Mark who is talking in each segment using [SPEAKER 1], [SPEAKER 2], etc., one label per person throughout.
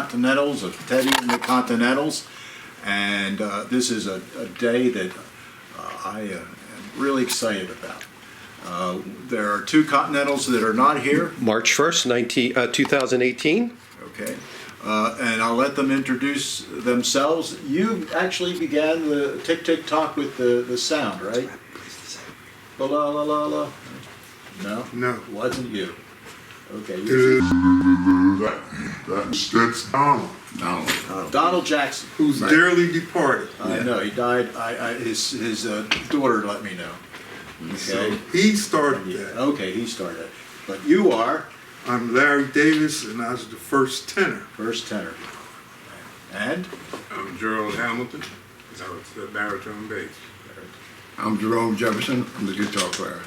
[SPEAKER 1] Continentals, of Teddy and the Continentals, and this is a day that I am really excited about. There are two Continentals that are not here.
[SPEAKER 2] March 1st, 2018.
[SPEAKER 1] Okay, and I'll let them introduce themselves. You actually began the tick-tick-tock with the sound, right? La la la la la. No?
[SPEAKER 3] No.
[SPEAKER 1] Wasn't you. Okay.
[SPEAKER 3] That's Donald.
[SPEAKER 1] Donald Jackson.
[SPEAKER 3] Who's dearly departed.
[SPEAKER 1] I know, he died. His daughter let me know. Okay.
[SPEAKER 3] So he started that.
[SPEAKER 1] Okay, he started it. But you are?
[SPEAKER 3] I'm Larry Davis, and I was the first tenor.
[SPEAKER 1] First tenor. And?
[SPEAKER 4] I'm Gerald Hamilton. I was the baritone bass.
[SPEAKER 5] I'm Jerome Jefferson. I'm the guitar player.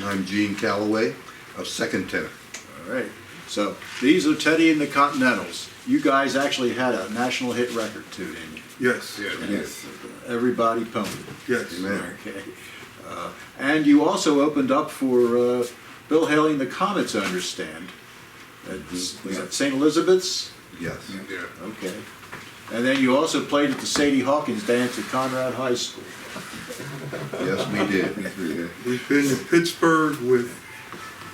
[SPEAKER 6] I'm Gene Calloway, a second tenor.
[SPEAKER 1] All right. So these are Teddy and the Continentals. You guys actually had a national hit record too, didn't you?
[SPEAKER 3] Yes.
[SPEAKER 5] Yes.
[SPEAKER 1] Everybody Pony.
[SPEAKER 3] Yes.
[SPEAKER 6] Amen.
[SPEAKER 1] Okay. And you also opened up for Bill Haley and the Comets, I understand. Was that St. Elizabeth's?
[SPEAKER 6] Yes.
[SPEAKER 4] Yeah.
[SPEAKER 1] Okay. And then you also played at the Sadie Hawkins dance at Conrad High School.
[SPEAKER 6] Yes, we did.
[SPEAKER 3] We've been to Pittsburgh with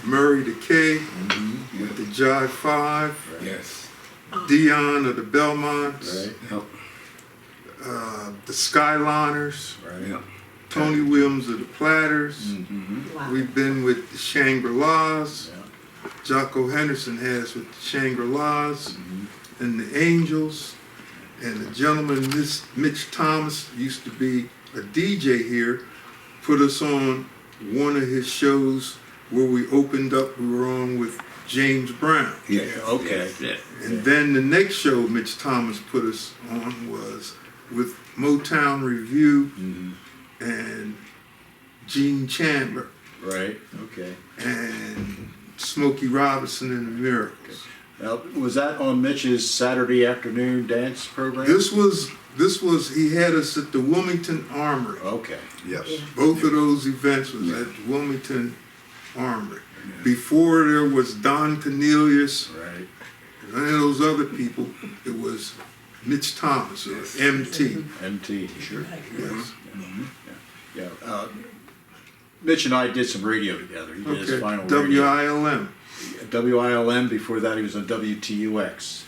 [SPEAKER 3] Murray DeKay, with the Jive Five,
[SPEAKER 5] Yes.
[SPEAKER 3] Dion of the Belmonts,
[SPEAKER 1] Right.
[SPEAKER 5] Yep.
[SPEAKER 3] the Skyliners,
[SPEAKER 1] Right.
[SPEAKER 5] Yep.
[SPEAKER 3] Tony Williams of the Platters. We've been with the Shangri-Las.
[SPEAKER 1] Yeah.
[SPEAKER 3] Jocko Henderson has with the Shangri-Las and the Angels. And the gentleman, Mitch Thomas, used to be a DJ here, put us on one of his shows where we opened up. We were on with James Brown.
[SPEAKER 5] Yeah.
[SPEAKER 1] Okay.
[SPEAKER 5] Yeah.
[SPEAKER 3] And then the next show Mitch Thomas put us on was with Motown Review and Gene Chandler
[SPEAKER 1] Right. Okay.
[SPEAKER 3] and Smokey Robinson and the Miracles.
[SPEAKER 1] Now, was that on Mitch's Saturday afternoon dance program?
[SPEAKER 3] This was he had us at the Wilmington Armory.
[SPEAKER 1] Okay.
[SPEAKER 6] Yes.
[SPEAKER 3] Both of those events was at the Wilmington Armory. Before there was Don Cornelius
[SPEAKER 1] Right.
[SPEAKER 3] and none of those other people, it was Mitch Thomas, or MT.
[SPEAKER 1] MT. Sure.
[SPEAKER 3] Yes.
[SPEAKER 1] Yeah. Mitch and I did some radio together. He did his
[SPEAKER 3] Okay.
[SPEAKER 1] final radio.
[SPEAKER 3] WILM.
[SPEAKER 1] WILM. Before that, he was on WTUX.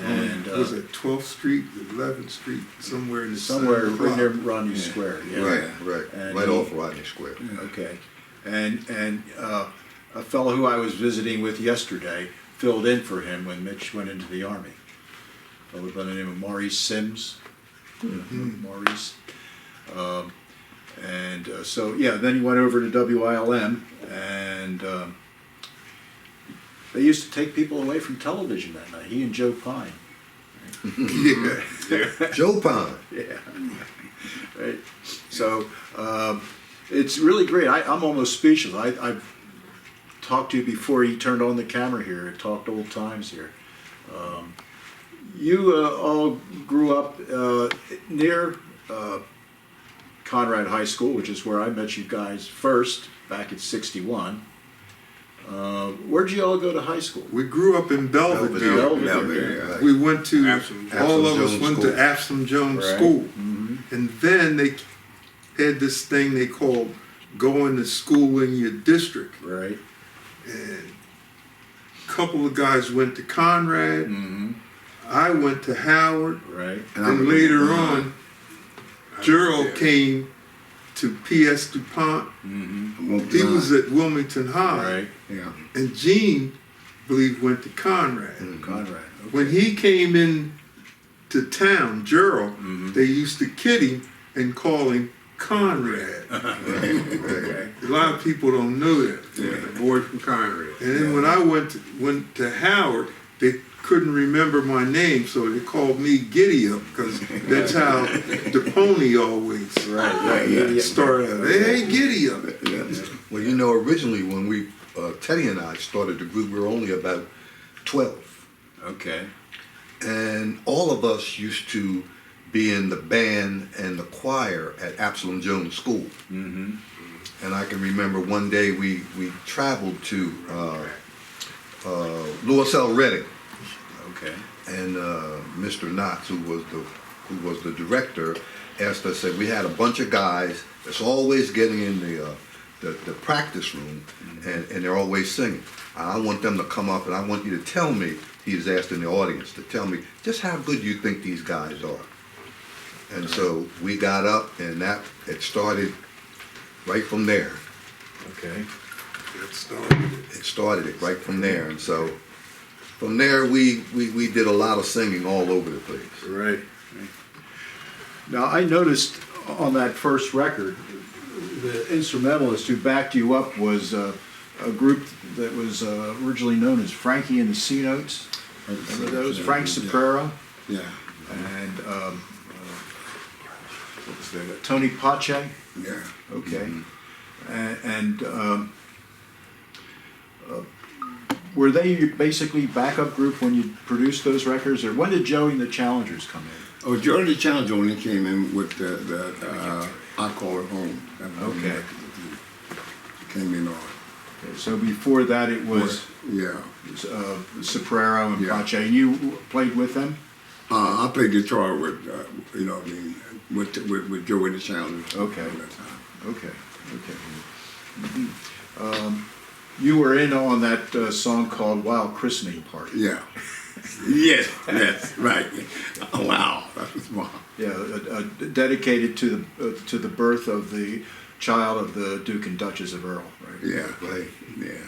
[SPEAKER 1] And
[SPEAKER 3] Was it 12th Street, 11th Street, somewhere in the
[SPEAKER 1] somewhere
[SPEAKER 3] center
[SPEAKER 1] right near
[SPEAKER 3] block?
[SPEAKER 1] Rodney Square. Yeah.
[SPEAKER 6] Right.
[SPEAKER 1] And
[SPEAKER 6] Right
[SPEAKER 1] he-
[SPEAKER 6] off Rodney Square.
[SPEAKER 1] Okay. And a fellow who I was visiting with yesterday filled in for him when Mitch went into the Army. A fellow by the name of Maurice Sims. Maurice. So, yeah, then he went over to WILM, and they used to take people away from television that night, he and Joe Pine.
[SPEAKER 3] Yeah.
[SPEAKER 6] Joe Pine.
[SPEAKER 1] Yeah. Right. So it's really great. I'm almost speechless. I've talked to you before he turned on the camera here and talked old times here. You all grew up near Conrad High School, which is where I met you guys first back in '61. Where'd you all go to high school?
[SPEAKER 3] We grew up in Belvedere.
[SPEAKER 1] Belvedere.
[SPEAKER 3] We went to,
[SPEAKER 4] Absalom
[SPEAKER 3] all of us
[SPEAKER 6] Jones
[SPEAKER 3] went
[SPEAKER 6] School.
[SPEAKER 3] to Absalom Jones
[SPEAKER 1] Right.
[SPEAKER 3] School. And then they had this thing they called going to school in your district.
[SPEAKER 1] Right.
[SPEAKER 3] And a couple of guys went to Conrad. I went to Howard.
[SPEAKER 1] Right.
[SPEAKER 3] And later on, Gerald came to P.S. DuPont. He was at Wilmington High.
[SPEAKER 1] Right.
[SPEAKER 5] Yeah.
[SPEAKER 3] And Gene, I believe, went to Conrad.
[SPEAKER 1] Conrad. Okay.
[SPEAKER 3] When he came in to town, Gerald, they used to kid him and call him Conrad.
[SPEAKER 1] Okay.
[SPEAKER 3] A lot of people don't know that.
[SPEAKER 4] The boy from Conrad.
[SPEAKER 3] And then when I went to Howard, they couldn't remember my name, so they called me Giddy Up, because that's how the pony always
[SPEAKER 1] Right.
[SPEAKER 3] started out. Hey, Giddy Up.
[SPEAKER 6] Well, you know, originally when we, Teddy and I started the group, we were only about 12.
[SPEAKER 1] Okay.
[SPEAKER 6] And all of us used to be in the band and the choir at Absalom Jones School. And I can remember one day we traveled to Louis L. Redding
[SPEAKER 1] Okay.
[SPEAKER 6] And Mr. Knotts, who was the director, asked us, said, we had a bunch of guys that's always getting in the practice room, and they're always singing. I want them to come up, and I want you to tell me, he was asking the audience to tell me just how good you think these guys are. And so we got up, and it started right from there.
[SPEAKER 1] Okay.
[SPEAKER 3] That started it.
[SPEAKER 6] It started it right from there. And so from there, we did a lot of singing all over the place.
[SPEAKER 1] Right. Now, I noticed on that first record, the instrumentalist who backed you up was a group that was originally known as Frankie and the C Notes. Remember those? Frank Soprero
[SPEAKER 5] Yeah,
[SPEAKER 1] and what was that? Tony Pache.
[SPEAKER 5] yeah.
[SPEAKER 1] Okay. And were they basically backup group when you produced those records, or when did Joey and the Challengers come in?
[SPEAKER 5] Oh, Jordan the Challenge only came in with the I Call It Home. That was the
[SPEAKER 1] Okay.
[SPEAKER 5] record that he came in on.
[SPEAKER 1] Okay, so before that, it was
[SPEAKER 5] Yeah.
[SPEAKER 1] Soprero and
[SPEAKER 5] Yeah.
[SPEAKER 1] Pache, and you played with them?
[SPEAKER 5] I played guitar with, with Joey the Challenge.
[SPEAKER 1] Okay.
[SPEAKER 5] At that time.
[SPEAKER 1] Okay, okay. You were in on that song called Wild Christening Party.
[SPEAKER 5] Yeah. Yes, right. Oh, wow, that was wow.
[SPEAKER 1] Yeah, dedicated to the birth of the child of the Duke and Duchess of Earl, right?
[SPEAKER 5] Yeah,
[SPEAKER 6] Right.
[SPEAKER 5] yeah.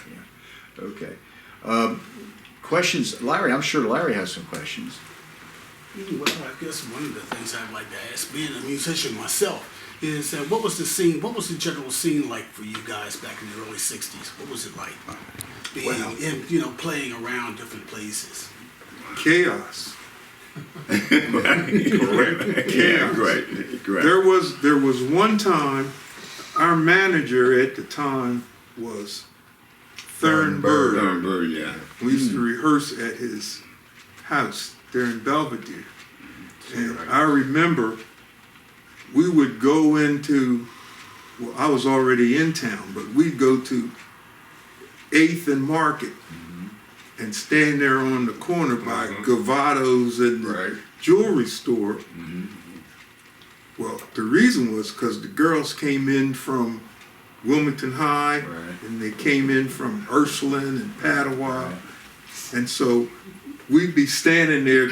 [SPEAKER 1] Okay. Questions, Larry? I'm sure Larry has some questions.
[SPEAKER 7] Well, I guess one of the things I'd like to ask, being a musician myself, is what was the scene, what was the general scene like for you guys back in the early 60s? What was it like being in, playing around different places?
[SPEAKER 3] Chaos.
[SPEAKER 5] Correct. Yeah, great.
[SPEAKER 3] There was one time, our manager at the time was Thurnberg.
[SPEAKER 5] Bird, yeah.
[SPEAKER 3] We used to rehearse at his house there in Belvedere. And I remember we would go into, well, I was already in town, but we'd go to 8th and Market and stand there on the corner by Gavato's and the jewelry store. Well, the reason was because the girls came in from Wilmington High, and they came in from Ursuline and Padua, and so we'd be standing there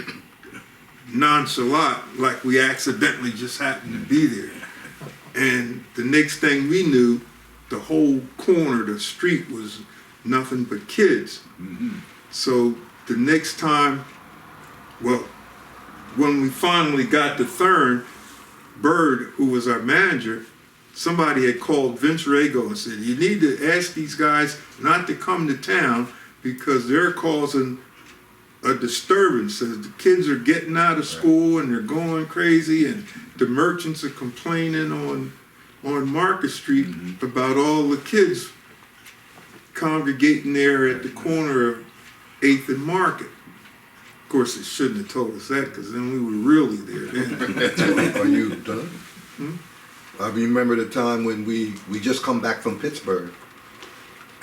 [SPEAKER 3] nonchalant, like we accidentally just happened to be there. And the next thing we knew, the whole corner, the street was nothing but kids. So the next time, well, when we finally got to Thurn, Bird, who was our manager, somebody had called Vince Rago and said, you need to ask these guys not to come to town because they're causing a disturbance. As the kids are getting out of school and they're going crazy, and the merchants are complaining on Market Street about all the kids congregating there at the corner of 8th and Market. Of course, they shouldn't have told us that, because then we were really there then.
[SPEAKER 6] Are you done? I remember the time when we just come back from Pittsburgh,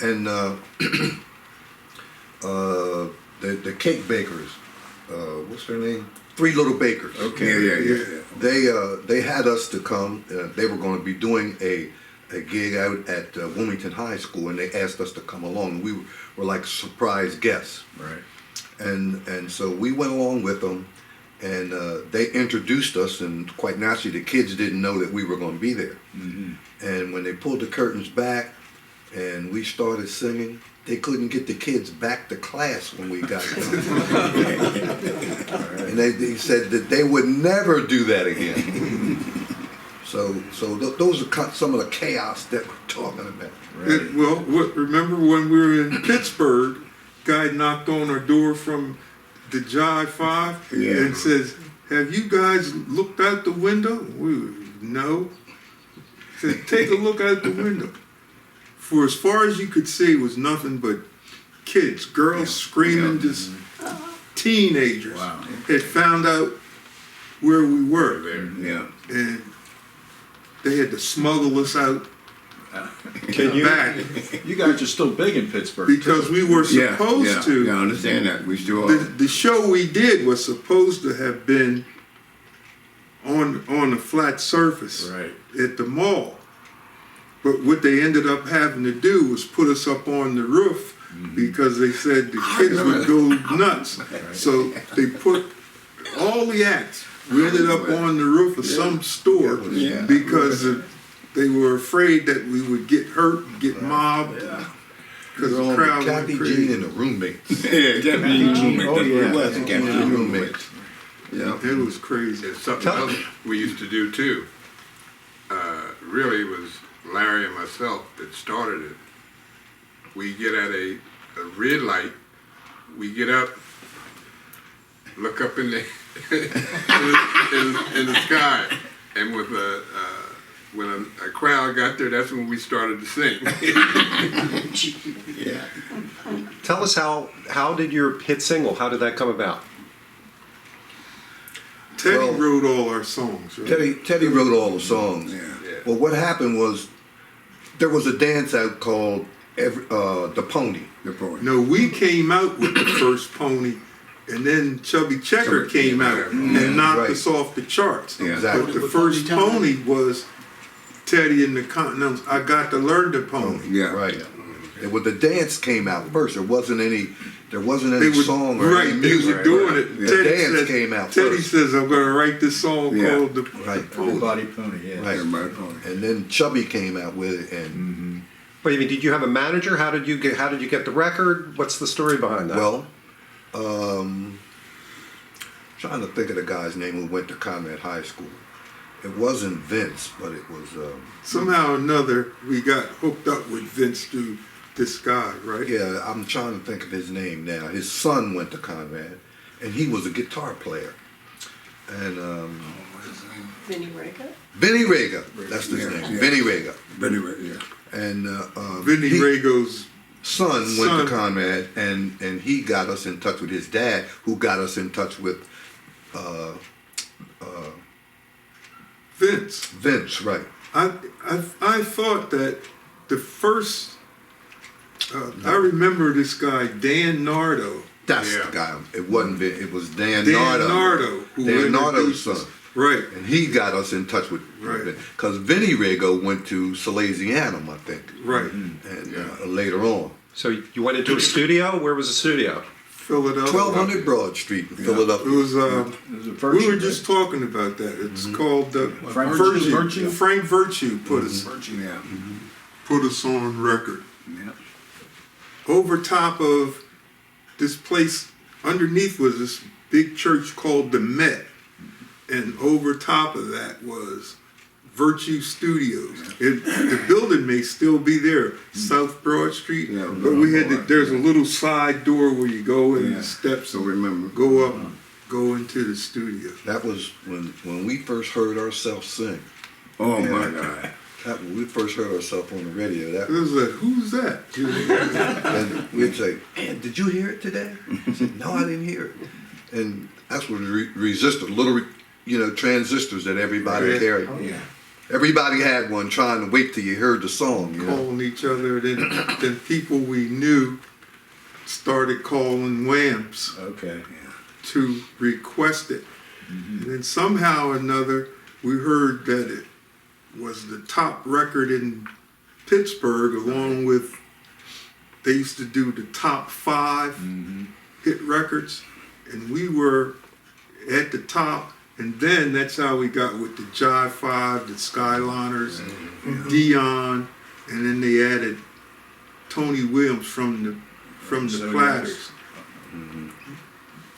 [SPEAKER 6] and the cake bakers, what's their name? Three Little Bakers.
[SPEAKER 5] Okay. Yeah.
[SPEAKER 6] They had us to come. They were going to be doing a gig out at Wilmington High School, and they asked us to come along. We were like surprise guests.
[SPEAKER 1] Right.
[SPEAKER 6] And so we went along with them, and they introduced us, and quite naturally the kids didn't know that we were going to be there. And when they pulled the curtains back and we started singing, they couldn't get the kids back to class when we got done. And they said that they would never do that again. So those are some of the chaos that we're talking about.
[SPEAKER 3] Remember when we were in Pittsburgh, guy knocked on our door from the Jive 5 and says, have you guys looked out the window? We were, no. He said, take a look out the window. For as far as you could see was nothing but kids, girls screaming, just teenagers had found out where we were.
[SPEAKER 5] Yeah.
[SPEAKER 3] And they had to smuggle us out
[SPEAKER 2] Can you?
[SPEAKER 3] back
[SPEAKER 1] You guys are still big in Pittsburgh.
[SPEAKER 3] because we were
[SPEAKER 5] Yeah,
[SPEAKER 3] supposed
[SPEAKER 5] yeah,
[SPEAKER 3] to.
[SPEAKER 5] yeah, I understand that, we still
[SPEAKER 3] The,
[SPEAKER 5] are.
[SPEAKER 3] the show we did was supposed to have been on a flat surface
[SPEAKER 1] Right.
[SPEAKER 3] at the mall. But what they ended up having to do was put us up on the roof because they said the kids would go nuts. So they put all the acts. We ended up on the roof of some store
[SPEAKER 5] Yeah.
[SPEAKER 3] because they were afraid that we would get hurt, get mobbed, because the crowd went
[SPEAKER 6] Kathy Jean
[SPEAKER 3] crazy.
[SPEAKER 6] and the roommates.
[SPEAKER 5] Yeah, definitely.
[SPEAKER 1] Oh, yeah.
[SPEAKER 6] Kathy Jean and the roommates.
[SPEAKER 5] Yeah.
[SPEAKER 3] It was crazy.
[SPEAKER 4] It's something else we used to do too. Really, it was Larry and myself that started it. We get at a red light, we get up, look up in the in the sky, and with when a crowd got there, that's when we started to sing.
[SPEAKER 5] Yeah.
[SPEAKER 2] Tell us how did your hit single? How did that come about?
[SPEAKER 3] Teddy
[SPEAKER 6] Well-
[SPEAKER 3] wrote all our songs, right?
[SPEAKER 6] Teddy wrote all the songs.
[SPEAKER 5] Yeah.
[SPEAKER 6] Well, what happened was there was a dance out called the Pony.
[SPEAKER 5] The poet.
[SPEAKER 3] No, we came out with the first pony, and then Chubby Checker
[SPEAKER 5] Chubby-
[SPEAKER 3] came out and knocked
[SPEAKER 6] Right.
[SPEAKER 3] us off the charts.
[SPEAKER 5] Yeah.
[SPEAKER 6] Exactly.
[SPEAKER 3] But the
[SPEAKER 7] With
[SPEAKER 3] first
[SPEAKER 7] Pony Town.
[SPEAKER 3] pony was Teddy and the Continentals. I got to learn the pony.
[SPEAKER 5] Yeah.
[SPEAKER 6] Right. And when the dance came out first, there wasn't any
[SPEAKER 3] They
[SPEAKER 6] song or
[SPEAKER 3] right,
[SPEAKER 6] any
[SPEAKER 3] they
[SPEAKER 6] music.
[SPEAKER 3] were doing it.
[SPEAKER 5] Yeah.
[SPEAKER 3] Teddy
[SPEAKER 6] Dance
[SPEAKER 3] said,
[SPEAKER 6] came out
[SPEAKER 3] Teddy
[SPEAKER 6] first.
[SPEAKER 3] says, I'm going to write this song
[SPEAKER 5] Yeah.
[SPEAKER 3] called the
[SPEAKER 6] Right.
[SPEAKER 3] Pony.
[SPEAKER 1] Body Pony, yeah.
[SPEAKER 6] Right.
[SPEAKER 5] Everybody poet.
[SPEAKER 6] And then Chubby came out with it, and
[SPEAKER 2] Wait, I mean, did you have a manager? How did you get the record? What's the story behind that?
[SPEAKER 6] well, trying to think of the guy's name who went to Conrad High School. It wasn't Vince, but it was
[SPEAKER 3] Somehow or another, we got hooked up with Vince through this guy, right?
[SPEAKER 6] yeah. I'm trying to think of his name now. His son went to Conrad, and he was a guitar player. And
[SPEAKER 8] Vinny Rega?
[SPEAKER 6] Vinny Rega, that's his
[SPEAKER 5] Yeah,
[SPEAKER 6] name.
[SPEAKER 5] yeah.
[SPEAKER 6] Vinny Rega.
[SPEAKER 5] But anyway, yeah.
[SPEAKER 6] And
[SPEAKER 3] Vinny
[SPEAKER 6] he-
[SPEAKER 3] Rago's
[SPEAKER 6] son went
[SPEAKER 3] Son.
[SPEAKER 6] to Conrad, and he got us in touch with his dad, who got us in touch with
[SPEAKER 3] Vince.
[SPEAKER 6] Vince, right?
[SPEAKER 3] I thought that the first, I remember this guy, Dan Nardo.
[SPEAKER 6] That's
[SPEAKER 4] Yeah.
[SPEAKER 6] the guy. It wasn't Vince. It was Dan,
[SPEAKER 3] Dan
[SPEAKER 6] Nardo.
[SPEAKER 3] Nardo, who
[SPEAKER 6] Dan Nardo's
[SPEAKER 3] introduced us.
[SPEAKER 6] son.
[SPEAKER 3] Right.
[SPEAKER 6] And he got us in touch with
[SPEAKER 3] Right.
[SPEAKER 6] because Vinny Rego went to Salesianum, I think,
[SPEAKER 3] Right.
[SPEAKER 6] and later on.
[SPEAKER 2] So you went into a studio? Where was the studio?
[SPEAKER 3] Philadelphia.
[SPEAKER 6] 1200 Broad Street in Philadelphia.
[SPEAKER 3] It was,
[SPEAKER 1] It was a virtue,
[SPEAKER 3] we were
[SPEAKER 1] right?
[SPEAKER 3] just talking about that. It's called
[SPEAKER 1] Frank
[SPEAKER 3] Virtue.
[SPEAKER 1] Virtue?
[SPEAKER 3] Frank Virtue put us
[SPEAKER 5] Yeah.
[SPEAKER 3] on record.
[SPEAKER 5] Yeah.
[SPEAKER 3] Over top of this place, underneath was this big church called the Met. And over top of that was Virtue Studios. The building may still be there, South Broad Street,
[SPEAKER 5] Yeah,
[SPEAKER 3] but we had
[SPEAKER 5] Broad,
[SPEAKER 3] there's a little side door where you go and
[SPEAKER 5] Yeah.
[SPEAKER 3] the steps
[SPEAKER 5] So remember.
[SPEAKER 3] go up, go into the studio.
[SPEAKER 6] That was when we first heard ourselves sing.
[SPEAKER 5] Oh my God.
[SPEAKER 6] That when we first heard ourselves on the radio. That
[SPEAKER 3] It was like, who's that?
[SPEAKER 6] and we'd say, "Man, did you hear it today?" I said, "No, I didn't hear it." And that's what resistor, little transistors that everybody
[SPEAKER 3] Yeah.
[SPEAKER 6] carried.
[SPEAKER 5] Yeah.
[SPEAKER 6] Everybody had one, trying to wait till you heard the song. You know?
[SPEAKER 3] Calling each other. Then people we knew started calling Whamps
[SPEAKER 1] Okay.
[SPEAKER 3] to request it. And then somehow or another, we heard that it was the top record in Pittsburgh, along with, they used to do the top 5 hit records, and we were at the top. And then that's how we got with the Jive 5, the Skyliners, Dion, and then they added Tony Williams from the
[SPEAKER 1] Zodiacs.
[SPEAKER 3] Platters.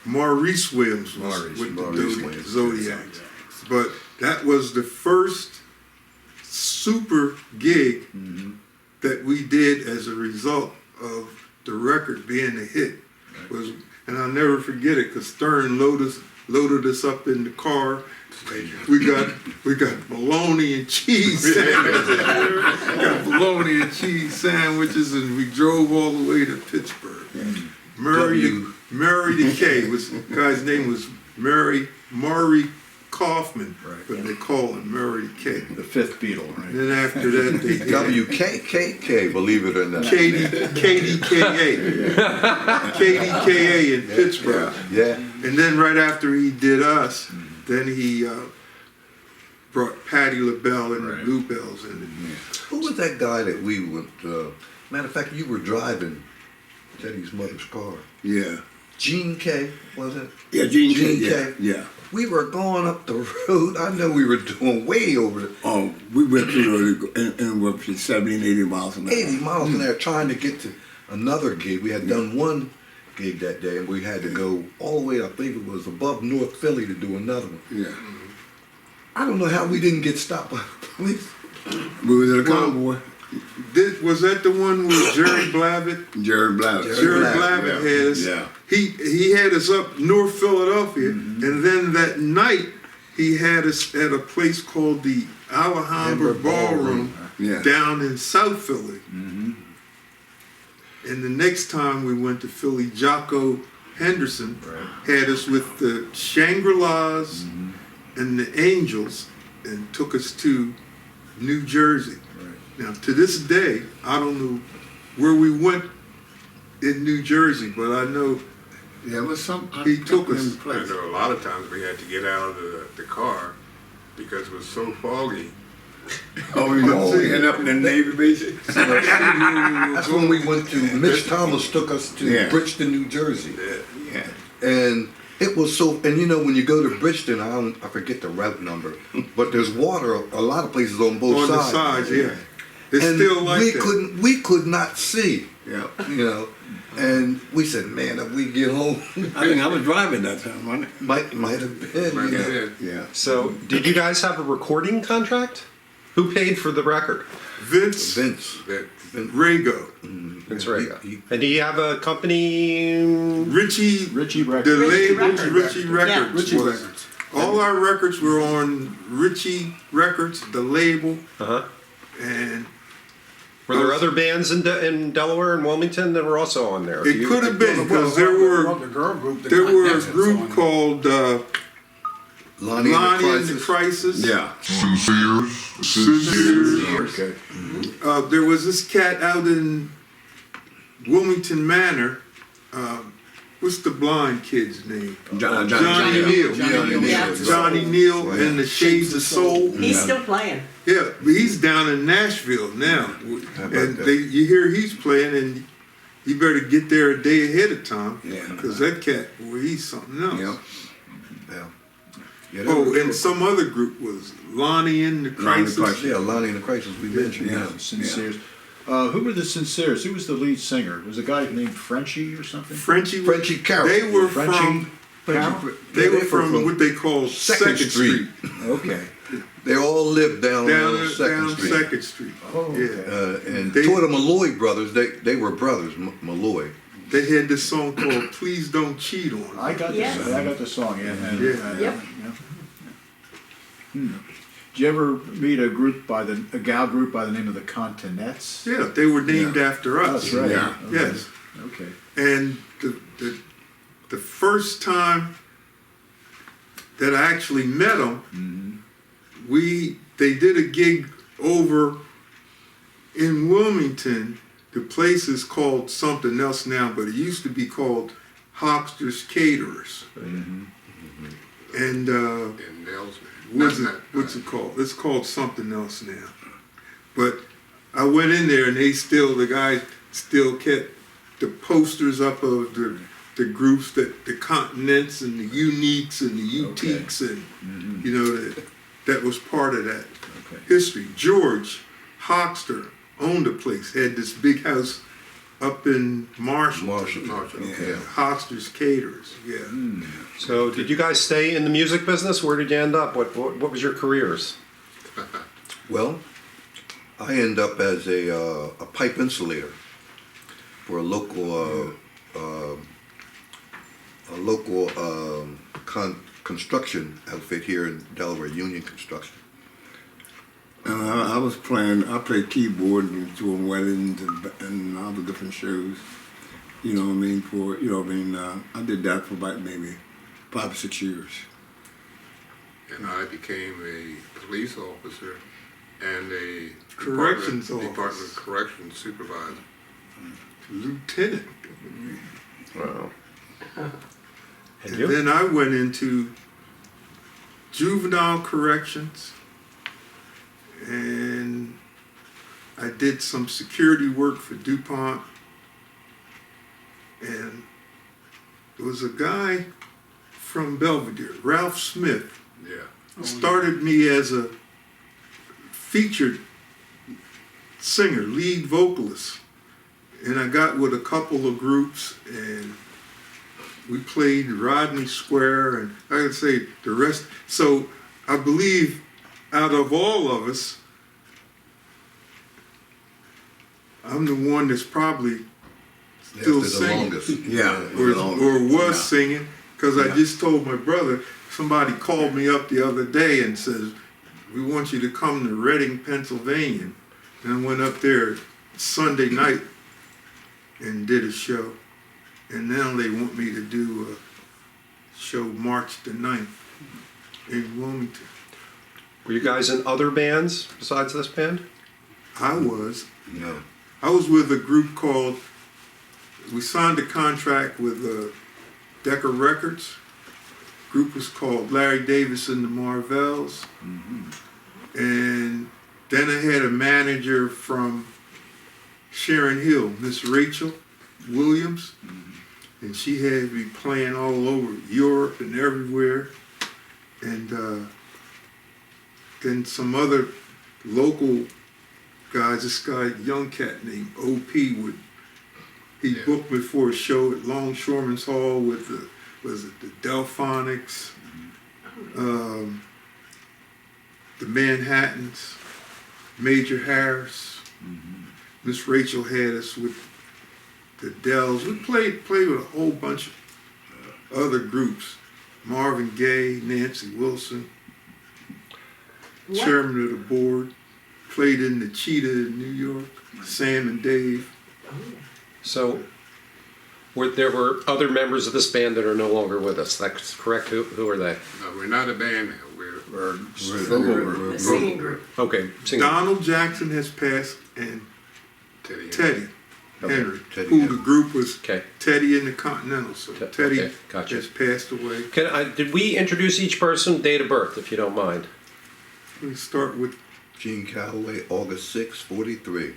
[SPEAKER 3] Maurice Williams was with the
[SPEAKER 6] Maurice Williams.
[SPEAKER 3] Zodiacs. But that was the first super gig that we did as a result of the record being a hit. And I'll never forget it because Stern loaded us up in the car. We got bologna and cheese sandwiches. We got bologna and cheese sandwiches, and we drove all the way to Pittsburgh. Murray the K was guy's name was Maury Kaufman,
[SPEAKER 1] Right.
[SPEAKER 3] but they call him Murray K.
[SPEAKER 1] The fifth Beatle, right?
[SPEAKER 3] Then after that, they did
[SPEAKER 6] WKKK, believe it or not.
[SPEAKER 3] KDKA. KDKA in Pittsburgh.
[SPEAKER 6] Yeah.
[SPEAKER 3] And then right after he did us, then he brought Patti LaBelle and
[SPEAKER 1] Right.
[SPEAKER 3] the Bluebells in.
[SPEAKER 6] Who was that guy that we went, matter of fact, you were driving Teddy's mother's car.
[SPEAKER 5] Yeah.
[SPEAKER 6] Gene K, was it?
[SPEAKER 5] Yeah, Gene K.
[SPEAKER 6] Gene
[SPEAKER 5] Yeah.
[SPEAKER 6] K.
[SPEAKER 5] Yeah.
[SPEAKER 6] We were going up the road. I know we were doing way over the
[SPEAKER 5] Oh, we went through and went for 70 and 80 miles an hour.
[SPEAKER 6] 80 miles an hour trying to get to another gig. We had done one gig that day, and we had to go all the way, I think it was above North Philly to do another one.
[SPEAKER 5] Yeah.
[SPEAKER 6] I don't know how we didn't get stopped by the police.
[SPEAKER 5] We was in a
[SPEAKER 3] Well,
[SPEAKER 5] convoy.
[SPEAKER 3] Was that the one with Jerry Blavitt?
[SPEAKER 5] Jared Blatter.
[SPEAKER 3] Jerry Blavitt had us.
[SPEAKER 5] Yeah.
[SPEAKER 3] He had us up North Philadelphia, and then that night he had us at a place called the Alhambra Ballroom
[SPEAKER 5] Yeah.
[SPEAKER 3] down in South Philly. And the next time we went to Philly, Jocko Henderson had us with the Shangri-Las and the Angels and took us to New Jersey. Now, to this day, I don't know where we went in New Jersey, but I know
[SPEAKER 5] Yeah, it was some.
[SPEAKER 3] He took us.
[SPEAKER 4] I know a lot of times we had to get out of the car because it was so foggy.
[SPEAKER 5] Oh, you know, we ended up in the Navy base.
[SPEAKER 6] That's when we went to, Mitch Thomas took us to
[SPEAKER 5] Yeah.
[SPEAKER 6] Bridgeton, New Jersey.
[SPEAKER 5] Yeah.
[SPEAKER 6] And it was so, and you know, when you go to Bridgeton, I forget the route number, but there's water a lot of places on both
[SPEAKER 3] on the
[SPEAKER 6] sides.
[SPEAKER 3] sides, yeah. It's
[SPEAKER 6] And
[SPEAKER 3] still like
[SPEAKER 6] we
[SPEAKER 3] that.
[SPEAKER 6] we could not see,
[SPEAKER 5] Yeah.
[SPEAKER 6] you know. And we said, man, if we get home,
[SPEAKER 5] I think I was driving that time, wasn't it?
[SPEAKER 6] might have been,
[SPEAKER 4] Like
[SPEAKER 6] you
[SPEAKER 4] I
[SPEAKER 6] know.
[SPEAKER 4] said,
[SPEAKER 5] Yeah.
[SPEAKER 2] So, did you guys have a recording contract? Who paid for the record?
[SPEAKER 3] Vince
[SPEAKER 6] Vince.
[SPEAKER 4] that
[SPEAKER 3] Rago,
[SPEAKER 2] Vince Rego.
[SPEAKER 6] He-
[SPEAKER 2] And do you have a company?
[SPEAKER 3] Richie
[SPEAKER 1] Richie
[SPEAKER 3] the
[SPEAKER 1] Records.
[SPEAKER 3] label,
[SPEAKER 8] Records.
[SPEAKER 3] Richie
[SPEAKER 8] Yeah.
[SPEAKER 3] Records.
[SPEAKER 1] Richie
[SPEAKER 3] was-
[SPEAKER 1] Records.
[SPEAKER 3] All our records were on Richie Records, the label,
[SPEAKER 2] Uh-huh.
[SPEAKER 3] and
[SPEAKER 2] Were there other bands in Delaware and Wilmington that were also on there?
[SPEAKER 3] it could have been because there were
[SPEAKER 7] The girl group, the
[SPEAKER 3] there were a
[SPEAKER 7] Continentals
[SPEAKER 3] group
[SPEAKER 7] on
[SPEAKER 3] called
[SPEAKER 6] Lonnie,
[SPEAKER 3] Lonnie
[SPEAKER 6] and
[SPEAKER 3] and
[SPEAKER 6] the
[SPEAKER 3] the
[SPEAKER 6] Crisis.
[SPEAKER 3] Crisis.
[SPEAKER 5] Yeah.
[SPEAKER 3] Sincere.
[SPEAKER 5] Okay.
[SPEAKER 3] There was this cat out in Wilmington Manor. What's the blind kid's name?
[SPEAKER 5] Johnny
[SPEAKER 3] Johnny Neal.
[SPEAKER 5] Johnny Neal.
[SPEAKER 8] Yeah.
[SPEAKER 3] Johnny Neal and the Shades of Soul.
[SPEAKER 8] He's still playing.
[SPEAKER 3] Yeah, but he's down in Nashville now,
[SPEAKER 6] How about
[SPEAKER 3] and
[SPEAKER 6] that?
[SPEAKER 3] you hear he's playing, and you better get there a day ahead of time,
[SPEAKER 5] Yeah.
[SPEAKER 3] because that cat, boy, he's something else.
[SPEAKER 5] Yeah.
[SPEAKER 6] Yeah. Yeah,
[SPEAKER 3] Oh, and some other group was Lonnie and the
[SPEAKER 5] Lonnie and the
[SPEAKER 3] Crisis.
[SPEAKER 5] Crisis.
[SPEAKER 6] Yeah, Lonnie and the Crisis we mentioned.
[SPEAKER 5] Yeah.
[SPEAKER 6] Yeah.
[SPEAKER 1] Sinceres. Who were the Sinceres? Who was the lead singer? Was a guy named Frenchie or something?
[SPEAKER 3] Frenchie,
[SPEAKER 6] Frenchie Carroll.
[SPEAKER 3] They were
[SPEAKER 1] Frenchie
[SPEAKER 3] from
[SPEAKER 1] Carroll?
[SPEAKER 3] they were from what they call
[SPEAKER 6] Second
[SPEAKER 3] Second
[SPEAKER 6] Street.
[SPEAKER 3] Street,
[SPEAKER 1] Okay.
[SPEAKER 6] They all lived down,
[SPEAKER 3] down
[SPEAKER 6] on Second
[SPEAKER 3] down
[SPEAKER 6] Street.
[SPEAKER 3] Second Street.
[SPEAKER 1] Oh,
[SPEAKER 3] Yeah,
[SPEAKER 1] okay.
[SPEAKER 6] And
[SPEAKER 3] They-
[SPEAKER 6] two of the Malloy brothers, they were brothers, Malloy.
[SPEAKER 3] they had this song called "Please Don't Cheat on Me."
[SPEAKER 1] I got
[SPEAKER 8] Yes.
[SPEAKER 1] this. I got the song. Yeah.
[SPEAKER 3] Yeah.
[SPEAKER 8] Yep.
[SPEAKER 1] Did you ever meet a gal group by the name of the Continentals?
[SPEAKER 3] Yeah, they were named after us.
[SPEAKER 1] That's right.
[SPEAKER 5] Yeah.
[SPEAKER 1] Okay.
[SPEAKER 3] Yes.
[SPEAKER 1] Okay.
[SPEAKER 3] And the first time that I actually met them, they did a gig over in Wilmington. The place is called something else now, but it used to be called Hogster's Caterers. And
[SPEAKER 4] in Nels,
[SPEAKER 3] what's it called? It's called something else now. But I went in there and the guy still kept the posters up of the groups, the Continents and the Uniques and the Utiques, and you know that was part of that history. George Hogster owned a place, had this big house up in Marshall.
[SPEAKER 6] Marshall.
[SPEAKER 3] Yeah, Hogster's Caterers. Yeah.
[SPEAKER 2] So, did you guys stay in the music business? Where did you end up? What was your careers?
[SPEAKER 6] Well, I end up as a pipe insulator for a local construction outfit here in Delaware, Union Construction.
[SPEAKER 5] I played keyboard and doing weddings and all the different shows. You know what I mean? I did that for about maybe 5 or 6 years.
[SPEAKER 4] and I became a police officer and a
[SPEAKER 3] Corrections
[SPEAKER 4] Department
[SPEAKER 3] officer.
[SPEAKER 4] of Corrections supervisor.
[SPEAKER 3] Lieutenant.
[SPEAKER 2] Wow. And
[SPEAKER 3] And
[SPEAKER 2] you?
[SPEAKER 3] then I went into juvenile corrections, and I did some security work for DuPont. And there was a guy from Belvedere, Ralph Smith,
[SPEAKER 4] Yeah.
[SPEAKER 3] started me as a featured singer, lead vocalist. And I got with a couple of groups, and we played Rodney Square, and I could say the rest. So I believe out of all of us, I'm the one that's probably still
[SPEAKER 6] Lasted the
[SPEAKER 3] singing.
[SPEAKER 6] longest.
[SPEAKER 3] Or was singing, because I just told my brother, somebody called me up the other day and says, we want you to come to Reading, Pennsylvania. And I went up there Sunday night and did a show. And now they want me to do a show March the 9th in Wilmington.
[SPEAKER 2] Were you guys in other bands besides this band?
[SPEAKER 3] I was
[SPEAKER 6] No.
[SPEAKER 3] with a group called, we signed a contract with Decca Records. Group was called Larry Davis and the Marvels. And then I had a manager from Sharon Hill, Miss Rachel Williams. And she had me playing all over Europe and everywhere. And then some other local guys, this guy, young cat named O.P. He booked me for a show at Longshoremen's Hall with the Delphonics, the Manhattans, Major Harris. Miss Rachel had us with the Dells. We played with a whole bunch of other groups. Marvin Gaye, Nancy Wilson, chairman of the board. Played in the Cheetah in New York, Sam and Dave.
[SPEAKER 2] So, there were other members of this band that are no longer with us. That's correct. Who are they?
[SPEAKER 4] No, we're not a band now. We're
[SPEAKER 8] The singing group.
[SPEAKER 2] Okay, sing.
[SPEAKER 3] Donald Jackson has passed, and Teddy Henry,
[SPEAKER 6] Teddy
[SPEAKER 3] who
[SPEAKER 6] Henry.
[SPEAKER 3] the group was
[SPEAKER 2] Okay.
[SPEAKER 3] Teddy and the Continentals. So Teddy
[SPEAKER 2] Okay, gotcha.
[SPEAKER 3] has passed away.
[SPEAKER 2] Did we introduce each person date of birth, if you don't mind?
[SPEAKER 3] We start with
[SPEAKER 6] Gene Calloway, August 6, 43.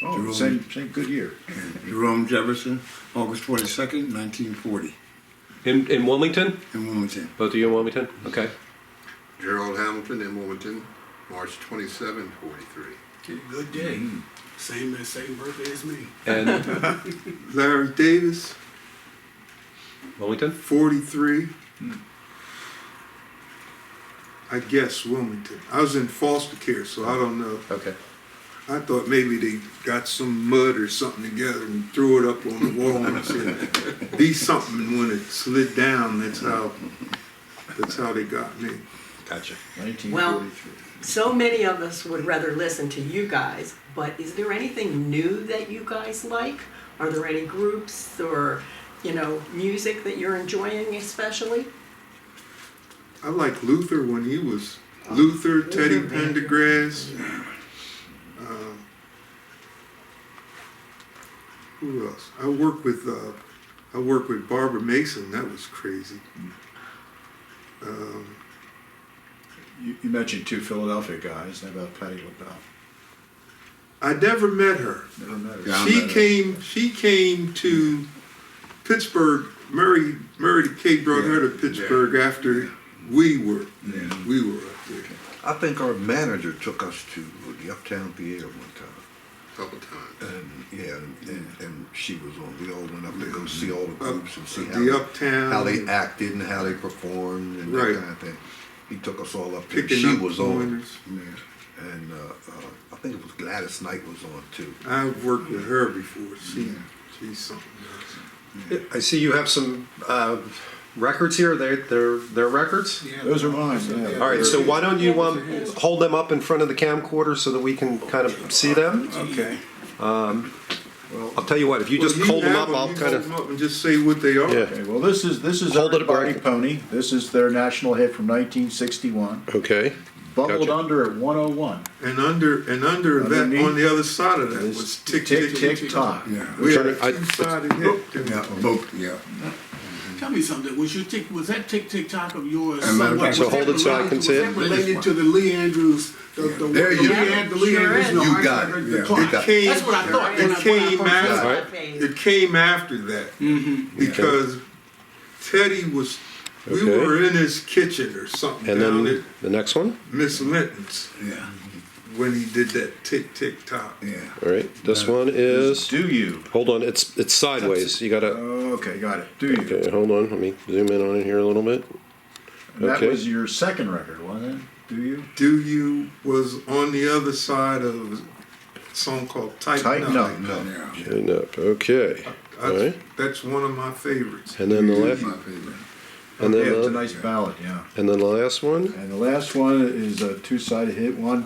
[SPEAKER 1] Oh, same good year.
[SPEAKER 5] Jerome Jefferson, August 22nd, 1940,
[SPEAKER 2] In Wilmington?
[SPEAKER 5] in Wilmington.
[SPEAKER 2] Both of you in Wilmington? Okay.
[SPEAKER 4] Gerald Hamilton in Wilmington, March 27, 43.
[SPEAKER 7] Good day. Same birthday as me.
[SPEAKER 2] And
[SPEAKER 3] Larry Davis,
[SPEAKER 2] Wilmington?
[SPEAKER 3] 43. I guess Wilmington. I was in foster care, so I don't know.
[SPEAKER 2] Okay.
[SPEAKER 3] I thought maybe they got some mud or something together and threw it up on the wall and said, be something. And when it slid down, that's how they got me.
[SPEAKER 2] Gotcha.
[SPEAKER 1] 1943.
[SPEAKER 8] So many of us would rather listen to you guys, but is there anything new that you guys like? Are there any groups or, music that you're enjoying especially?
[SPEAKER 3] I like Luther when he was Luther, Teddy
[SPEAKER 8] Luther, man.
[SPEAKER 3] Pendergrass. Who else? I work with Barbara Mason. That was crazy.
[SPEAKER 1] You mentioned two Philadelphia guys. How about Patti LaBelle?
[SPEAKER 3] I never met her.
[SPEAKER 1] Never met her.
[SPEAKER 5] Yeah.
[SPEAKER 3] She came to Pittsburgh. Murray K brought her to Pittsburgh after we were up there.
[SPEAKER 6] I think our manager took us to the Uptown Theater one time.
[SPEAKER 4] Couple times.
[SPEAKER 6] And she was on. We all went up to go see all the groups and see
[SPEAKER 3] The Uptown.
[SPEAKER 6] how they acted and how they performed and
[SPEAKER 3] Right.
[SPEAKER 6] that kind of thing. He took us all up there.
[SPEAKER 3] Picking
[SPEAKER 6] She
[SPEAKER 3] up
[SPEAKER 6] was on.
[SPEAKER 3] pointers.
[SPEAKER 6] And I think it was Gladys Knight was on too.
[SPEAKER 3] I've worked with her before. She's something else.
[SPEAKER 2] I see you have some records here. They're records?
[SPEAKER 1] Those are mine. Yeah.
[SPEAKER 2] All right, so why don't you hold them up in front of the camcorder so that we can kind of see them?
[SPEAKER 1] Okay.
[SPEAKER 2] I'll tell you what, if you just
[SPEAKER 3] Well,
[SPEAKER 2] hold them
[SPEAKER 3] have
[SPEAKER 2] up, I'll
[SPEAKER 3] you
[SPEAKER 2] kind
[SPEAKER 3] hold
[SPEAKER 2] of,
[SPEAKER 3] them up and just say what they are.
[SPEAKER 2] Yeah.
[SPEAKER 1] Okay, well, this is
[SPEAKER 2] Hold it
[SPEAKER 1] Everybody
[SPEAKER 2] back.
[SPEAKER 1] Pony. This is their national hit from 1961.
[SPEAKER 2] okay.
[SPEAKER 1] Bubbled
[SPEAKER 2] Gotcha.
[SPEAKER 1] under at 101.
[SPEAKER 3] And under that,
[SPEAKER 1] Underneath
[SPEAKER 3] on the other side of that
[SPEAKER 1] This
[SPEAKER 3] was tick, tick, tick, tick.
[SPEAKER 1] tock.
[SPEAKER 5] Yeah.
[SPEAKER 3] We had a
[SPEAKER 2] I-
[SPEAKER 3] two-sided hit.
[SPEAKER 5] Yeah, both, yeah.
[SPEAKER 7] Tell me something. Was that tick tick tock of yours?
[SPEAKER 5] As a matter of
[SPEAKER 7] somewhat-
[SPEAKER 5] fact-
[SPEAKER 2] So
[SPEAKER 7] was that
[SPEAKER 2] hold it so I
[SPEAKER 7] related-
[SPEAKER 2] can see it.
[SPEAKER 7] Was that related to the Lee Andrews? The
[SPEAKER 6] There you go.
[SPEAKER 7] Lee Andrews.
[SPEAKER 8] Sure
[SPEAKER 7] No,
[SPEAKER 6] You
[SPEAKER 7] I
[SPEAKER 6] got
[SPEAKER 7] heard
[SPEAKER 6] it.
[SPEAKER 7] the
[SPEAKER 5] Yeah.
[SPEAKER 7] clock.
[SPEAKER 6] got
[SPEAKER 3] Came-
[SPEAKER 7] That's what I thought.
[SPEAKER 3] It came
[SPEAKER 7] when I
[SPEAKER 3] after.
[SPEAKER 7] first-
[SPEAKER 2] Right.
[SPEAKER 3] It came after that because Teddy was. We
[SPEAKER 2] Okay.
[SPEAKER 3] were in his kitchen or something
[SPEAKER 2] And
[SPEAKER 3] down
[SPEAKER 2] then
[SPEAKER 3] at
[SPEAKER 2] the next one?
[SPEAKER 3] Miss Linton's
[SPEAKER 5] Yeah,
[SPEAKER 3] when he did that tick tick tock.
[SPEAKER 5] yeah.
[SPEAKER 2] All right, this one is,
[SPEAKER 1] Do you?
[SPEAKER 2] hold on, it's sideways. You gotta,
[SPEAKER 1] Okay, got it. Do you?
[SPEAKER 2] okay, hold on, let me zoom in on it here a little bit.
[SPEAKER 1] That
[SPEAKER 2] Okay.
[SPEAKER 1] was your second record, wasn't it? Do you?
[SPEAKER 3] Do You was on the other side of a song called
[SPEAKER 1] Tighten Up.
[SPEAKER 6] No.
[SPEAKER 5] Yeah.
[SPEAKER 2] Clean up, okay. All right,
[SPEAKER 3] That's one of my favorites.
[SPEAKER 2] and then the
[SPEAKER 5] That's
[SPEAKER 2] last,
[SPEAKER 5] my favorite.
[SPEAKER 2] and
[SPEAKER 1] Yeah,
[SPEAKER 2] then
[SPEAKER 1] it's a
[SPEAKER 2] the,
[SPEAKER 1] nice ballad, yeah.
[SPEAKER 2] and then the last one?
[SPEAKER 1] And the last one is a two-sided hit one,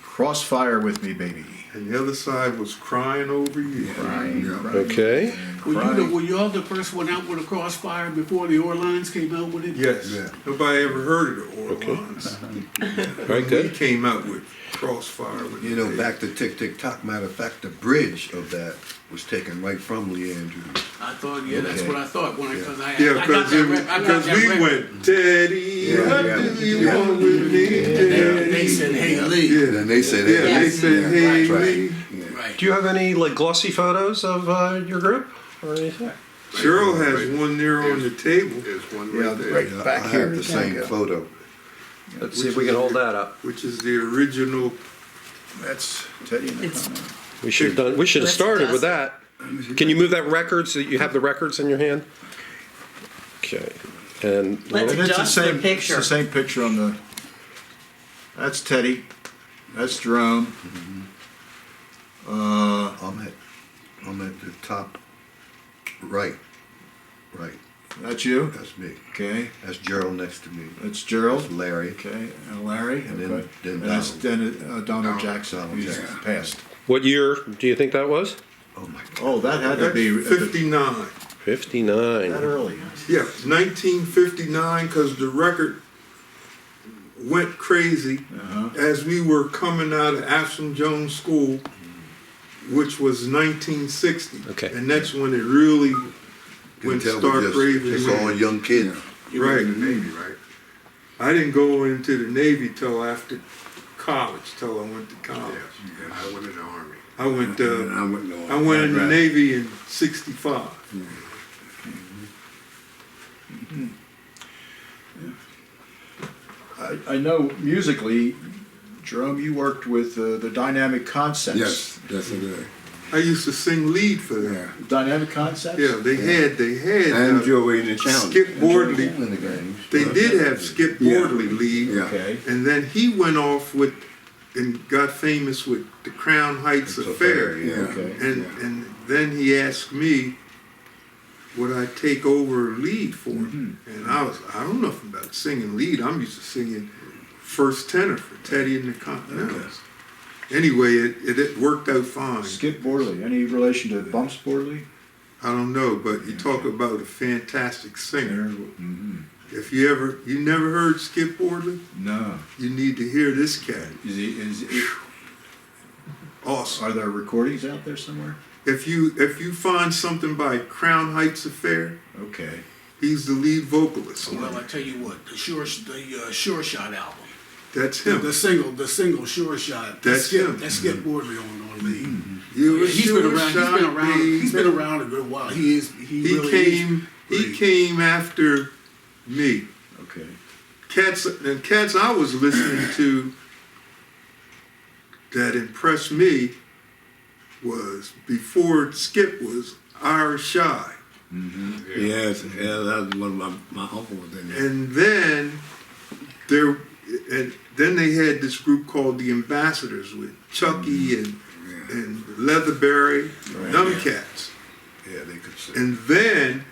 [SPEAKER 1] Crossfire with Me, Baby.
[SPEAKER 3] And the other side was Crying Over You.
[SPEAKER 1] Crying,
[SPEAKER 5] Yeah.
[SPEAKER 1] crying,
[SPEAKER 2] Okay.
[SPEAKER 1] and
[SPEAKER 7] Were
[SPEAKER 1] crying.
[SPEAKER 7] y'all the first one out with a crossfire before the Orlines came out with it?
[SPEAKER 3] Yes.
[SPEAKER 5] Yeah.
[SPEAKER 3] Nobody ever heard of the
[SPEAKER 2] Okay.
[SPEAKER 3] Orlons.
[SPEAKER 2] All right,
[SPEAKER 3] We
[SPEAKER 2] good.
[SPEAKER 3] came out with Crossfire. With
[SPEAKER 6] You know,
[SPEAKER 3] the-
[SPEAKER 6] back to Tick Tick Tock, matter of fact, the bridge of that was taken right from Lee Andrews.
[SPEAKER 7] I thought, yeah, that's
[SPEAKER 6] Okay.
[SPEAKER 7] what I thought when because I
[SPEAKER 3] Yeah,
[SPEAKER 7] I got that rec- I got that
[SPEAKER 3] we
[SPEAKER 7] record.
[SPEAKER 3] went, Teddy,
[SPEAKER 5] Yeah,
[SPEAKER 3] what
[SPEAKER 5] yeah,
[SPEAKER 3] do you
[SPEAKER 5] yeah.
[SPEAKER 3] want with me, Teddy?
[SPEAKER 7] They said, "Hey Lee."
[SPEAKER 3] Yeah,
[SPEAKER 6] And then they said,
[SPEAKER 3] yeah,
[SPEAKER 6] hey,
[SPEAKER 3] they said, hey,
[SPEAKER 5] Right.
[SPEAKER 3] Lee.
[SPEAKER 7] Right.
[SPEAKER 2] Do you have any like glossy photos of your group or anything?
[SPEAKER 3] Cheryl has one there on the table,
[SPEAKER 4] There's one
[SPEAKER 1] Yeah,
[SPEAKER 4] right there.
[SPEAKER 1] right back
[SPEAKER 6] I
[SPEAKER 1] here.
[SPEAKER 6] have the same photo.
[SPEAKER 2] Let's see if we can hold that up.
[SPEAKER 3] which is the original.
[SPEAKER 1] That's Teddy in the
[SPEAKER 8] It's-
[SPEAKER 1] comment.
[SPEAKER 2] We should have done, we should have
[SPEAKER 8] Let's
[SPEAKER 2] started with
[SPEAKER 8] dust
[SPEAKER 2] that. Can you move that record so that you have the records in your hand? Okay, and,
[SPEAKER 8] Let's
[SPEAKER 1] And it's
[SPEAKER 8] adjust the
[SPEAKER 1] It's
[SPEAKER 8] picture.
[SPEAKER 1] the same picture on the, that's Teddy, that's Jerome.
[SPEAKER 6] I'm at the top right. Right.
[SPEAKER 1] That's you,
[SPEAKER 6] That's me.
[SPEAKER 1] okay,
[SPEAKER 6] That's Gerald next to me.
[SPEAKER 1] that's Gerald,
[SPEAKER 6] That's Larry.
[SPEAKER 1] okay, and Larry,
[SPEAKER 6] And then-
[SPEAKER 1] okay.
[SPEAKER 6] then
[SPEAKER 1] And that's Donald
[SPEAKER 4] Donald
[SPEAKER 1] Jackson, who's
[SPEAKER 6] Jackson.
[SPEAKER 1] passed.
[SPEAKER 2] what year do you think that was?
[SPEAKER 6] Oh my God.
[SPEAKER 1] Oh, that had to be, that
[SPEAKER 3] 59.
[SPEAKER 2] 59.
[SPEAKER 1] early.
[SPEAKER 3] Yeah, 1959, because the record went crazy
[SPEAKER 1] Uh-huh.
[SPEAKER 3] as we were coming out of Ashland Jones School, which was 1960.
[SPEAKER 2] Okay.
[SPEAKER 3] And that's when it really
[SPEAKER 6] You
[SPEAKER 3] went
[SPEAKER 6] can tell
[SPEAKER 3] stark
[SPEAKER 6] we just,
[SPEAKER 3] raving.
[SPEAKER 6] just all
[SPEAKER 3] mad.
[SPEAKER 6] young kids.
[SPEAKER 4] You were
[SPEAKER 3] Right.
[SPEAKER 4] in the Navy, right?
[SPEAKER 3] I didn't go into the Navy till after college, till I went to college.
[SPEAKER 4] Yes, and I went in the Army.
[SPEAKER 3] I went,
[SPEAKER 5] And I wouldn't know.
[SPEAKER 3] I went in the
[SPEAKER 1] Right.
[SPEAKER 3] Navy in 65.
[SPEAKER 1] I know musically, Jerome, you worked with the Dynamic Concepts.
[SPEAKER 5] Yes, yes it is.
[SPEAKER 3] I used to sing lead for them.
[SPEAKER 5] Yeah.
[SPEAKER 1] Dynamic Concepts?
[SPEAKER 3] Yeah, they had
[SPEAKER 5] And Joey in the challenge.
[SPEAKER 3] Skip Bordley.
[SPEAKER 6] In the games.
[SPEAKER 3] They did have Skip
[SPEAKER 5] Yeah.
[SPEAKER 3] Bordley lead.
[SPEAKER 5] Yeah.
[SPEAKER 1] Okay.
[SPEAKER 3] And then he went off with and got famous with the Crown Heights
[SPEAKER 6] It's a
[SPEAKER 3] Affair.
[SPEAKER 6] fair, yeah.
[SPEAKER 1] Okay.
[SPEAKER 3] And then he asked me, would I take over lead for him? And I don't know about singing lead. I'm used to singing first tenor for Teddy and the Continentals. Anyway, it worked out fine.
[SPEAKER 1] Skip Borley, any relation to Bumps Borley?
[SPEAKER 3] I don't know, but you talk about a fantastic singer.
[SPEAKER 1] Mm-hmm.
[SPEAKER 3] If you never heard Skip Bordley,
[SPEAKER 1] No.
[SPEAKER 3] you need to hear this cat.
[SPEAKER 1] Is he,
[SPEAKER 3] Awesome.
[SPEAKER 1] are there recordings out there somewhere?
[SPEAKER 3] If you find something by Crown Heights Affair,
[SPEAKER 1] Okay.
[SPEAKER 3] he's the lead vocalist.
[SPEAKER 7] Well, I tell you what, the Sure Shot album.
[SPEAKER 3] That's
[SPEAKER 7] The
[SPEAKER 3] him.
[SPEAKER 7] single Sure Shot.
[SPEAKER 3] That's him.
[SPEAKER 7] That's Skip Bordley on lead.
[SPEAKER 3] You a
[SPEAKER 7] He's
[SPEAKER 3] sure
[SPEAKER 7] been around.
[SPEAKER 3] shot,
[SPEAKER 7] He's been
[SPEAKER 3] baby.
[SPEAKER 7] around a good while. He really
[SPEAKER 3] came.
[SPEAKER 7] is.
[SPEAKER 3] He came after me.
[SPEAKER 1] Okay.
[SPEAKER 3] Cats I was listening to that impressed me was before Skip was Irish Shy.
[SPEAKER 5] Yes, yeah, that's one of my uncle was in there.
[SPEAKER 3] And then they had this group called the Ambassadors with Chucky and Leatherberry, them cats.
[SPEAKER 6] Yeah, they could sing.
[SPEAKER 3] And then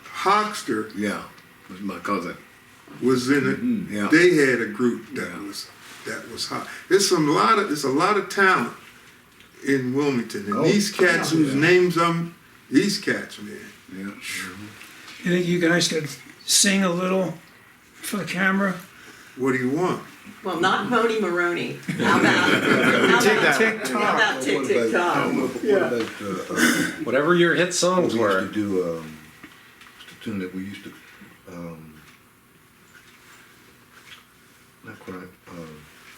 [SPEAKER 3] Hoxter
[SPEAKER 5] Yeah, was my cousin.
[SPEAKER 3] was in it.
[SPEAKER 5] Yeah.
[SPEAKER 3] They had a group that
[SPEAKER 5] Yeah.
[SPEAKER 3] was hot. There's a lot of talent in Wilmington. And
[SPEAKER 6] Oh.
[SPEAKER 3] these cats whose names these cats, man.
[SPEAKER 5] Yeah.
[SPEAKER 9] You think you guys could sing a little for the camera?
[SPEAKER 3] What do you want?
[SPEAKER 8] Well, not Moni Maroney. How about
[SPEAKER 9] Tick
[SPEAKER 8] how about Tick
[SPEAKER 6] What
[SPEAKER 8] Tick
[SPEAKER 6] about-
[SPEAKER 8] Tom?
[SPEAKER 6] What about,
[SPEAKER 2] Whatever your hit
[SPEAKER 6] we
[SPEAKER 2] songs
[SPEAKER 6] used
[SPEAKER 2] were.
[SPEAKER 6] to do, what's the tune that we used to, not quite,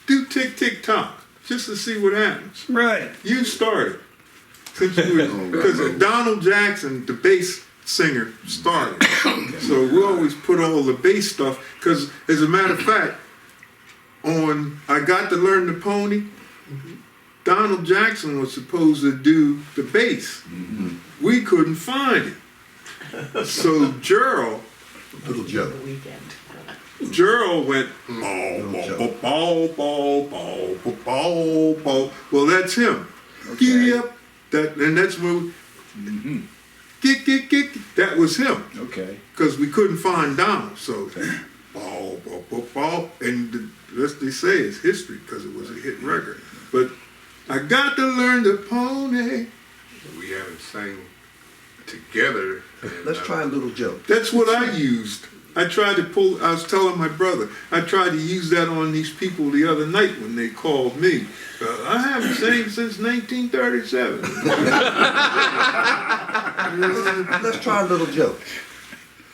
[SPEAKER 3] Do Tick Tick Tock, just to see what happens.
[SPEAKER 9] Right.
[SPEAKER 3] You started. Since you were, because Donald Jackson, the bass singer, started. So we always put all the bass stuff, because as a matter of fact, on I Got to Learn the Pony, Donald Jackson was supposed to do the bass. We couldn't find it. So Gerald
[SPEAKER 6] Little Joe.
[SPEAKER 8] The weekend.
[SPEAKER 3] Gerald went, bow, bow, bow, bow, bow, bow, bow. Well, that's him. Giddy up. And that's where get. That was him.
[SPEAKER 1] Okay.
[SPEAKER 3] Because we couldn't find Donald. So, bow, bow, bow, bow. And the rest they say is history because it was a hit record. But I got to learn the pony.
[SPEAKER 4] We haven't sang together. in,
[SPEAKER 6] Let's try Little Joe.
[SPEAKER 3] That's what I used. I tried to pull, I was telling my brother, I tried to use that on these people the other night when they called me. I haven't sang since 1937.
[SPEAKER 6] Let's try Little Joe.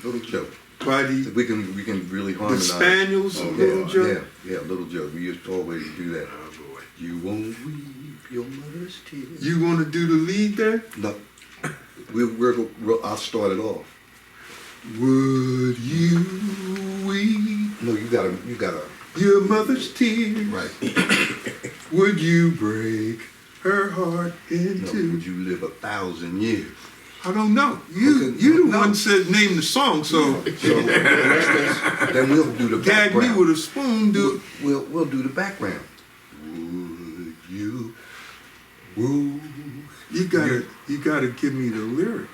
[SPEAKER 6] Little Joe.
[SPEAKER 3] By the
[SPEAKER 6] We can really harmonize.
[SPEAKER 3] Spaniels,
[SPEAKER 6] Oh,
[SPEAKER 3] Little
[SPEAKER 6] yeah,
[SPEAKER 3] Joe.
[SPEAKER 6] Yeah, Little Joe. We used to always do that. You won't weep your mother's tears.
[SPEAKER 3] You want to do the lead there?
[SPEAKER 6] No, I'll start it off.
[SPEAKER 3] Would you weep
[SPEAKER 6] No, you gotta.
[SPEAKER 3] your mother's tears?
[SPEAKER 6] Right.
[SPEAKER 3] Would you break her heart
[SPEAKER 6] No,
[SPEAKER 3] into?
[SPEAKER 6] would you live 1,000 years?
[SPEAKER 3] I don't know. You
[SPEAKER 6] Okay,
[SPEAKER 3] you the
[SPEAKER 6] no.
[SPEAKER 3] one said name the song, so
[SPEAKER 6] So then we'll do the
[SPEAKER 3] gag me
[SPEAKER 6] background.
[SPEAKER 3] with a spoon, dude.
[SPEAKER 6] We'll do the background. Would you? Woo.
[SPEAKER 3] You gotta give me the lyrics.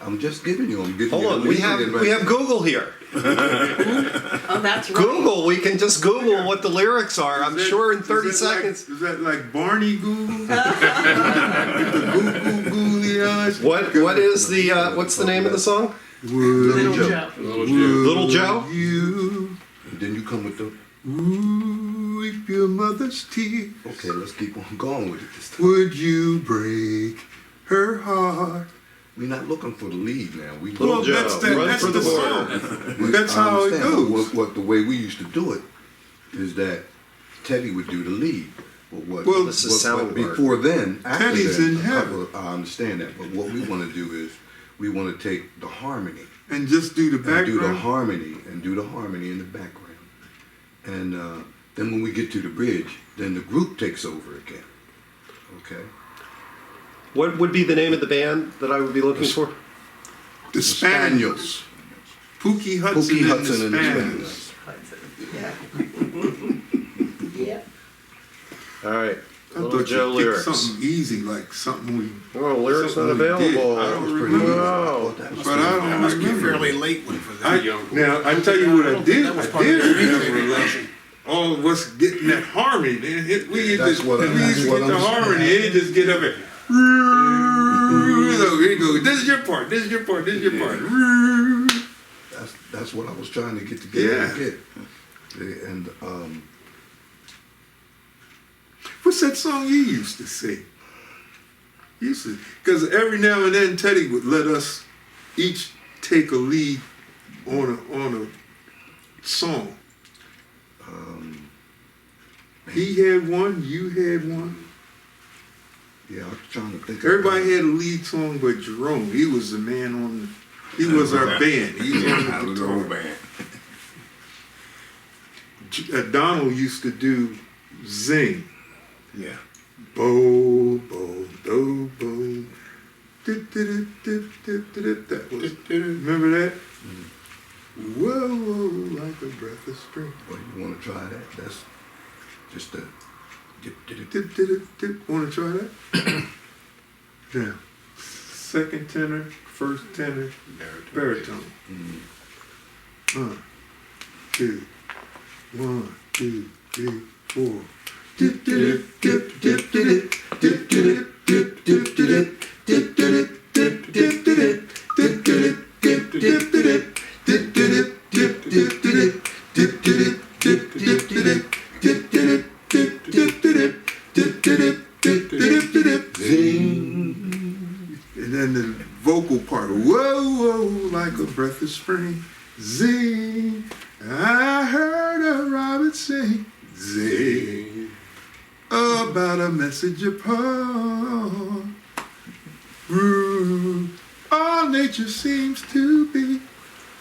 [SPEAKER 6] I'm just giving you. I'm giving
[SPEAKER 2] Hold
[SPEAKER 6] you.
[SPEAKER 2] on,
[SPEAKER 6] the
[SPEAKER 2] we
[SPEAKER 6] lead-in right
[SPEAKER 2] have
[SPEAKER 6] there.
[SPEAKER 2] Google here.
[SPEAKER 8] Oh, that's right.
[SPEAKER 2] Google, we can just Google what the lyrics are. I'm
[SPEAKER 3] Is that-
[SPEAKER 2] sure in
[SPEAKER 3] is
[SPEAKER 2] 30
[SPEAKER 3] that like-
[SPEAKER 2] seconds.
[SPEAKER 3] Is that like Barney Google? With the goo googly eyes?
[SPEAKER 2] What is the what's the name of the song?
[SPEAKER 3] Would
[SPEAKER 8] Little
[SPEAKER 6] Joe.
[SPEAKER 8] Joe.
[SPEAKER 2] Little Joe?
[SPEAKER 3] you
[SPEAKER 6] And then you come with the.
[SPEAKER 3] weep your mother's tears?
[SPEAKER 6] Okay, let's keep on going with it this time.
[SPEAKER 3] Would you break her heart?
[SPEAKER 6] We're not looking for the lead now.
[SPEAKER 2] Little Joe, run
[SPEAKER 3] that's
[SPEAKER 2] for the
[SPEAKER 3] the
[SPEAKER 2] border.
[SPEAKER 3] song. That's how it goes.
[SPEAKER 6] What the way we used to do it is that Teddy would do the lead. But what,
[SPEAKER 3] Well,
[SPEAKER 2] This is sound work.
[SPEAKER 6] before then, after
[SPEAKER 3] Teddy's
[SPEAKER 6] that,
[SPEAKER 3] in
[SPEAKER 6] a
[SPEAKER 3] heaven.
[SPEAKER 6] couple of- I understand that. But what we want to do is we want to take the harmony
[SPEAKER 3] And just do the
[SPEAKER 6] and do the
[SPEAKER 3] background.
[SPEAKER 6] harmony in the background. And then when we get to the bridge, then the group takes over again. Okay.
[SPEAKER 2] What would be the name of the band that I would be looking for?
[SPEAKER 3] The Spaniels. Pookie Hudson,
[SPEAKER 6] Pookie Hudson
[SPEAKER 3] and
[SPEAKER 6] and
[SPEAKER 3] the
[SPEAKER 6] the
[SPEAKER 3] Spaniels.
[SPEAKER 6] Spaniels.
[SPEAKER 8] Yeah. Yeah.
[SPEAKER 2] All right.
[SPEAKER 3] I
[SPEAKER 2] Little
[SPEAKER 3] thought
[SPEAKER 2] Joe
[SPEAKER 3] you'd pick
[SPEAKER 2] lyrics.
[SPEAKER 3] something easy, like something we.
[SPEAKER 2] Oh, lyrics not
[SPEAKER 3] something we did.
[SPEAKER 2] available.
[SPEAKER 3] I don't
[SPEAKER 6] Pretty
[SPEAKER 3] remember.
[SPEAKER 6] easy.
[SPEAKER 2] Wow.
[SPEAKER 6] That was
[SPEAKER 3] But I
[SPEAKER 7] That
[SPEAKER 3] don't
[SPEAKER 7] must be a
[SPEAKER 3] remember.
[SPEAKER 7] fairly late one for
[SPEAKER 3] I,
[SPEAKER 7] that.
[SPEAKER 3] now I tell you what I
[SPEAKER 7] don't think
[SPEAKER 3] did.
[SPEAKER 7] that was
[SPEAKER 3] I
[SPEAKER 7] part of
[SPEAKER 3] did
[SPEAKER 7] the
[SPEAKER 3] remember
[SPEAKER 7] regulation.
[SPEAKER 3] all of us getting that harmony. Man. We used
[SPEAKER 6] That's
[SPEAKER 3] to,
[SPEAKER 6] what I-
[SPEAKER 3] we used to
[SPEAKER 6] that's what
[SPEAKER 3] get the
[SPEAKER 6] I'm saying.
[SPEAKER 3] harmony. And you just get up and. So here you go. This is your part. This is your part. This is your part.
[SPEAKER 6] That's what I was trying to get together
[SPEAKER 3] Yeah.
[SPEAKER 6] to get. And
[SPEAKER 3] What's that song you used to sing? Because every now and then Teddy would let us each take a lead on a song. He had one, you had one.
[SPEAKER 6] yeah, I was trying to think.
[SPEAKER 3] Everybody had a lead song but Jerome. He was the man on the, he was our band. He was on
[SPEAKER 5] Out
[SPEAKER 3] the
[SPEAKER 5] of the
[SPEAKER 3] guitar.
[SPEAKER 5] old band.
[SPEAKER 3] Donald used to do Zing.
[SPEAKER 5] Yeah.
[SPEAKER 3] Bo, bo, do, bo. That was, remember that? Whoa, whoa, like a breath of spring.
[SPEAKER 6] Well, you want to try that? That's just a.
[SPEAKER 3] Want to try that? Yeah. Second tenor, first tenor, baritone. Two. 1, 2, 3, 4. And then the vocal part, whoa, whoa, like a breath of spring, zing. I heard a robin sing, zing, about a message apart. Ooh, all nature seems to be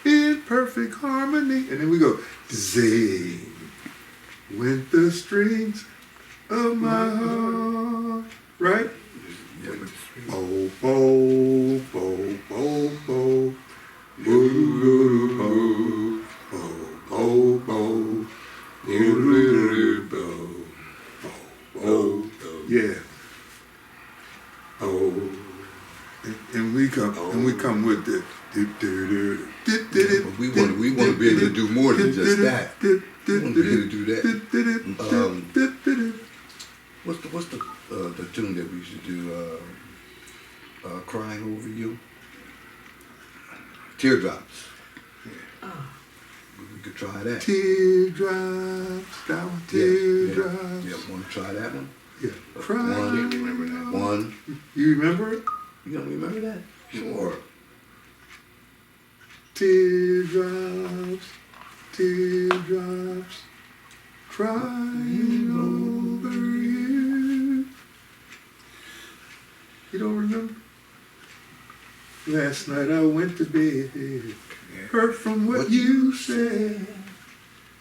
[SPEAKER 3] in perfect harmony. And then we go, zing, went the strings of my heart, right? Bo, bo, bo, bo, bo, boo, bo, bo, bo, bo, boo, bo, bo, yeah. Oh, and we come with the.
[SPEAKER 6] But we want to be able to do more than just that. We want to be able to do that. What's the tune that we should do? Crying Over You? Teardrops. We could try that.
[SPEAKER 3] Teardrops, down teardrops.
[SPEAKER 6] Yeah, want to try that one?
[SPEAKER 3] Yeah.
[SPEAKER 6] One. Remember that. One.
[SPEAKER 3] You remember it?
[SPEAKER 6] You don't remember that? Sure.
[SPEAKER 3] Teardrops, teardrops, crying over you. You don't remember? Last night I went to bed, heard from what you said.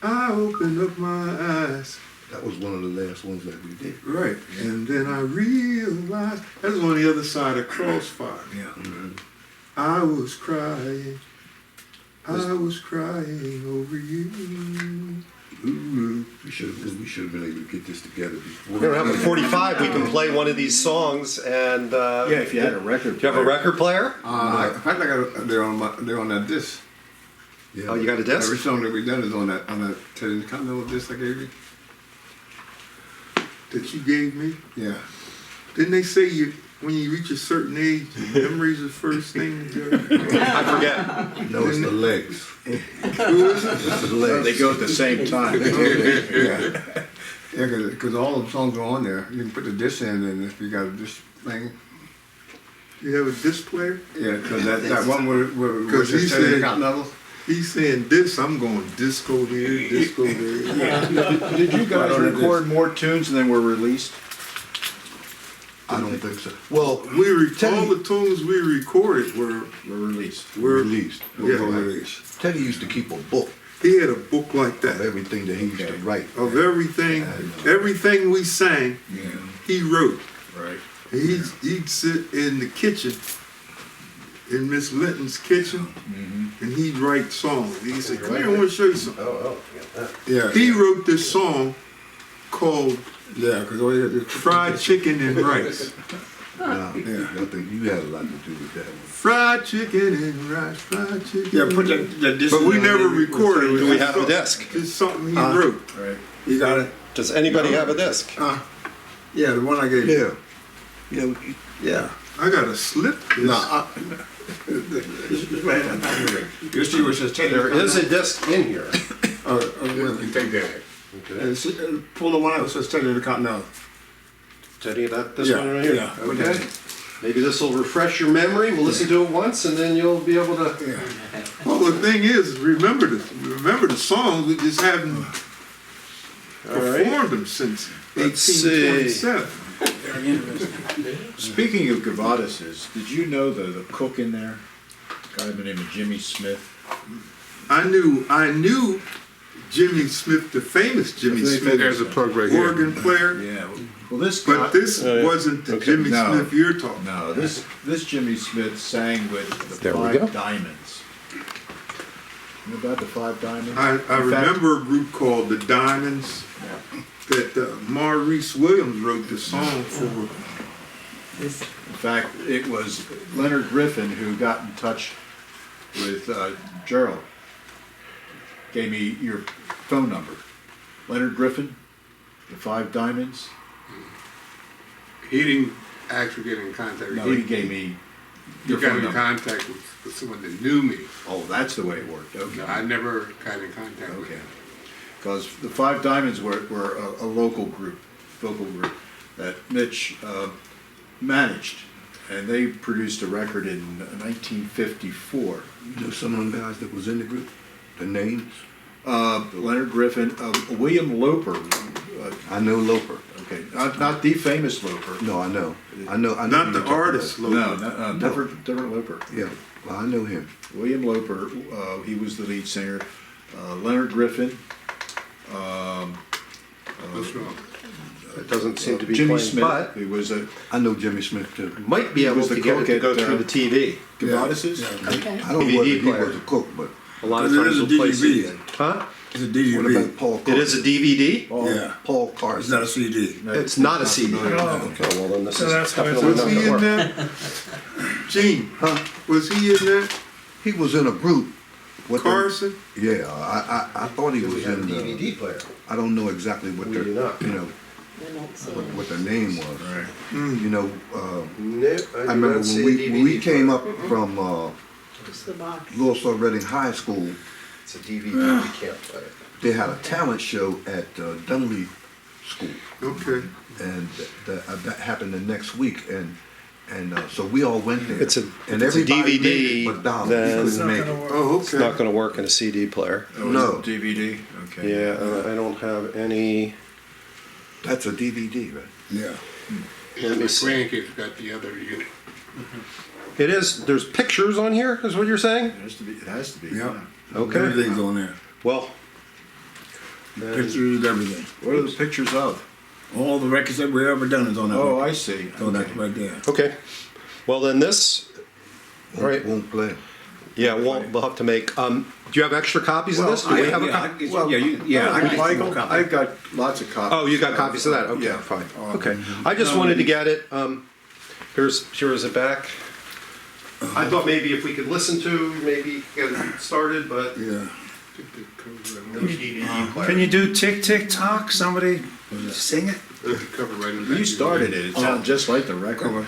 [SPEAKER 3] I opened up my eyes.
[SPEAKER 6] That was one of the last ones that we did.
[SPEAKER 3] Right, and then I realized that was on the other side of Crossfire.
[SPEAKER 1] Yeah.
[SPEAKER 3] I was crying over you. Ooh.
[SPEAKER 6] We should have been able to get this together before.
[SPEAKER 2] We're gonna have a 45. We can play one of these songs, and
[SPEAKER 1] Yeah, if you had a record.
[SPEAKER 2] do you have a record player?
[SPEAKER 5] In fact, they're on that disc.
[SPEAKER 6] Yeah.
[SPEAKER 2] Oh, you got a disc?
[SPEAKER 5] Every song that we've done is on that Continental disc I gave you.
[SPEAKER 3] That you gave me.
[SPEAKER 5] Yeah.
[SPEAKER 3] Didn't they say when you reach a certain age, memory's the first thing?
[SPEAKER 2] I forget.
[SPEAKER 6] No, it's the legs.
[SPEAKER 3] Who is it?
[SPEAKER 6] It's the legs.
[SPEAKER 1] They go at the same time.
[SPEAKER 5] Yeah. Yeah, because all the songs are on there. You can put the disc in, and if you got a disc thing.
[SPEAKER 3] You have a disc player?
[SPEAKER 5] Yeah, because that one where
[SPEAKER 3] Because he
[SPEAKER 5] the
[SPEAKER 3] said-
[SPEAKER 5] Continentals.
[SPEAKER 3] He's saying this, I'm going disco here, disco there.
[SPEAKER 1] Did you guys record more tunes than were released?
[SPEAKER 6] I don't think so. Well,
[SPEAKER 3] All the tunes we recorded were
[SPEAKER 1] Released.
[SPEAKER 6] released.
[SPEAKER 3] Yeah.
[SPEAKER 6] Teddy used to keep a book
[SPEAKER 3] He had a book like
[SPEAKER 6] of
[SPEAKER 3] that
[SPEAKER 6] everything that he used to write.
[SPEAKER 3] of everything we sang. He wrote.
[SPEAKER 1] Right.
[SPEAKER 3] He'd sit in the kitchen, in Miss Linton's kitchen, and he'd write songs. He'd say, "Come here, I want to show you something."
[SPEAKER 5] Yeah.
[SPEAKER 3] He wrote this song called
[SPEAKER 5] Yeah, because all you had to
[SPEAKER 3] "Fried Chicken and Rice."
[SPEAKER 6] I think you had a lot to do with that one.
[SPEAKER 3] Fried chicken and rice, fried chicken.
[SPEAKER 5] Yeah, put
[SPEAKER 3] and
[SPEAKER 5] the disc.
[SPEAKER 3] But we
[SPEAKER 5] in
[SPEAKER 3] never
[SPEAKER 5] there.
[SPEAKER 3] recorded it.
[SPEAKER 2] Do we have a disc?
[SPEAKER 3] It's something he wrote.
[SPEAKER 1] Right.
[SPEAKER 5] You got it?
[SPEAKER 2] Does anybody have a disc?
[SPEAKER 5] Yeah, the one I gave you.
[SPEAKER 6] Yeah.
[SPEAKER 5] Yeah.
[SPEAKER 3] I gotta slip this.
[SPEAKER 5] No, you see where it says Teddy?
[SPEAKER 2] There is a disc in here.
[SPEAKER 5] You take that. Pull the one out that says Teddy the Continental.
[SPEAKER 2] Teddy, this
[SPEAKER 5] Yeah,
[SPEAKER 2] one right here.
[SPEAKER 5] yeah.
[SPEAKER 2] Okay. Maybe this will refresh your memory. We'll listen to it once, and then you'll be able to.
[SPEAKER 5] Yeah.
[SPEAKER 3] Well, the thing is, remember the songs. We just haven't performed them since
[SPEAKER 2] Let's see.
[SPEAKER 3] 1827.
[SPEAKER 7] Very interesting.
[SPEAKER 1] Speaking of Gavadises, did you know the cook in there? A guy by the name of Jimmy Smith.
[SPEAKER 3] I knew Jimmy Smith, the famous Jimmy Smith,
[SPEAKER 4] There's a plug right here.
[SPEAKER 3] organ player.
[SPEAKER 1] Yeah. Well, this
[SPEAKER 3] But
[SPEAKER 1] guy,
[SPEAKER 3] this wasn't the Jimmy
[SPEAKER 1] No.
[SPEAKER 3] Smith you're talking.
[SPEAKER 1] no, this Jimmy Smith sang with the
[SPEAKER 2] There we go.
[SPEAKER 1] Five Diamonds. You know about the Five Diamonds?
[SPEAKER 3] I
[SPEAKER 1] In fact-
[SPEAKER 3] remember a group called the Diamonds that Maurice Williams wrote the song for.
[SPEAKER 1] In fact, it was Leonard Griffin who got in touch with Gerald. Gave me your phone number. Leonard Griffin, the Five Diamonds.
[SPEAKER 4] he didn't actually get in contact with
[SPEAKER 1] No, he gave me
[SPEAKER 4] He
[SPEAKER 1] your
[SPEAKER 4] got
[SPEAKER 1] phone
[SPEAKER 4] in
[SPEAKER 1] number.
[SPEAKER 4] contact with someone that knew me.
[SPEAKER 1] Oh, that's the way it worked, okay.
[SPEAKER 4] I never got in contact with
[SPEAKER 1] Okay.
[SPEAKER 4] him.
[SPEAKER 1] Because the Five Diamonds were a local group, that Mitch managed. And they produced a record in 1954.
[SPEAKER 6] You know some of them guys that was in the group, the names?
[SPEAKER 1] Leonard Griffin, William Loper.
[SPEAKER 6] I know Loper.
[SPEAKER 1] Okay, not the famous Loper.
[SPEAKER 6] No, I know. I
[SPEAKER 3] Not
[SPEAKER 6] know who
[SPEAKER 3] the
[SPEAKER 6] you're talking
[SPEAKER 3] artist,
[SPEAKER 6] about.
[SPEAKER 3] Loper.
[SPEAKER 1] No, different Loper.
[SPEAKER 6] Yeah, well, I know him.
[SPEAKER 1] William Loper, he was the lead singer. Leonard Griffin.
[SPEAKER 4] What's wrong?
[SPEAKER 2] It doesn't seem to be
[SPEAKER 1] Jimmy
[SPEAKER 2] playing,
[SPEAKER 1] Smith.
[SPEAKER 2] but
[SPEAKER 1] He was a
[SPEAKER 6] I know Jimmy Smith too.
[SPEAKER 2] might be
[SPEAKER 1] He
[SPEAKER 2] able
[SPEAKER 1] was
[SPEAKER 2] to
[SPEAKER 1] the
[SPEAKER 2] get it
[SPEAKER 1] cook
[SPEAKER 2] to go
[SPEAKER 1] at,
[SPEAKER 2] through the TV.
[SPEAKER 1] Gavadis's.
[SPEAKER 8] Okay.
[SPEAKER 6] I don't know
[SPEAKER 2] DVD
[SPEAKER 6] whether he
[SPEAKER 2] player.
[SPEAKER 6] was a cook, but
[SPEAKER 2] A lot of
[SPEAKER 5] Because it
[SPEAKER 2] times
[SPEAKER 5] is a
[SPEAKER 2] we'll play
[SPEAKER 5] DVD.
[SPEAKER 2] CD. Huh?
[SPEAKER 5] It's a
[SPEAKER 6] what
[SPEAKER 5] DVD.
[SPEAKER 6] about Paul
[SPEAKER 2] It
[SPEAKER 6] Carson?
[SPEAKER 2] is a DVD?
[SPEAKER 5] Yeah.
[SPEAKER 6] Paul
[SPEAKER 5] It's
[SPEAKER 6] Carson.
[SPEAKER 5] not a CD.
[SPEAKER 2] It's not a CD.
[SPEAKER 1] familiar.
[SPEAKER 9] Oh,
[SPEAKER 2] Okay, well then this
[SPEAKER 9] So
[SPEAKER 2] is
[SPEAKER 9] that's how it's-
[SPEAKER 2] definitely
[SPEAKER 3] Was
[SPEAKER 2] not
[SPEAKER 3] he
[SPEAKER 2] gonna
[SPEAKER 3] in
[SPEAKER 2] work.
[SPEAKER 3] that? Gene,
[SPEAKER 6] Huh?
[SPEAKER 3] was he in that?
[SPEAKER 6] He was in a group. What the-
[SPEAKER 3] Carson?
[SPEAKER 6] Yeah, I thought he was
[SPEAKER 2] We have a
[SPEAKER 6] in the,
[SPEAKER 2] DVD player.
[SPEAKER 6] I don't know exactly what
[SPEAKER 2] We
[SPEAKER 6] their,
[SPEAKER 2] do not.
[SPEAKER 6] you know,
[SPEAKER 8] They're not saying.
[SPEAKER 6] what their name was.
[SPEAKER 1] Right.
[SPEAKER 6] You know,
[SPEAKER 2] No,
[SPEAKER 6] I remember when we came up from
[SPEAKER 8] Just the box.
[SPEAKER 6] Louisville Reading High School,
[SPEAKER 2] It's a DVD, we can't play it.
[SPEAKER 6] they had a talent show at Dunley School.
[SPEAKER 3] Okay.
[SPEAKER 6] And that happened the next week, and so we all went there.
[SPEAKER 2] It's a-
[SPEAKER 6] and
[SPEAKER 2] if it's a
[SPEAKER 6] everybody
[SPEAKER 2] DVD,
[SPEAKER 6] made it but Donald.
[SPEAKER 2] then-
[SPEAKER 6] He
[SPEAKER 9] It's
[SPEAKER 6] couldn't
[SPEAKER 9] not
[SPEAKER 6] make
[SPEAKER 9] gonna
[SPEAKER 6] it.
[SPEAKER 9] work.
[SPEAKER 3] Oh,
[SPEAKER 2] It's
[SPEAKER 3] okay.
[SPEAKER 2] not gonna work in a CD player.
[SPEAKER 1] Oh,
[SPEAKER 6] No.
[SPEAKER 1] DVD, okay.
[SPEAKER 2] Yeah, I don't have any,
[SPEAKER 6] That's a DVD, right?
[SPEAKER 5] Yeah.
[SPEAKER 2] let
[SPEAKER 4] My
[SPEAKER 2] me see.
[SPEAKER 4] grandkids got the other unit.
[SPEAKER 2] It is, there's pictures on here, is what you're saying?
[SPEAKER 1] It has to be,
[SPEAKER 5] Yeah.
[SPEAKER 1] yeah.
[SPEAKER 2] Okay.
[SPEAKER 5] Everything's on there.
[SPEAKER 2] Well, then-
[SPEAKER 5] Pictures, everything.
[SPEAKER 1] What are the pictures of?
[SPEAKER 5] All the records that we've ever done is on that.
[SPEAKER 1] Oh,
[SPEAKER 5] record.
[SPEAKER 1] I see.
[SPEAKER 5] So that's
[SPEAKER 1] Okay.
[SPEAKER 5] right there.
[SPEAKER 2] okay. Well, then this, Right.
[SPEAKER 6] Won't play.
[SPEAKER 2] yeah, we'll have to make, do you have extra copies of this? Do we have a copy?
[SPEAKER 5] I can
[SPEAKER 1] Michael, I've got lots of copies.
[SPEAKER 2] Oh, you got copies of that? Okay,
[SPEAKER 1] Yeah.
[SPEAKER 2] fine. Okay. I just wanted to get it, here's it back. I thought maybe if we could listen to, maybe get it started, but
[SPEAKER 5] Yeah.
[SPEAKER 2] no DVD player.
[SPEAKER 9] Can you do tick tick tock? Somebody sing it?
[SPEAKER 4] Cover right in the back.
[SPEAKER 1] You started it, it sounded just like the record.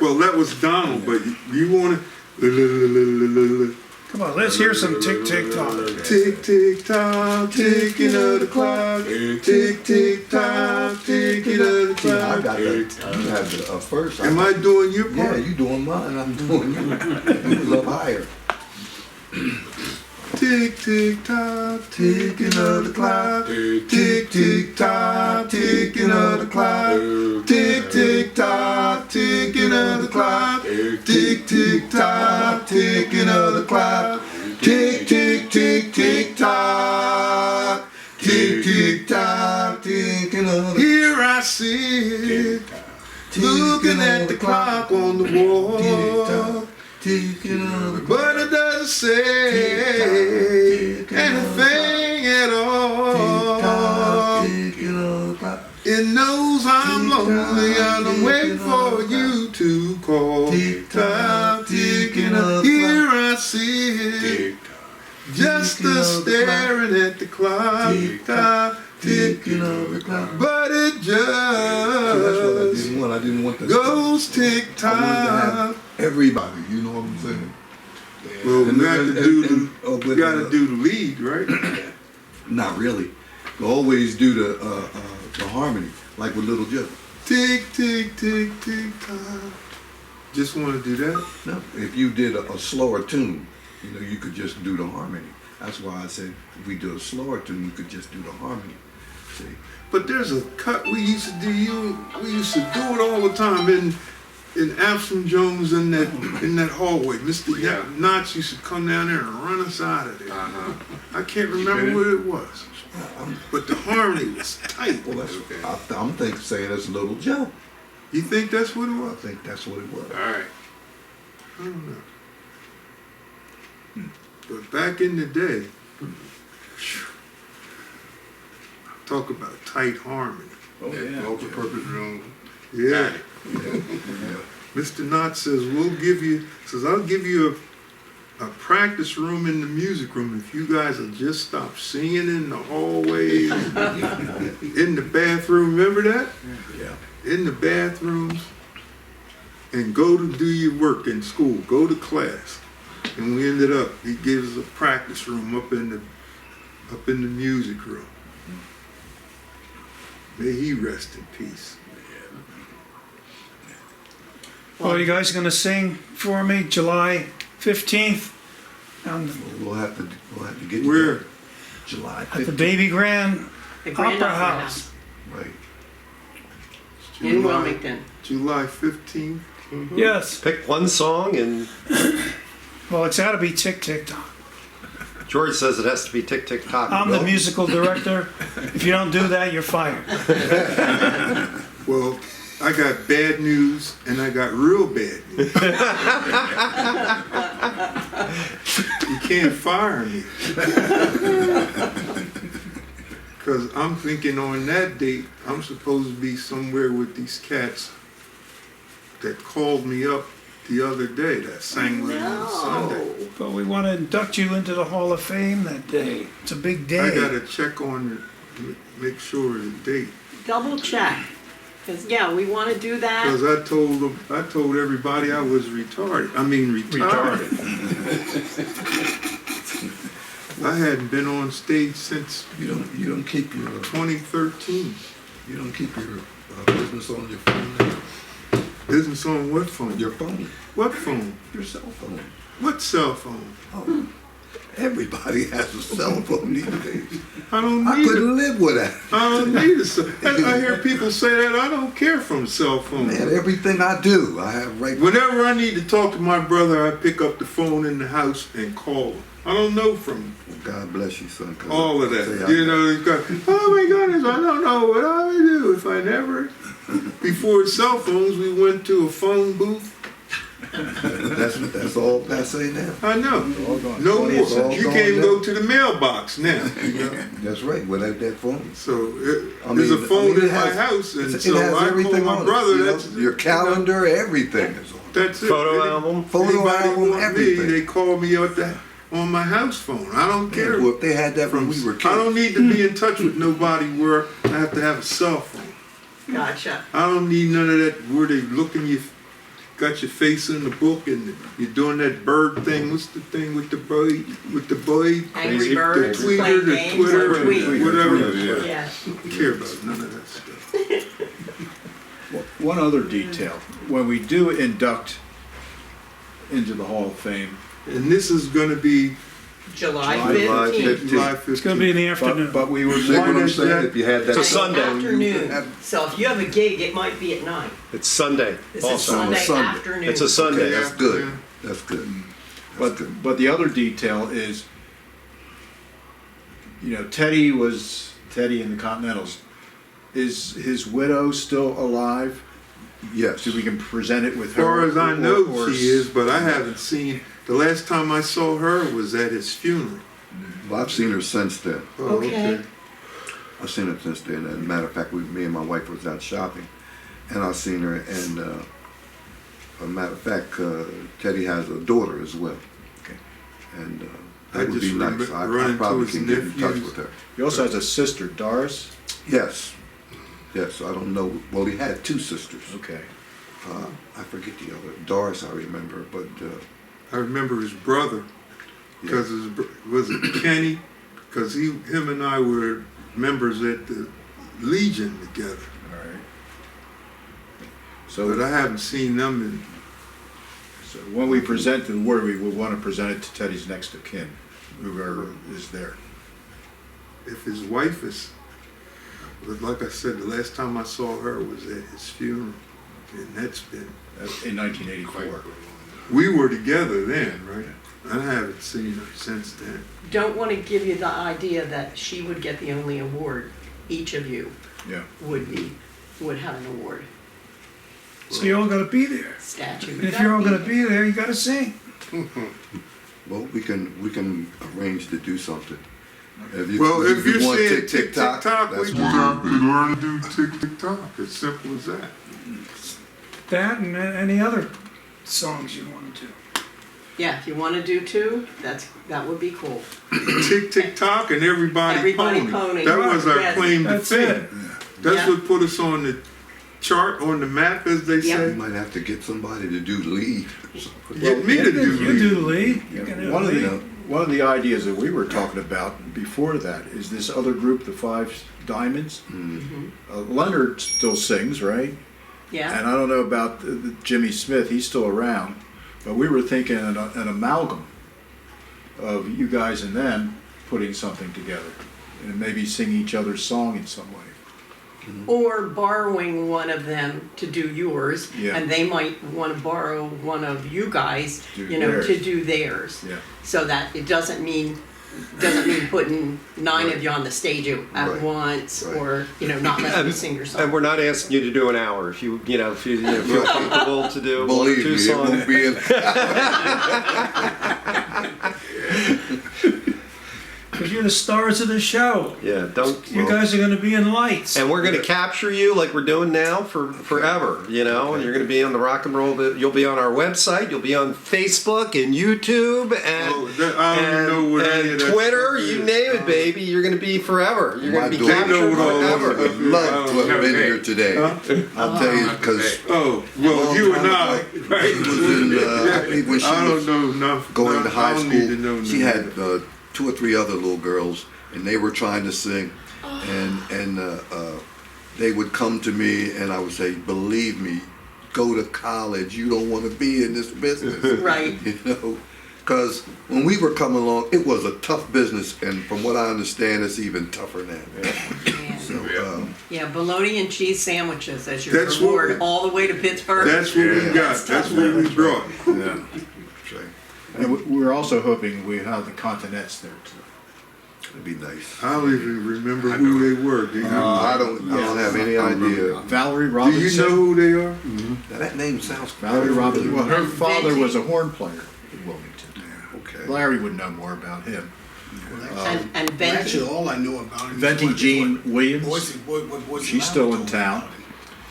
[SPEAKER 3] Well, that was Donald, but you want to.
[SPEAKER 9] Come on, let's hear some tick tick tock.
[SPEAKER 3] Tick, tick, tock, ticking of the clock. Tick, tick, tock, ticking of the
[SPEAKER 6] Yeah, I
[SPEAKER 3] clock.
[SPEAKER 6] got that. You have the first.
[SPEAKER 3] Am I doing your
[SPEAKER 6] Yeah,
[SPEAKER 3] part?
[SPEAKER 6] you doing mine, I'm doing you. You was up higher.
[SPEAKER 3] Tick, tick, tock, ticking of the clock. Tick, tick, tock, ticking of the clock. Tick, tick, tock, ticking of the clock. Tick, tick, tock, ticking of the clock. Tick, tick, tick, tick, tock. Tick, tick, tock, ticking of the. Here I sit, looking at the clock on the wall. But it doesn't say anything at all. It knows I'm lonely and I'm waiting for you to call. Tick-tock, ticking up. Here I sit, just a staring at the clock. Tick-tock, ticking of the clock. But it
[SPEAKER 6] See, that's what I
[SPEAKER 3] just
[SPEAKER 6] didn't want. I didn't want the.
[SPEAKER 3] goes
[SPEAKER 6] I wanted to
[SPEAKER 3] tick-tock.
[SPEAKER 6] have everybody, you know what I'm saying?
[SPEAKER 3] Well, we got to do the,
[SPEAKER 6] with
[SPEAKER 3] we got to
[SPEAKER 6] the-
[SPEAKER 3] do the lead, right?
[SPEAKER 6] Not really. We always do the harmony, like with Little Joe.
[SPEAKER 3] Tick, tick, tick, tick, tock. Just want to do that?
[SPEAKER 6] No, if you did a slower tune, you know, you could just do the harmony. That's why I said if we do a slower tune, you could just do the harmony. See?
[SPEAKER 3] But there's a cut we used to do. We used to do it all the time in Absalom Jones in that hallway. Mr.
[SPEAKER 4] Yeah.
[SPEAKER 3] Knotts used to come down there and run us out of there.
[SPEAKER 4] Uh-huh.
[SPEAKER 3] I can't remember what it was, but the harmony was tight.
[SPEAKER 6] Well, that's,
[SPEAKER 4] Okay.
[SPEAKER 6] I'm saying that's Little Joe.
[SPEAKER 3] You think that's what it
[SPEAKER 6] I
[SPEAKER 3] was?
[SPEAKER 6] think that's what it was.
[SPEAKER 4] All right.
[SPEAKER 3] I don't know. But back in the day, talk about tight harmony.
[SPEAKER 1] Oh,
[SPEAKER 4] That
[SPEAKER 1] yeah.
[SPEAKER 4] multi-purpose room.
[SPEAKER 3] Yeah.
[SPEAKER 4] Got it.
[SPEAKER 3] Mr. Knott says, I'll give you a practice room in the music room. If you guys will just stop singing in the hallways, in the bathroom, remember that?
[SPEAKER 1] Yeah.
[SPEAKER 3] In the bathrooms, and go to do your work in school, go to class. And we ended up, he gives us a practice room up in the music room. May he rest in peace.
[SPEAKER 9] Well, you guys gonna sing for me July 15th
[SPEAKER 6] We'll have to get
[SPEAKER 3] Where?
[SPEAKER 6] together. July
[SPEAKER 9] at the
[SPEAKER 6] 15th,
[SPEAKER 9] Baby Grand
[SPEAKER 8] The Grand
[SPEAKER 9] Opera
[SPEAKER 8] Opera
[SPEAKER 9] House.
[SPEAKER 6] right.
[SPEAKER 8] In Wilmington.
[SPEAKER 3] July 15th.
[SPEAKER 9] Yes.
[SPEAKER 2] Pick one song, and
[SPEAKER 9] Well, it's gotta be Tick Tick Tock.
[SPEAKER 2] George says it has to be Tick Tick Tock.
[SPEAKER 9] I'm the musical director. If you don't do that, you're fired.
[SPEAKER 3] Well, I got bad news and I got real bad news. You can't fire me. Because I'm thinking on that date, I'm supposed to be somewhere with these cats that called me up the other day that sang with me on Sunday.
[SPEAKER 9] But we want to induct you into the Hall of Fame that day. It's a big day.
[SPEAKER 3] I gotta check on it, make sure of the date.
[SPEAKER 8] Double check. Because, yeah, we want to do that.
[SPEAKER 3] Because I told everybody I was retarded. I mean retarded. I hadn't been on stage since
[SPEAKER 6] You don't keep your
[SPEAKER 3] 2013.
[SPEAKER 6] business on your phone now?
[SPEAKER 3] Business on what phone?
[SPEAKER 6] Your phone,
[SPEAKER 3] What phone?
[SPEAKER 6] your cell phone.
[SPEAKER 3] What cell phone?
[SPEAKER 6] Oh, everybody has a cell phone these days.
[SPEAKER 3] I don't
[SPEAKER 6] I
[SPEAKER 3] need
[SPEAKER 6] couldn't
[SPEAKER 3] it.
[SPEAKER 6] live with that.
[SPEAKER 3] I don't need a cell. I hear people say that. I don't care from cell phone.
[SPEAKER 6] Man, everything I do, I have right.
[SPEAKER 3] Whenever I need to talk to my brother, I pick up the phone in the house and call him. I don't know from
[SPEAKER 6] God bless you, son. 'cause
[SPEAKER 3] all of
[SPEAKER 6] I
[SPEAKER 3] that.
[SPEAKER 6] tell
[SPEAKER 3] You know, it's got, oh my goodness, I don't know what I would do if I never. Before cell phones, we went to a phone booth.
[SPEAKER 6] that's all passe now.
[SPEAKER 3] I know.
[SPEAKER 1] All gone.
[SPEAKER 3] No more.
[SPEAKER 6] It's all
[SPEAKER 3] You
[SPEAKER 6] gone
[SPEAKER 3] can't even
[SPEAKER 6] now.
[SPEAKER 3] go to the mailbox now. You know?
[SPEAKER 6] That's right. Without that phone,
[SPEAKER 3] So
[SPEAKER 6] I
[SPEAKER 3] there's a
[SPEAKER 6] mean,
[SPEAKER 3] phone
[SPEAKER 6] it
[SPEAKER 3] in
[SPEAKER 6] has-
[SPEAKER 3] my house, and
[SPEAKER 6] it
[SPEAKER 3] so
[SPEAKER 6] has
[SPEAKER 3] I call
[SPEAKER 6] everything
[SPEAKER 3] my
[SPEAKER 6] on
[SPEAKER 3] brother.
[SPEAKER 6] it. You know,
[SPEAKER 3] That's
[SPEAKER 6] your calendar, everything is on.
[SPEAKER 3] That's it.
[SPEAKER 2] Photo
[SPEAKER 3] Any-
[SPEAKER 2] album.
[SPEAKER 6] Photo
[SPEAKER 3] Anybody
[SPEAKER 6] album,
[SPEAKER 3] want
[SPEAKER 6] everything.
[SPEAKER 3] me, they call me out on my house phone. I don't care.
[SPEAKER 6] Well, if they had that when we were kids,
[SPEAKER 3] I don't need to be in touch with nobody where I have to have a cell phone.
[SPEAKER 8] Gotcha.
[SPEAKER 3] I don't need none of that where they looking you, got your face in the book and you're doing that bird thing. What's the thing with the bird? With the bird?
[SPEAKER 8] Angry Birds,
[SPEAKER 3] the tweeter,
[SPEAKER 8] play
[SPEAKER 3] the
[SPEAKER 8] games,
[SPEAKER 3] Twitter,
[SPEAKER 8] or tweet.
[SPEAKER 3] whatever.
[SPEAKER 8] Yeah.
[SPEAKER 3] I don't care about none of that stuff.
[SPEAKER 1] One other detail, when we do induct into the Hall of Fame,
[SPEAKER 3] And this is gonna be
[SPEAKER 8] July
[SPEAKER 1] July
[SPEAKER 8] 15th.
[SPEAKER 3] July 15th.
[SPEAKER 9] It's gonna be in the afternoon.
[SPEAKER 1] but we were
[SPEAKER 6] see what I'm
[SPEAKER 1] wanted
[SPEAKER 6] saying?
[SPEAKER 1] that,
[SPEAKER 6] If you had that,
[SPEAKER 2] It's a Sunday.
[SPEAKER 8] Afternoon. So if you have a gig, it might be at night.
[SPEAKER 2] It's Sunday.
[SPEAKER 8] This is
[SPEAKER 2] Also,
[SPEAKER 8] Sunday
[SPEAKER 6] Sunday.
[SPEAKER 8] afternoon.
[SPEAKER 2] it's a Sunday.
[SPEAKER 6] that's good. That's good. That's good.
[SPEAKER 1] but the other detail is, you know, Teddy in the Continentals. Is his widow still alive?
[SPEAKER 6] Yes.
[SPEAKER 1] So we can present it with
[SPEAKER 3] As
[SPEAKER 1] her.
[SPEAKER 3] far as I know,
[SPEAKER 1] or
[SPEAKER 3] she is, but I haven't seen. The last time I saw her was at his funeral.
[SPEAKER 6] Well, I've seen her since then.
[SPEAKER 3] Oh,
[SPEAKER 8] Okay.
[SPEAKER 6] I've seen her since then. As a matter of fact, me and my wife was out shopping, and I've seen her. And as a matter of fact, Teddy has a daughter as well.
[SPEAKER 1] Okay.
[SPEAKER 6] And
[SPEAKER 3] I
[SPEAKER 6] that would
[SPEAKER 3] just
[SPEAKER 6] be nice.
[SPEAKER 3] remember
[SPEAKER 6] I
[SPEAKER 3] running
[SPEAKER 6] probably
[SPEAKER 3] into
[SPEAKER 6] can
[SPEAKER 3] his
[SPEAKER 6] get in touch
[SPEAKER 3] nephews.
[SPEAKER 6] with her.
[SPEAKER 1] He also has a sister, Doris.
[SPEAKER 6] Yes. Yes. I don't know. Well, he had two sisters.
[SPEAKER 1] Okay.
[SPEAKER 6] I forget the other. Doris, I remember, but
[SPEAKER 3] I remember his brother, because was it Kenny? Because him and I were members at the Legion together.
[SPEAKER 1] All right.
[SPEAKER 3] But
[SPEAKER 1] So,
[SPEAKER 3] I haven't seen them
[SPEAKER 1] so when we present the word, we would want to present it to Teddy's next of kin, whoever is there.
[SPEAKER 3] if his wife is. But like I said, the last time I saw her was at his funeral, and that's been.
[SPEAKER 1] In 1984.
[SPEAKER 3] We were together then, right? I haven't seen her since then.
[SPEAKER 8] Don't want to give you the idea that she would get the only award. Each of you
[SPEAKER 1] Yeah.
[SPEAKER 8] would have an award.
[SPEAKER 9] So you all gotta be there.
[SPEAKER 8] Statue.
[SPEAKER 9] And if you're all gonna be there, you gotta sing.
[SPEAKER 6] well, we can arrange to do something. If you
[SPEAKER 3] If you're
[SPEAKER 6] want
[SPEAKER 3] saying
[SPEAKER 6] tick
[SPEAKER 3] tick tick tock, we
[SPEAKER 6] that's
[SPEAKER 3] just have to learn to do tick tick tock. As simple as that.
[SPEAKER 9] That and any other songs you wanna do.
[SPEAKER 8] Yeah, if you wanna do two, that would be cool.
[SPEAKER 3] Tick, tick, tock, and everybody
[SPEAKER 8] Everybody
[SPEAKER 3] pony.
[SPEAKER 8] pony.
[SPEAKER 3] That was our
[SPEAKER 8] Yes.
[SPEAKER 3] claim to
[SPEAKER 9] That's
[SPEAKER 3] fame.
[SPEAKER 9] it.
[SPEAKER 3] That's
[SPEAKER 8] Yeah.
[SPEAKER 3] what put us on the chart, on the map, as they
[SPEAKER 8] Yep.
[SPEAKER 6] You
[SPEAKER 3] say.
[SPEAKER 6] might have to get somebody to do lead.
[SPEAKER 3] Get me to do
[SPEAKER 9] You do
[SPEAKER 3] lead.
[SPEAKER 9] the lead. You can do
[SPEAKER 1] One
[SPEAKER 9] the
[SPEAKER 1] of
[SPEAKER 9] lead.
[SPEAKER 1] the, one of the ideas that we were talking about before that is this other group, the Five Diamonds. Leonard still sings, right?
[SPEAKER 8] Yeah,
[SPEAKER 1] And I don't know about Jimmy Smith, he's still around, but we were thinking an amalgam of you guys and them putting something together and maybe sing each other's song in some way.
[SPEAKER 8] or borrowing one of them to do yours,
[SPEAKER 1] Yeah.
[SPEAKER 8] and they might wanna borrow one of you guys,
[SPEAKER 1] Do
[SPEAKER 8] you know, to
[SPEAKER 1] theirs.
[SPEAKER 8] do theirs.
[SPEAKER 1] Yeah.
[SPEAKER 8] So that it doesn't mean putting 9 of you on the stage at
[SPEAKER 6] Right.
[SPEAKER 8] once,
[SPEAKER 6] Right.
[SPEAKER 8] or, you know, not letting you sing your song.
[SPEAKER 2] And we're not asking you to do an hour. If you feel comfortable to do one or
[SPEAKER 6] Believe
[SPEAKER 2] two
[SPEAKER 6] me, it
[SPEAKER 2] songs.
[SPEAKER 6] won't be in.
[SPEAKER 9] Because you're the stars of the show.
[SPEAKER 2] Yeah, don't.
[SPEAKER 9] You guys are going to be in lights.
[SPEAKER 2] And we're going to capture you like we're doing now for forever, and you're going to be on the rock and roll. You'll be on our website. You'll be on Facebook and YouTube and,
[SPEAKER 3] Oh, that- I don't even know what any
[SPEAKER 2] and
[SPEAKER 3] of that
[SPEAKER 2] Twitter.
[SPEAKER 3] stuff
[SPEAKER 2] You
[SPEAKER 3] is.
[SPEAKER 2] name it, baby. You're going to be forever. You're going
[SPEAKER 6] My
[SPEAKER 2] to be
[SPEAKER 6] daughter-
[SPEAKER 2] captured
[SPEAKER 3] They know what all
[SPEAKER 2] forever.
[SPEAKER 3] that
[SPEAKER 6] Would love to have been here today. I'll tell you, because
[SPEAKER 3] Oh, well, you and I, right?
[SPEAKER 6] she was in, I believe when she
[SPEAKER 3] I
[SPEAKER 6] was
[SPEAKER 3] don't know enough.
[SPEAKER 6] going to
[SPEAKER 3] I
[SPEAKER 6] high
[SPEAKER 3] don't need to
[SPEAKER 6] school,
[SPEAKER 3] know
[SPEAKER 6] she
[SPEAKER 3] nothing.
[SPEAKER 6] had 2 or 3 other little girls, and they were trying to sing, and they would come to me, and I would say, "Believe me, go to college. You don't want to be in this business."
[SPEAKER 8] Right.
[SPEAKER 6] You know, because when we were coming along, it was a tough business, and from what I understand, it's even tougher now.
[SPEAKER 8] Yeah.
[SPEAKER 6] So,
[SPEAKER 8] Yeah, bologna and cheese sandwiches as your
[SPEAKER 3] That's what-
[SPEAKER 8] reward all the way to Pittsburgh.
[SPEAKER 3] That's what we
[SPEAKER 6] Yeah.
[SPEAKER 3] got. That's what we brought.
[SPEAKER 1] Yeah.
[SPEAKER 6] so,
[SPEAKER 1] And we're also hoping we have the Continentals there too.
[SPEAKER 6] it'd be nice.
[SPEAKER 3] I don't even remember who they were. Do you?
[SPEAKER 6] I don't have any idea.
[SPEAKER 1] Valerie
[SPEAKER 3] Do
[SPEAKER 1] Robinson.
[SPEAKER 3] you know who they are?
[SPEAKER 6] Now, that name sounds
[SPEAKER 1] Valerie Robinson. Well, her father
[SPEAKER 8] Venti.
[SPEAKER 1] was a horn player in Wilmington.
[SPEAKER 6] Okay.
[SPEAKER 1] Larry would know more about him.
[SPEAKER 8] And
[SPEAKER 7] Well,
[SPEAKER 8] Venti.
[SPEAKER 7] actually, all I know about him is
[SPEAKER 1] Venti
[SPEAKER 7] what-
[SPEAKER 1] Jean
[SPEAKER 7] what
[SPEAKER 1] Williams.
[SPEAKER 7] Boise
[SPEAKER 1] She's still in town.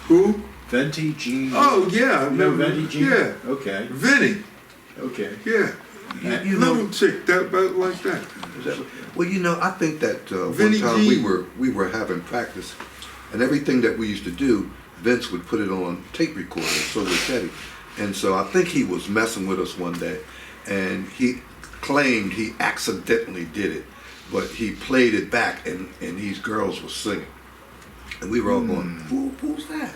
[SPEAKER 3] Who?
[SPEAKER 1] Venti Jean.
[SPEAKER 3] Oh, yeah. I
[SPEAKER 1] You know
[SPEAKER 3] remember.
[SPEAKER 1] Venti Jean?
[SPEAKER 3] Yeah.
[SPEAKER 1] Okay.
[SPEAKER 3] Vinny.
[SPEAKER 1] Okay.
[SPEAKER 3] Yeah.
[SPEAKER 6] You know,
[SPEAKER 3] Little chick, that about like that.
[SPEAKER 6] well, I think that one
[SPEAKER 3] Vinnie
[SPEAKER 6] time
[SPEAKER 3] G.
[SPEAKER 6] we were having practice, and everything that we used to do, Vince would put it on tape recorder, and so would Teddy. And so I think he was messing with us one day, and he claimed he accidentally did it, but he played it back, and these girls were singing, and we were all going, "Who's that?"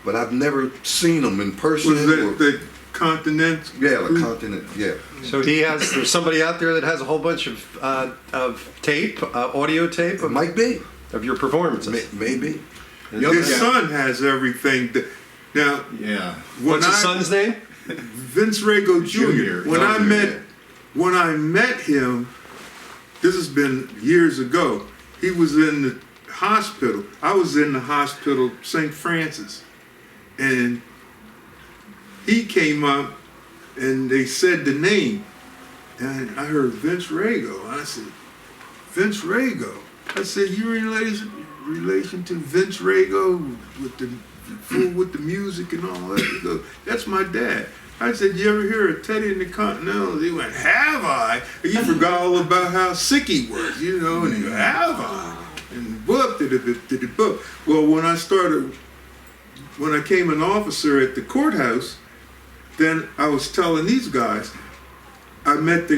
[SPEAKER 6] But I've never seen them in person.
[SPEAKER 3] Was that the Continent?
[SPEAKER 6] Yeah, the Continent. Yeah.
[SPEAKER 2] So there's somebody out there that has a whole bunch of tape, audio tape
[SPEAKER 6] It might be.
[SPEAKER 2] of your performances.
[SPEAKER 6] Maybe.
[SPEAKER 3] His
[SPEAKER 1] Yeah.
[SPEAKER 3] son has everything. Now,
[SPEAKER 1] Yeah.
[SPEAKER 3] when
[SPEAKER 2] What's his son's name?
[SPEAKER 3] Vince Rago Jr.
[SPEAKER 1] Junior.
[SPEAKER 3] When I met him, this has been years ago. He was in the hospital. I was in the hospital, St. Francis, and he came up, and they said the name, and I heard Vince Rago. I said, Vince Rago. I said, you in relation to Vince Rago with the fool with the music and all that? He goes, that's my dad. I said, you ever hear of Teddy and the Continentals? He went, have I? And you forgot all about how sick he was, you know, and he go, have I? And book, book. Well, when I came an officer at the courthouse, then I was telling these guys, I met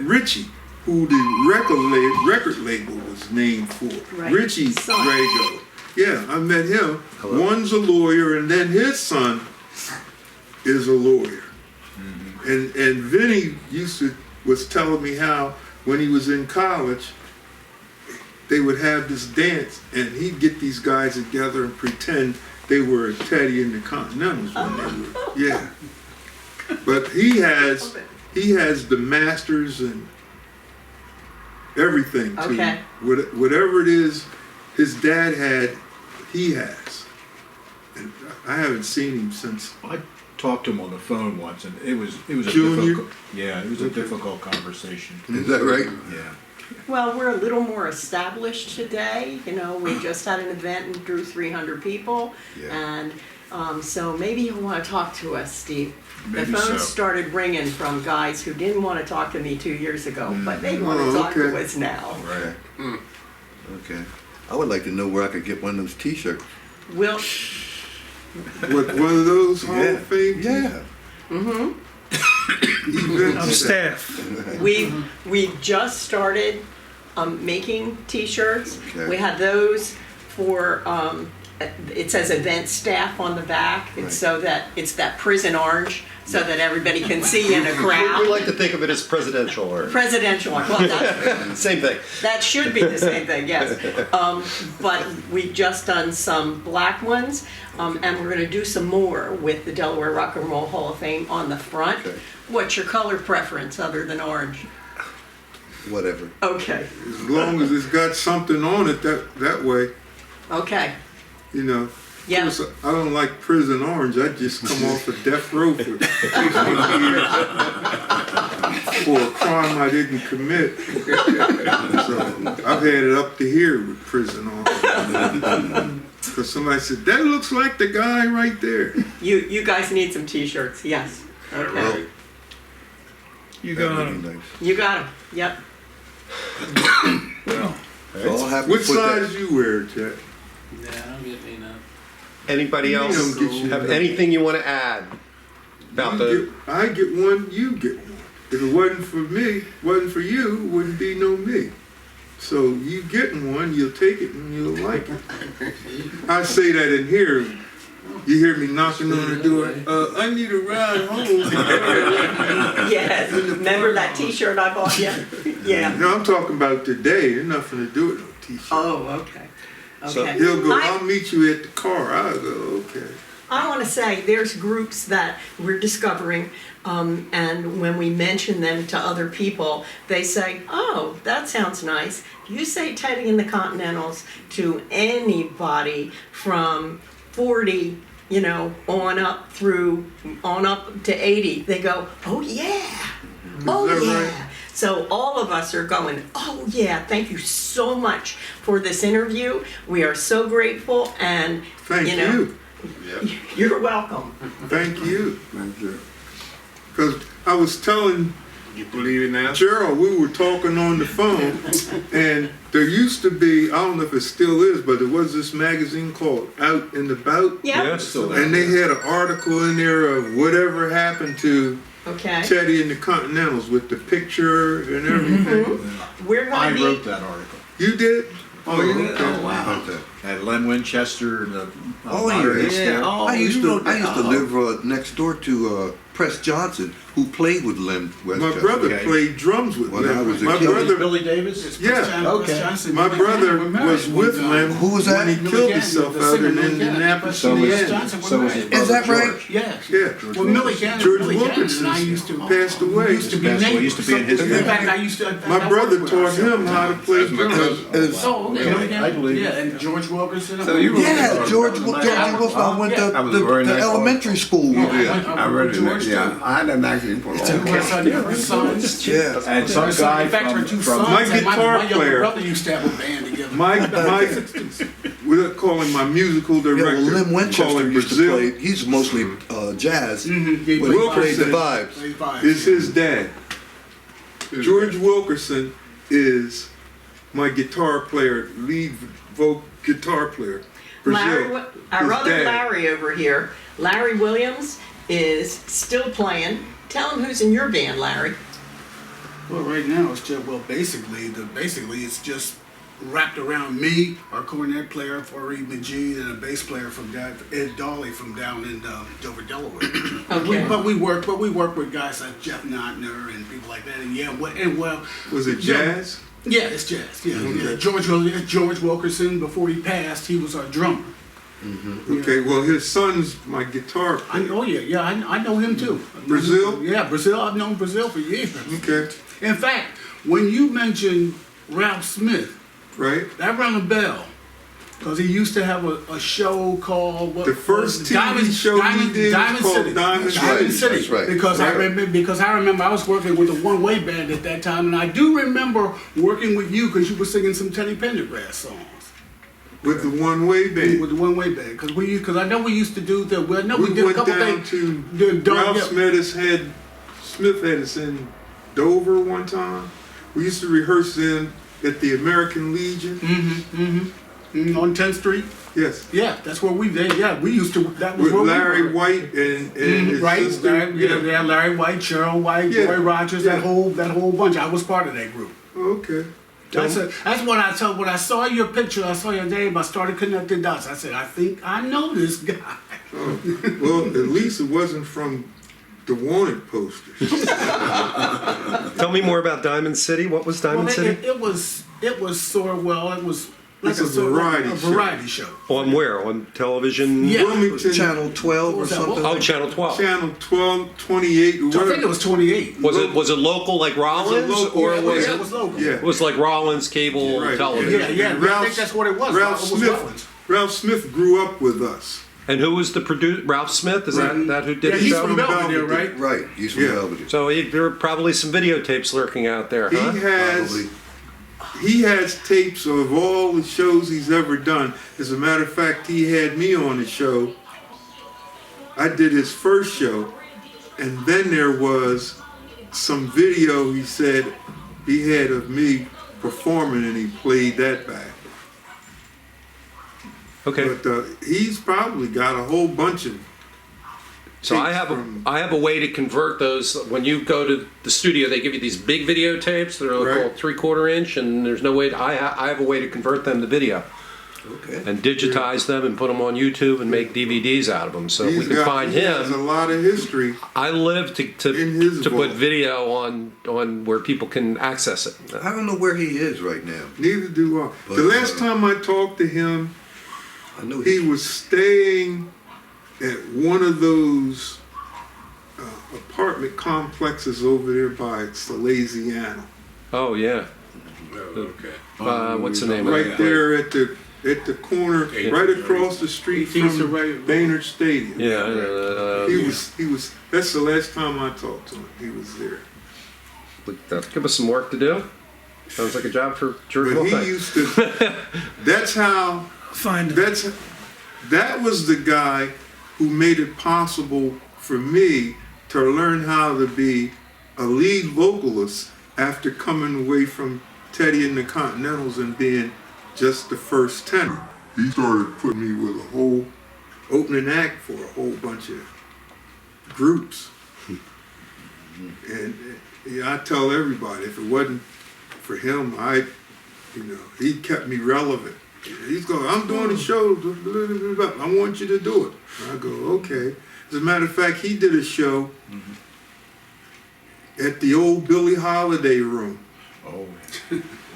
[SPEAKER 3] Richie, who the record label was named for.
[SPEAKER 8] Right.
[SPEAKER 3] Richie
[SPEAKER 8] Son.
[SPEAKER 3] Rago. Yeah, I met him.
[SPEAKER 2] Hello.
[SPEAKER 3] One's a lawyer, and then his son is a lawyer. And Vinny was telling me how when he was in college, they would have this dance, and he'd get these guys together and pretend they were Teddy and the Continentals when they were, yeah. But he has the masters and everything too.
[SPEAKER 8] Okay.
[SPEAKER 3] Whatever it is his dad had, he has. And I haven't seen him since.
[SPEAKER 1] I talked to him on the phone once, and it was a
[SPEAKER 3] Junior?
[SPEAKER 1] difficult. Yeah, it was a difficult conversation.
[SPEAKER 6] Is that right?
[SPEAKER 1] Yeah.
[SPEAKER 8] Well, we're a little more established today. You know, we just had an event and drew 300 people,
[SPEAKER 6] Yeah.
[SPEAKER 8] and So maybe you'll want to talk to us, Steve.
[SPEAKER 1] Maybe
[SPEAKER 8] The phone
[SPEAKER 1] so.
[SPEAKER 8] started ringing from guys who didn't want to talk to me 2 years ago, but they want to
[SPEAKER 3] Oh,
[SPEAKER 8] talk to
[SPEAKER 3] okay.
[SPEAKER 8] us now.
[SPEAKER 6] Right. Okay. I would like to know where I could get one of those T-shirts.
[SPEAKER 8] We'll,
[SPEAKER 3] With one of those Hall of Fame
[SPEAKER 6] Yeah.
[SPEAKER 3] events.
[SPEAKER 9] Of staff.
[SPEAKER 8] we've just started making T-shirts.
[SPEAKER 6] Okay.
[SPEAKER 8] We had those for, it says event staff on the back.
[SPEAKER 6] Right.
[SPEAKER 8] It's so that, it's that prison orange, so that everybody can see in a
[SPEAKER 2] We
[SPEAKER 8] crowd.
[SPEAKER 2] like to think of it as presidential or
[SPEAKER 8] Presidential, well, that's,
[SPEAKER 2] same thing.
[SPEAKER 8] that should be the same thing, yes. But we've just done some black ones, and we're gonna do some more with the Delaware Rock and Roll Hall of Fame on the front.
[SPEAKER 6] Okay.
[SPEAKER 8] What's your color preference other than orange?
[SPEAKER 6] Whatever.
[SPEAKER 8] Okay,
[SPEAKER 3] As long as it's got something on it that way,
[SPEAKER 8] okay,
[SPEAKER 3] you know.
[SPEAKER 8] yeah.
[SPEAKER 3] Of course, I don't like prison orange. I just come off of death row for 15 years for a crime I didn't commit. So I've had it up to here with prison orange. Because somebody said, that looks like the guy right there.
[SPEAKER 8] You guys need some T-shirts, yes. Okay,
[SPEAKER 6] Well,
[SPEAKER 9] You
[SPEAKER 6] that
[SPEAKER 9] got
[SPEAKER 6] would
[SPEAKER 9] 'em.
[SPEAKER 6] be nice.
[SPEAKER 8] you got them, yep.
[SPEAKER 9] Well,
[SPEAKER 6] So I'll have to
[SPEAKER 3] What
[SPEAKER 6] put that-
[SPEAKER 3] size you wear, Jack?
[SPEAKER 7] Yeah, I don't get me now.
[SPEAKER 2] Anybody
[SPEAKER 3] You
[SPEAKER 2] else
[SPEAKER 3] don't get you
[SPEAKER 2] have
[SPEAKER 3] that.
[SPEAKER 2] anything you want to add about the?
[SPEAKER 3] I get one, you get one. If it wasn't for me, wasn't for you, it wouldn't be no me. So you getting one, you'll take it and you'll like it. I say that in here. You hear me knocking on the door. I need a ride home.
[SPEAKER 8] Yes, remember that T-shirt I bought you? Yeah.
[SPEAKER 3] No, I'm talking about today. There's nothing to do with no T-shirt.
[SPEAKER 8] Oh, okay.
[SPEAKER 2] So-
[SPEAKER 8] Okay.
[SPEAKER 3] He'll go,
[SPEAKER 8] I-
[SPEAKER 3] I'll meet you at the car. I'll go, okay.
[SPEAKER 8] I want to say there's groups that we're discovering, and when we mention them to other people, they say, "Oh, that sounds nice." You say Teddy and the Continentals to anybody from 40, on up to 80, they go, "Oh yeah, oh
[SPEAKER 3] that
[SPEAKER 8] yeah."
[SPEAKER 3] right?
[SPEAKER 8] So all of us are going, "Oh yeah, thank you so much for this interview. We are so grateful, and
[SPEAKER 3] Thank
[SPEAKER 8] you know,
[SPEAKER 3] you.
[SPEAKER 8] you're welcome."
[SPEAKER 3] Thank you.
[SPEAKER 5] Thank you.
[SPEAKER 3] Because I was telling
[SPEAKER 4] You believe it now?
[SPEAKER 3] Gerald, we were talking on the phone, and there used to be, I don't know if it still is, but there was this magazine called Out and About.
[SPEAKER 8] Yeah.
[SPEAKER 2] Yeah, still there.
[SPEAKER 3] And they had an article in there of whatever happened to
[SPEAKER 8] Okay.
[SPEAKER 3] Teddy and the Continentals with the picture and everything.
[SPEAKER 8] We're
[SPEAKER 1] I
[SPEAKER 8] gonna
[SPEAKER 1] wrote
[SPEAKER 8] need.
[SPEAKER 1] that article.
[SPEAKER 3] You did?
[SPEAKER 1] Oh, you did?
[SPEAKER 3] okay.
[SPEAKER 1] Oh, wow.
[SPEAKER 6] Okay.
[SPEAKER 1] At Len Winchester, the
[SPEAKER 6] Oh,
[SPEAKER 1] modern
[SPEAKER 6] yeah.
[SPEAKER 1] day staff.
[SPEAKER 8] Oh,
[SPEAKER 6] I used
[SPEAKER 8] you
[SPEAKER 6] to
[SPEAKER 8] wrote that.
[SPEAKER 6] live next door to Press Johnson, who played with Lem
[SPEAKER 3] My
[SPEAKER 6] Westchester.
[SPEAKER 3] brother
[SPEAKER 1] Okay.
[SPEAKER 3] played drums with
[SPEAKER 6] When I
[SPEAKER 3] Lem.
[SPEAKER 6] was a
[SPEAKER 3] My
[SPEAKER 6] kid.
[SPEAKER 3] brother,
[SPEAKER 1] Billy Davis?
[SPEAKER 3] Yeah,
[SPEAKER 1] okay.
[SPEAKER 3] my brother was with Lem
[SPEAKER 6] Who was that?
[SPEAKER 3] when he killed himself out in Indianapolis,
[SPEAKER 1] So was,
[SPEAKER 3] Indiana.
[SPEAKER 1] so was his
[SPEAKER 6] Is
[SPEAKER 1] brother
[SPEAKER 6] that right?
[SPEAKER 1] George.
[SPEAKER 7] Yes.
[SPEAKER 3] Yeah.
[SPEAKER 7] Well, Millie Cannon,
[SPEAKER 3] George
[SPEAKER 7] Millie Cannon and
[SPEAKER 3] Wilkinson
[SPEAKER 7] I used to
[SPEAKER 3] passed away.
[SPEAKER 7] used to be
[SPEAKER 1] Passed away,
[SPEAKER 7] neighbors.
[SPEAKER 1] used to be in his
[SPEAKER 7] In
[SPEAKER 1] family.
[SPEAKER 7] fact, I used to.
[SPEAKER 3] My brother taught him how to play
[SPEAKER 4] That's my
[SPEAKER 3] drums.
[SPEAKER 4] cousin.
[SPEAKER 7] Oh, okay.
[SPEAKER 1] Yeah, I believe it.
[SPEAKER 7] Yeah, and George Wilkinson.
[SPEAKER 5] So you were-
[SPEAKER 6] Yeah, George Wilson. I went
[SPEAKER 5] That
[SPEAKER 6] to
[SPEAKER 5] was a very
[SPEAKER 6] the
[SPEAKER 5] nice
[SPEAKER 6] elementary school
[SPEAKER 7] Yeah,
[SPEAKER 6] with him.
[SPEAKER 5] I read it.
[SPEAKER 7] George
[SPEAKER 5] Yeah,
[SPEAKER 7] too.
[SPEAKER 5] I had that magazine for a long
[SPEAKER 7] Two
[SPEAKER 5] time.
[SPEAKER 7] sons.
[SPEAKER 6] Yeah.
[SPEAKER 1] And some guy
[SPEAKER 7] In fact, her
[SPEAKER 1] from,
[SPEAKER 7] two
[SPEAKER 1] from
[SPEAKER 7] sons.
[SPEAKER 3] My
[SPEAKER 7] and
[SPEAKER 3] guitar
[SPEAKER 7] my younger
[SPEAKER 3] player-
[SPEAKER 7] brother used to have a band together.
[SPEAKER 3] We're calling my musical
[SPEAKER 6] Yeah,
[SPEAKER 3] director.
[SPEAKER 6] well, Lem
[SPEAKER 3] call
[SPEAKER 6] Winchester
[SPEAKER 3] him
[SPEAKER 6] used to
[SPEAKER 3] Brazil.
[SPEAKER 6] play. He's mostly jazz,
[SPEAKER 7] Mhm, he
[SPEAKER 6] but he
[SPEAKER 7] played
[SPEAKER 6] played the
[SPEAKER 3] Wilkinson.
[SPEAKER 6] vibes.
[SPEAKER 3] Is his dad. George Wilkerson is my guitar player, lead guitar player.
[SPEAKER 8] Larry,
[SPEAKER 3] Brazil.
[SPEAKER 8] our
[SPEAKER 3] his
[SPEAKER 8] other
[SPEAKER 3] dad.
[SPEAKER 8] Larry over here, Larry Williams, is still playing. Tell him who's in your band, Larry.
[SPEAKER 7] Well, right now it's just basically it's just wrapped around me, our cornet player, Fareed Majid, and a bass player from down, Ed Dolly from down in Dover, Delaware.
[SPEAKER 8] Okay.
[SPEAKER 7] But we work with guys like Jeff Notner and people like that. And yeah,
[SPEAKER 3] Was it
[SPEAKER 7] yeah,
[SPEAKER 3] jazz?
[SPEAKER 7] Yeah, it's jazz. Yeah, yeah. George Wilkerson, before he passed, he was our drummer.
[SPEAKER 3] Okay, well, his son's my guitar player.
[SPEAKER 7] I know him too.
[SPEAKER 3] Brazil?
[SPEAKER 7] Yeah, Brazil. I've known Brazil for years.
[SPEAKER 3] Okay,
[SPEAKER 7] In fact, when you mentioned Ralph Smith,
[SPEAKER 3] right?
[SPEAKER 7] that rang a bell. Because he used to have a show called
[SPEAKER 3] The first TV show he did was called Diamond
[SPEAKER 7] Diamond
[SPEAKER 3] City.
[SPEAKER 6] That's right.
[SPEAKER 7] Because I remember I was working with a one-way band at that time, and I do remember working with you because you were singing some Teddy Pendergrass songs.
[SPEAKER 3] with the one-way band.
[SPEAKER 7] With the one-way band, because I know we used to do the, we did a
[SPEAKER 3] went
[SPEAKER 7] couple
[SPEAKER 3] down
[SPEAKER 7] things.
[SPEAKER 3] to
[SPEAKER 7] Don't-
[SPEAKER 3] Ralph Smith had us in Dover one time. We used to rehearse then at the American Legion.
[SPEAKER 7] On 10th Street.
[SPEAKER 3] Yes.
[SPEAKER 7] Yeah, that's where we did. Yeah, we used to. That was
[SPEAKER 3] With
[SPEAKER 7] where
[SPEAKER 3] Larry
[SPEAKER 7] we were.
[SPEAKER 3] White and his
[SPEAKER 7] Right,
[SPEAKER 3] sister.
[SPEAKER 7] yeah, Larry White, Cheryl White,
[SPEAKER 3] Yeah.
[SPEAKER 7] Roy Rogers,
[SPEAKER 3] Yeah.
[SPEAKER 7] that whole bunch. I was part of that group.
[SPEAKER 3] Okay.
[SPEAKER 7] That's what I told. When I saw your picture, I saw your name. I started connecting dots. I said, I think I know this guy.
[SPEAKER 3] Oh. Well, at least it wasn't from the wanted posters.
[SPEAKER 2] Tell me more about Diamond City. What was Diamond
[SPEAKER 7] Well,
[SPEAKER 2] City?
[SPEAKER 7] it was sort of it was like
[SPEAKER 3] It's a variety show.
[SPEAKER 2] On where? On television?
[SPEAKER 7] Yeah.
[SPEAKER 3] Wilmington
[SPEAKER 6] Channel 12 or
[SPEAKER 7] What was that?
[SPEAKER 6] something?
[SPEAKER 2] Oh, Channel 12.
[SPEAKER 3] Channel 12, 28, or
[SPEAKER 7] I
[SPEAKER 3] whatever.
[SPEAKER 7] think it was 28.
[SPEAKER 2] Was it local like Rollins,
[SPEAKER 3] local,
[SPEAKER 2] or
[SPEAKER 3] yeah,
[SPEAKER 2] was
[SPEAKER 7] Yeah,
[SPEAKER 2] it?
[SPEAKER 7] it was local.
[SPEAKER 3] Yeah.
[SPEAKER 2] It was like Rollins cable
[SPEAKER 3] Right.
[SPEAKER 2] television.
[SPEAKER 7] Yeah,
[SPEAKER 3] And
[SPEAKER 7] I think that's what it was.
[SPEAKER 3] Ralph
[SPEAKER 7] It was Rollins.
[SPEAKER 3] Smith. Ralph Smith grew up with us.
[SPEAKER 2] And who was the producer? Ralph Smith? Is
[SPEAKER 3] Right.
[SPEAKER 2] that who did
[SPEAKER 7] Yeah,
[SPEAKER 2] the
[SPEAKER 7] he's
[SPEAKER 2] show?
[SPEAKER 7] from Belvedere,
[SPEAKER 3] Belvedere.
[SPEAKER 7] right?
[SPEAKER 6] Right, he's from
[SPEAKER 3] Yeah.
[SPEAKER 6] Belvedere.
[SPEAKER 2] So there were probably some videotapes lurking out there,
[SPEAKER 3] He
[SPEAKER 2] huh?
[SPEAKER 3] has tapes of all the shows he's ever done. As a matter of fact, he had me on the show. I did his first show, and then there was some video he said he had of me performing, and he played that back.
[SPEAKER 2] Okay.
[SPEAKER 3] But he's probably got a whole bunch of.
[SPEAKER 2] So I
[SPEAKER 3] tapes
[SPEAKER 2] have a way to convert those. When you go to the studio, they give you these big videotapes. They're like
[SPEAKER 3] Right.
[SPEAKER 2] 3/4 inch, and there's no way. I have a way to convert them to video
[SPEAKER 6] Okay.
[SPEAKER 2] and digitize them and put them on YouTube and make DVDs out of them. So if we can find
[SPEAKER 3] he has a
[SPEAKER 2] him.
[SPEAKER 3] lot of history.
[SPEAKER 2] I live
[SPEAKER 3] In his
[SPEAKER 2] to put
[SPEAKER 3] vault.
[SPEAKER 2] video on where people can access it.
[SPEAKER 6] I don't know where he is right now.
[SPEAKER 3] Neither do I.
[SPEAKER 6] But,
[SPEAKER 3] The last time I talked to him,
[SPEAKER 6] I know
[SPEAKER 3] he was staying at one of those apartment complexes over there by Salesiano.
[SPEAKER 2] Oh yeah.
[SPEAKER 4] Oh, okay.
[SPEAKER 2] What's the name of
[SPEAKER 3] Right
[SPEAKER 2] it?
[SPEAKER 3] there at the corner, right across the street
[SPEAKER 7] 18th
[SPEAKER 3] from
[SPEAKER 7] Street.
[SPEAKER 3] Baynard Stadium.
[SPEAKER 2] Yeah.
[SPEAKER 3] He was, that's the last time I talked to him. He was there.
[SPEAKER 2] Give us some work to do. Sounds like a job for George
[SPEAKER 3] But he
[SPEAKER 2] Wolfgang.
[SPEAKER 3] used to, that's how,
[SPEAKER 9] Find them.
[SPEAKER 3] that was the guy who made it possible for me to learn how to be a lead vocalist after coming away from Teddy and the Continentals and being just the first tenor. He started putting me with a whole opening act for a whole bunch of groups. And yeah, I tell everybody, if it wasn't for him, he kept me relevant. He's going, I'm doing a show, I want you to do it. I go, okay. As a matter of fact, he did a show at the old Billie Holiday room.
[SPEAKER 1] Oh,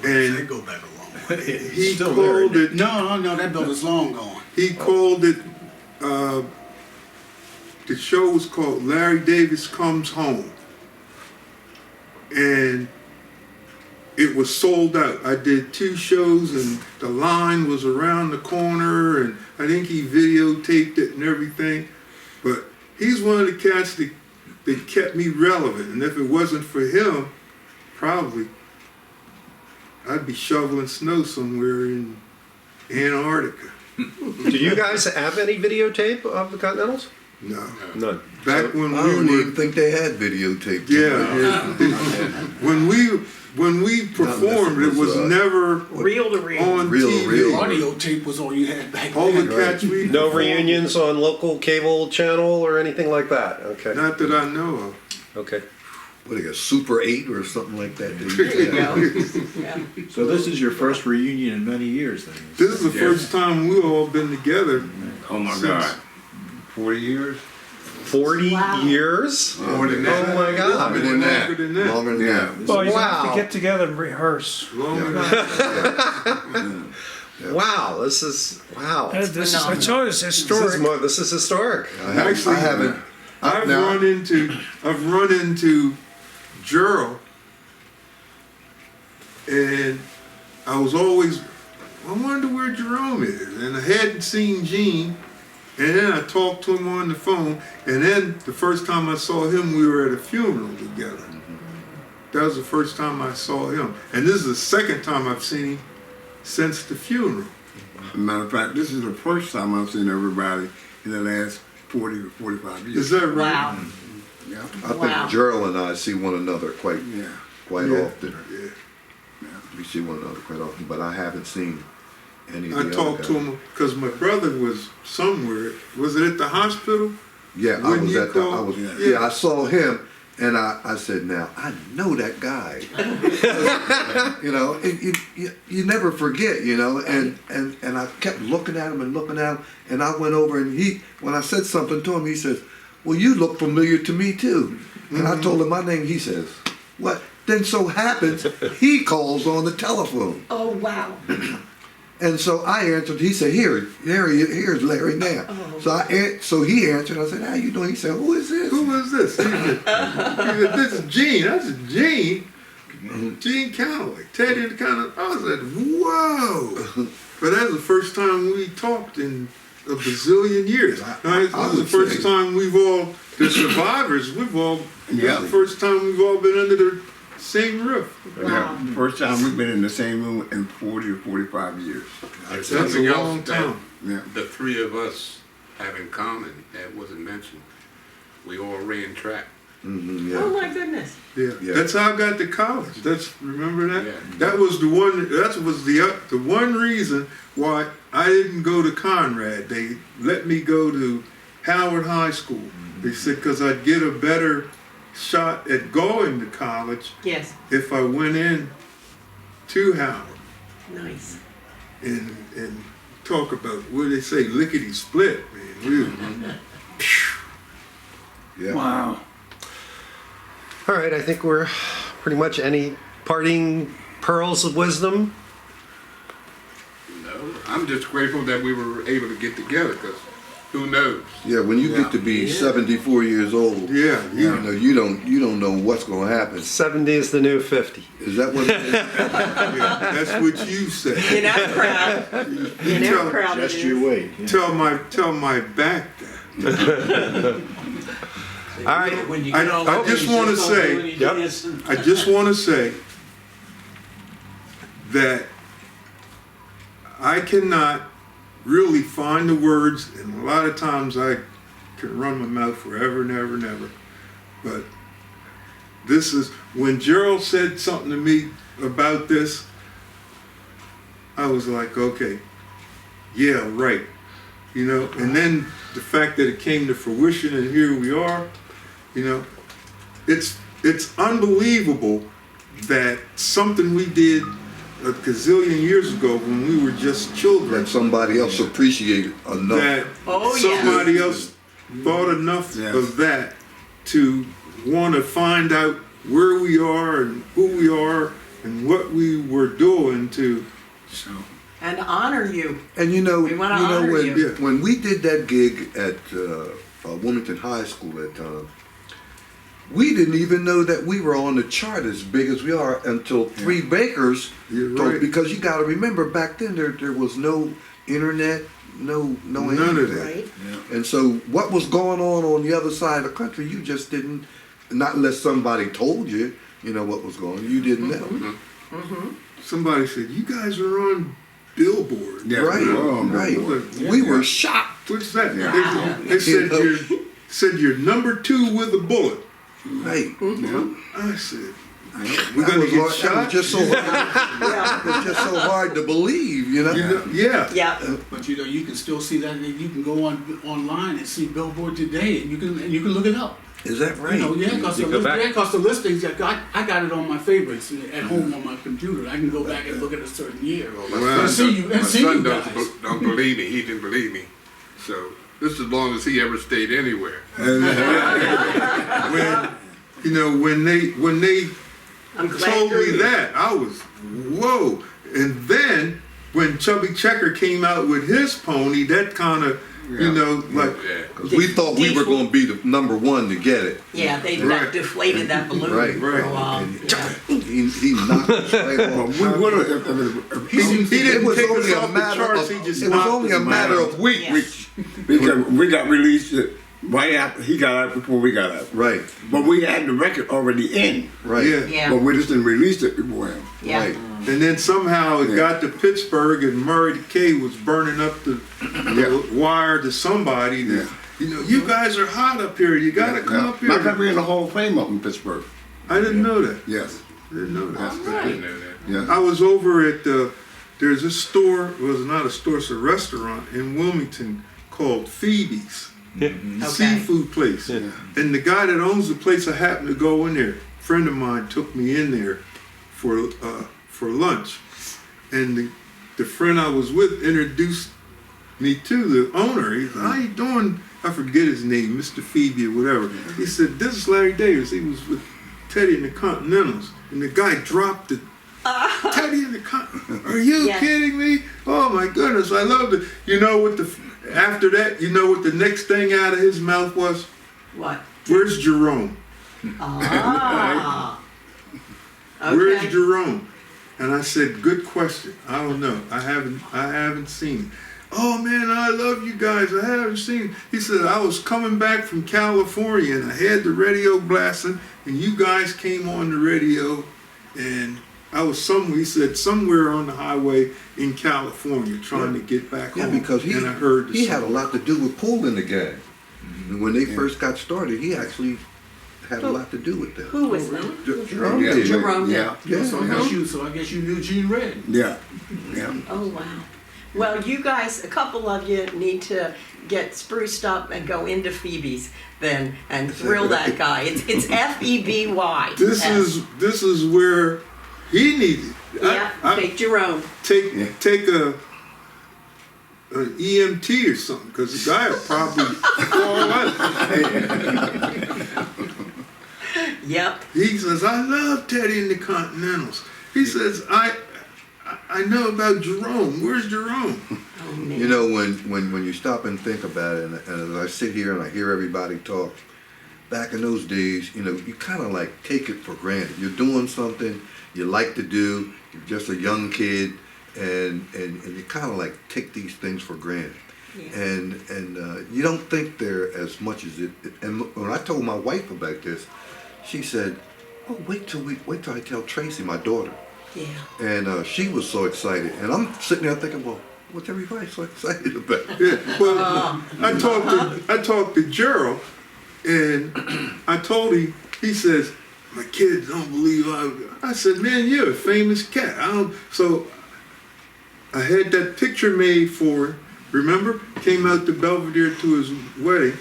[SPEAKER 7] They
[SPEAKER 3] And
[SPEAKER 7] go back a long way.
[SPEAKER 3] he
[SPEAKER 1] Still there,
[SPEAKER 3] called it,
[SPEAKER 7] No, that building's long gone.
[SPEAKER 3] he called it, the show was called Larry Davis Comes Home. And it was sold out. I did 2 shows and the line was around the corner and I think he videotaped it and everything. But he's one of the cats that kept me relevant. And if it wasn't for him, probably I'd be shoveling snow somewhere in Antarctica.
[SPEAKER 2] Do you guys have any videotape of the Continentals?
[SPEAKER 3] No.
[SPEAKER 2] None.
[SPEAKER 3] Back when
[SPEAKER 6] I
[SPEAKER 3] we
[SPEAKER 6] don't
[SPEAKER 3] were
[SPEAKER 6] even think they had videotape.
[SPEAKER 3] Yeah, when we performed, it was
[SPEAKER 6] was,
[SPEAKER 3] never
[SPEAKER 8] Reel to reel.
[SPEAKER 3] on
[SPEAKER 6] Real,
[SPEAKER 3] TV.
[SPEAKER 6] real.
[SPEAKER 7] Audio tape was all you had back
[SPEAKER 3] All the
[SPEAKER 7] then.
[SPEAKER 3] cats we
[SPEAKER 2] No
[SPEAKER 3] performed-
[SPEAKER 2] reunions on local cable channel or anything like that. Okay.
[SPEAKER 3] Not that I know of.
[SPEAKER 2] Okay.
[SPEAKER 6] What, they got Super 8 or something like that?
[SPEAKER 8] There you go. Yeah.
[SPEAKER 1] so this is your first reunion in many years then?
[SPEAKER 3] This is the first time we all been together.
[SPEAKER 10] Oh my
[SPEAKER 3] since
[SPEAKER 10] God.
[SPEAKER 1] 40 years?
[SPEAKER 2] 40
[SPEAKER 8] Wow.
[SPEAKER 2] years?
[SPEAKER 10] More than
[SPEAKER 2] Oh
[SPEAKER 10] that.
[SPEAKER 2] my God.
[SPEAKER 10] Longer than
[SPEAKER 3] Longer
[SPEAKER 10] that.
[SPEAKER 3] than that.
[SPEAKER 6] Longer than
[SPEAKER 10] Yeah.
[SPEAKER 6] that.
[SPEAKER 9] Well, you have
[SPEAKER 2] Wow.
[SPEAKER 9] to get together and rehearse.
[SPEAKER 3] Longer than that.
[SPEAKER 2] Wow. This is wow.
[SPEAKER 9] This is, I
[SPEAKER 8] phenomenal.
[SPEAKER 9] told you, it's historic.
[SPEAKER 2] This is historic.
[SPEAKER 3] Actually,
[SPEAKER 6] I haven't.
[SPEAKER 3] I've
[SPEAKER 6] now-
[SPEAKER 3] run into Gerald, and I was always, I wonder where Jerome is, and I hadn't seen Gene, and then I talked to him on the phone, and then the first time I saw him, we were at a funeral together. That was the first time I saw him, and this is the second time I've seen him since the funeral.
[SPEAKER 5] Matter of fact, this is the first time I've seen everybody in the last 40 to 45 years.
[SPEAKER 3] Is that right?
[SPEAKER 8] Wow.
[SPEAKER 5] Yeah.
[SPEAKER 6] I
[SPEAKER 8] Wow.
[SPEAKER 6] think Gerald and I see one another quite
[SPEAKER 5] Yeah.
[SPEAKER 3] Yeah.
[SPEAKER 6] often.
[SPEAKER 3] Yeah.
[SPEAKER 6] We see one another quite often, but I haven't seen any of
[SPEAKER 3] I
[SPEAKER 6] the other
[SPEAKER 3] talked to
[SPEAKER 6] guys.
[SPEAKER 3] him because my brother was somewhere. Was it at the hospital?
[SPEAKER 6] Yeah, I
[SPEAKER 3] When
[SPEAKER 6] was
[SPEAKER 3] you
[SPEAKER 6] at the, I
[SPEAKER 3] called?
[SPEAKER 6] was,
[SPEAKER 3] Yeah.
[SPEAKER 6] yeah, I saw him, and I said, now, I know that guy. You know, you never forget, you know, and I kept looking at him, and I went over, and when I said something to him, he says, well, you look familiar to me too. And I told him my name, he says, what? Then so happens, he calls on the telephone.
[SPEAKER 8] Oh, wow.
[SPEAKER 6] And so I answered. He said, "Here's Larry now."
[SPEAKER 8] Oh.
[SPEAKER 6] So he answered. I said, "How you doing?" He said, "Who is this?"
[SPEAKER 3] Who is this? He said, this is Gene. I said, Gene? Gene Calloway. Teddy kind of, I said, whoa. But that's the first time we talked in a bazillion years. This is the
[SPEAKER 6] would
[SPEAKER 3] first
[SPEAKER 6] say-
[SPEAKER 3] time we've all, the survivors, this is the first time we've all been under the same roof.
[SPEAKER 5] Yeah. First time we've been in the same room in 40 or 45 years.
[SPEAKER 3] That's
[SPEAKER 4] Something
[SPEAKER 3] a
[SPEAKER 4] else
[SPEAKER 3] long
[SPEAKER 4] that
[SPEAKER 3] time.
[SPEAKER 5] Yeah.
[SPEAKER 4] the three of us have in common that wasn't mentioned. We all ran track.
[SPEAKER 6] Mm-hmm,
[SPEAKER 8] Oh,
[SPEAKER 6] yeah.
[SPEAKER 8] my goodness.
[SPEAKER 3] Yeah.
[SPEAKER 6] Yeah.
[SPEAKER 3] That's how I got to college. Remember that?
[SPEAKER 4] Yeah.
[SPEAKER 3] That was the one. That was the one reason why I didn't go to Conrad. They let me go to Howard High School. They said because I'd get a better shot at going to college
[SPEAKER 8] Yes.
[SPEAKER 3] if I went in to Howard
[SPEAKER 8] Nice.
[SPEAKER 3] and talk about what do they say, lickety split, man.
[SPEAKER 6] Yeah.
[SPEAKER 9] Wow.
[SPEAKER 2] All right, I think we're pretty much any parting pearls of wisdom.
[SPEAKER 4] No, I'm just grateful that we were able to get together because who knows?
[SPEAKER 6] Yeah, when you get to be 74 years old,
[SPEAKER 3] Yeah,
[SPEAKER 6] you know you don't know what's going to happen.
[SPEAKER 2] 70 is the new 50.
[SPEAKER 6] Is that what it is?
[SPEAKER 3] yeah, that's what you say.
[SPEAKER 8] In our crowd. In our crowd.
[SPEAKER 1] Just
[SPEAKER 8] it
[SPEAKER 1] you
[SPEAKER 8] is.
[SPEAKER 1] wait. Yeah.
[SPEAKER 3] Tell my back that.
[SPEAKER 2] All right.
[SPEAKER 10] When you
[SPEAKER 3] I-
[SPEAKER 10] get all
[SPEAKER 3] I
[SPEAKER 10] over,
[SPEAKER 3] just
[SPEAKER 10] you
[SPEAKER 3] wanna
[SPEAKER 10] don't
[SPEAKER 3] say-
[SPEAKER 10] do any
[SPEAKER 2] Yep.
[SPEAKER 10] dancing.
[SPEAKER 3] I just want to say that I cannot really find the words, and a lot of times I can run my mouth forever and ever and ever. But this is, when Gerald said something to me about this, I was like, okay, yeah, right. You know, and then the fact that it came to fruition and here we are, you know, it's unbelievable that something we did a gazillion years ago when we were just children,
[SPEAKER 6] That somebody else appreciated enough.
[SPEAKER 3] that
[SPEAKER 8] Oh, yeah.
[SPEAKER 3] somebody else thought enough
[SPEAKER 5] Yes.
[SPEAKER 3] of that to want to find out where we are and who we are and what we were doing to.
[SPEAKER 5] So,
[SPEAKER 8] And honor you.
[SPEAKER 6] And you know,
[SPEAKER 8] We wanna honor
[SPEAKER 6] when,
[SPEAKER 8] you.
[SPEAKER 6] when we did that gig at Wilmington High School that time, we didn't even know that we were on the chart as big as we are until Three Bakers
[SPEAKER 3] You're
[SPEAKER 6] told,
[SPEAKER 3] right.
[SPEAKER 6] because you got to remember back then there was no internet, no
[SPEAKER 3] None
[SPEAKER 6] anything.
[SPEAKER 3] of that.
[SPEAKER 8] Right?
[SPEAKER 6] And so what was going on the other side of the country, you just didn't, not unless somebody told you, you know what was going on, you didn't know.
[SPEAKER 3] Somebody said, "You guys are on Billboard."
[SPEAKER 5] yeah,
[SPEAKER 6] Right, right. We were shocked.
[SPEAKER 3] What's that?
[SPEAKER 8] Yeah.
[SPEAKER 3] They said
[SPEAKER 6] You know?
[SPEAKER 3] you're number 2 with a bullet.
[SPEAKER 6] Right.
[SPEAKER 3] I said,
[SPEAKER 6] We're
[SPEAKER 3] gonna get
[SPEAKER 6] That was
[SPEAKER 3] shot?
[SPEAKER 6] just so hard.
[SPEAKER 8] Yeah.
[SPEAKER 6] It was just so hard to believe, you know.
[SPEAKER 3] yeah.
[SPEAKER 8] Yeah.
[SPEAKER 7] But you know, you can still see that. You can go online and see Billboard today, and you can look it up.
[SPEAKER 6] Is that right?
[SPEAKER 7] You know, yeah, because the listings. I got it on my favorites at home on my computer. I can go back and look at a certain year
[SPEAKER 4] My
[SPEAKER 7] and see you
[SPEAKER 4] my son
[SPEAKER 7] guys.
[SPEAKER 4] don't believe me. He didn't believe me. So this is as long as he ever stayed anywhere.
[SPEAKER 3] When they
[SPEAKER 8] I'm glad
[SPEAKER 3] told
[SPEAKER 8] you're
[SPEAKER 3] me
[SPEAKER 8] here.
[SPEAKER 3] that, I was whoa. And then when Chubby Checker came out with his pony, that kind of like
[SPEAKER 4] Yeah.
[SPEAKER 6] 'Cause we thought we were going to be the number one to get it.
[SPEAKER 8] Yeah, they
[SPEAKER 3] Right.
[SPEAKER 8] deflated that balloon
[SPEAKER 6] Right,
[SPEAKER 8] for a
[SPEAKER 3] right.
[SPEAKER 8] while. Yeah.
[SPEAKER 6] He knocked us right
[SPEAKER 5] well,
[SPEAKER 6] off.
[SPEAKER 5] we would have.
[SPEAKER 3] he didn't
[SPEAKER 6] It was
[SPEAKER 3] take
[SPEAKER 6] only
[SPEAKER 3] us
[SPEAKER 6] a
[SPEAKER 3] off the
[SPEAKER 6] matter
[SPEAKER 3] charts.
[SPEAKER 6] of
[SPEAKER 3] He just
[SPEAKER 6] it was
[SPEAKER 3] knocked
[SPEAKER 6] only
[SPEAKER 3] us
[SPEAKER 6] a matter
[SPEAKER 3] out.
[SPEAKER 6] of weeks.
[SPEAKER 8] Yeah.
[SPEAKER 5] Because we got released right after he got out before we got out.
[SPEAKER 6] Right,
[SPEAKER 5] But we had the record already in,
[SPEAKER 6] right.
[SPEAKER 3] Yeah.
[SPEAKER 8] Yeah.
[SPEAKER 5] but we just didn't release it before him.
[SPEAKER 8] Yeah.
[SPEAKER 6] Right.
[SPEAKER 3] And then somehow it
[SPEAKER 5] Yeah.
[SPEAKER 3] got to Pittsburgh, and Murray K was burning up the wire to somebody. That,
[SPEAKER 5] Yeah.
[SPEAKER 3] you know, you guys are hot up here. You gotta come up here.
[SPEAKER 5] Matter of fact, we're in the Hall of Fame up in Pittsburgh.
[SPEAKER 3] I didn't know that.
[SPEAKER 5] Yes.
[SPEAKER 3] I didn't know that.
[SPEAKER 4] I didn't know that.
[SPEAKER 5] Yes.
[SPEAKER 3] I was over at there's a store. It was not a store. It's a restaurant in Wilmington called Phoebe's.
[SPEAKER 8] Okay.
[SPEAKER 3] Seafood place. And the guy that owns the place, I happened to go in there. A friend of mine took me in there for lunch, and the friend I was with introduced me to the owner. He said, "How you doing?" I forget his name, Mr. Phoebe or whatever. He said, "This is Larry Davis. He was with Teddy and the Continentals." And the guy dropped it. Teddy and the Continentals. Are you
[SPEAKER 8] Yeah.
[SPEAKER 3] kidding me? Oh my goodness, I loved it. You know what after that, you know what the next thing out of his mouth was?
[SPEAKER 8] What?
[SPEAKER 3] Where's Jerome?
[SPEAKER 8] Ah.
[SPEAKER 3] Where's
[SPEAKER 8] Okay.
[SPEAKER 3] Jerome? And I said, good question. I don't know. I haven't seen him. Oh man, I love you guys. I haven't seen him. He said, I was coming back from California and I had the radio blasting and you guys came on the radio and I was somewhere, he said, somewhere on the highway in California trying to get back
[SPEAKER 6] Yeah,
[SPEAKER 3] home.
[SPEAKER 6] because
[SPEAKER 3] and I heard the
[SPEAKER 6] he had a
[SPEAKER 3] song.
[SPEAKER 6] lot to do with pulling the gang. And when they first got started, he actually had a lot to do with that.
[SPEAKER 8] Who was that?
[SPEAKER 6] Jerome
[SPEAKER 5] Yeah,
[SPEAKER 6] did.
[SPEAKER 8] Jerome.
[SPEAKER 5] Yeah.
[SPEAKER 7] Yeah, so I
[SPEAKER 5] Yeah.
[SPEAKER 7] guess you knew Gene Red.
[SPEAKER 5] Yeah. Yeah.
[SPEAKER 8] Oh, wow. Well, you guys, a couple of you need to get spruced up and go into Phoebe's then and thrill that guy. It's F-E-B-Y.
[SPEAKER 3] This is where he needed.
[SPEAKER 8] Yeah, take Jerome.
[SPEAKER 3] Take
[SPEAKER 5] Yeah.
[SPEAKER 3] an EMT or something, because the guy will probably fall out.
[SPEAKER 8] Yep.
[SPEAKER 3] He says, I love Teddy and the Continentals. He says, I know about Jerome. Where's Jerome?
[SPEAKER 8] Oh, man.
[SPEAKER 6] You know, when you stop and think about it, and as I sit here and I hear everybody talk, back in those days, you know, you kind of like take it for granted. You're doing something you like to do, you're just a young kid, and you kind of like take these things for granted.
[SPEAKER 8] Yeah.
[SPEAKER 6] And you don't think they're as much as it. And when I told my wife about this, she said, "Oh, wait till I tell Tracy, my daughter."
[SPEAKER 8] Yeah.
[SPEAKER 6] And she was so excited, and I'm sitting there thinking, well, what's everybody so excited about?
[SPEAKER 3] Yeah, well, I talked to Gerald, and I told him. He says, "My kids don't believe I said, "Man, you're a famous cat." So I had that picture made for him. Remember, came out to Belvedere to his wedding.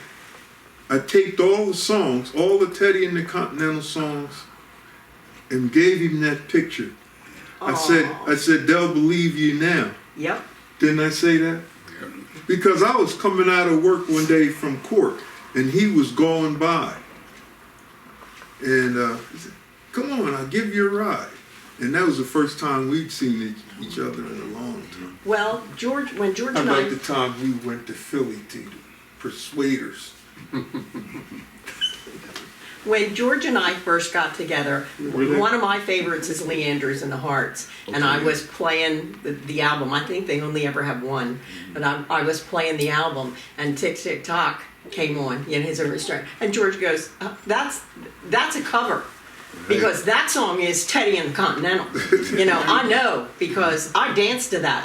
[SPEAKER 3] I taped all the songs, all the Teddy and the Continental songs, and gave him that picture. I said, they'll believe you now.
[SPEAKER 8] Yep.
[SPEAKER 3] Didn't I say that? Because I was coming out of work one day from court, and he was going by. And he said, "Come on, I'll give you a ride." And that was the first time we'd seen each other in a long time.
[SPEAKER 8] Well, when George
[SPEAKER 3] How
[SPEAKER 8] and I...
[SPEAKER 3] about the time we went to Philly to the Persuaders?
[SPEAKER 8] When George and I first got together, one of my favorites is Leanders and the Hearts. And I was playing the album. I think they only ever have one. But I was playing the album, and Tick Tick Tock came on in his orchestra. And George goes, that's a cover. Because that song is Teddy and the Continental. You know, I know, because I danced to that.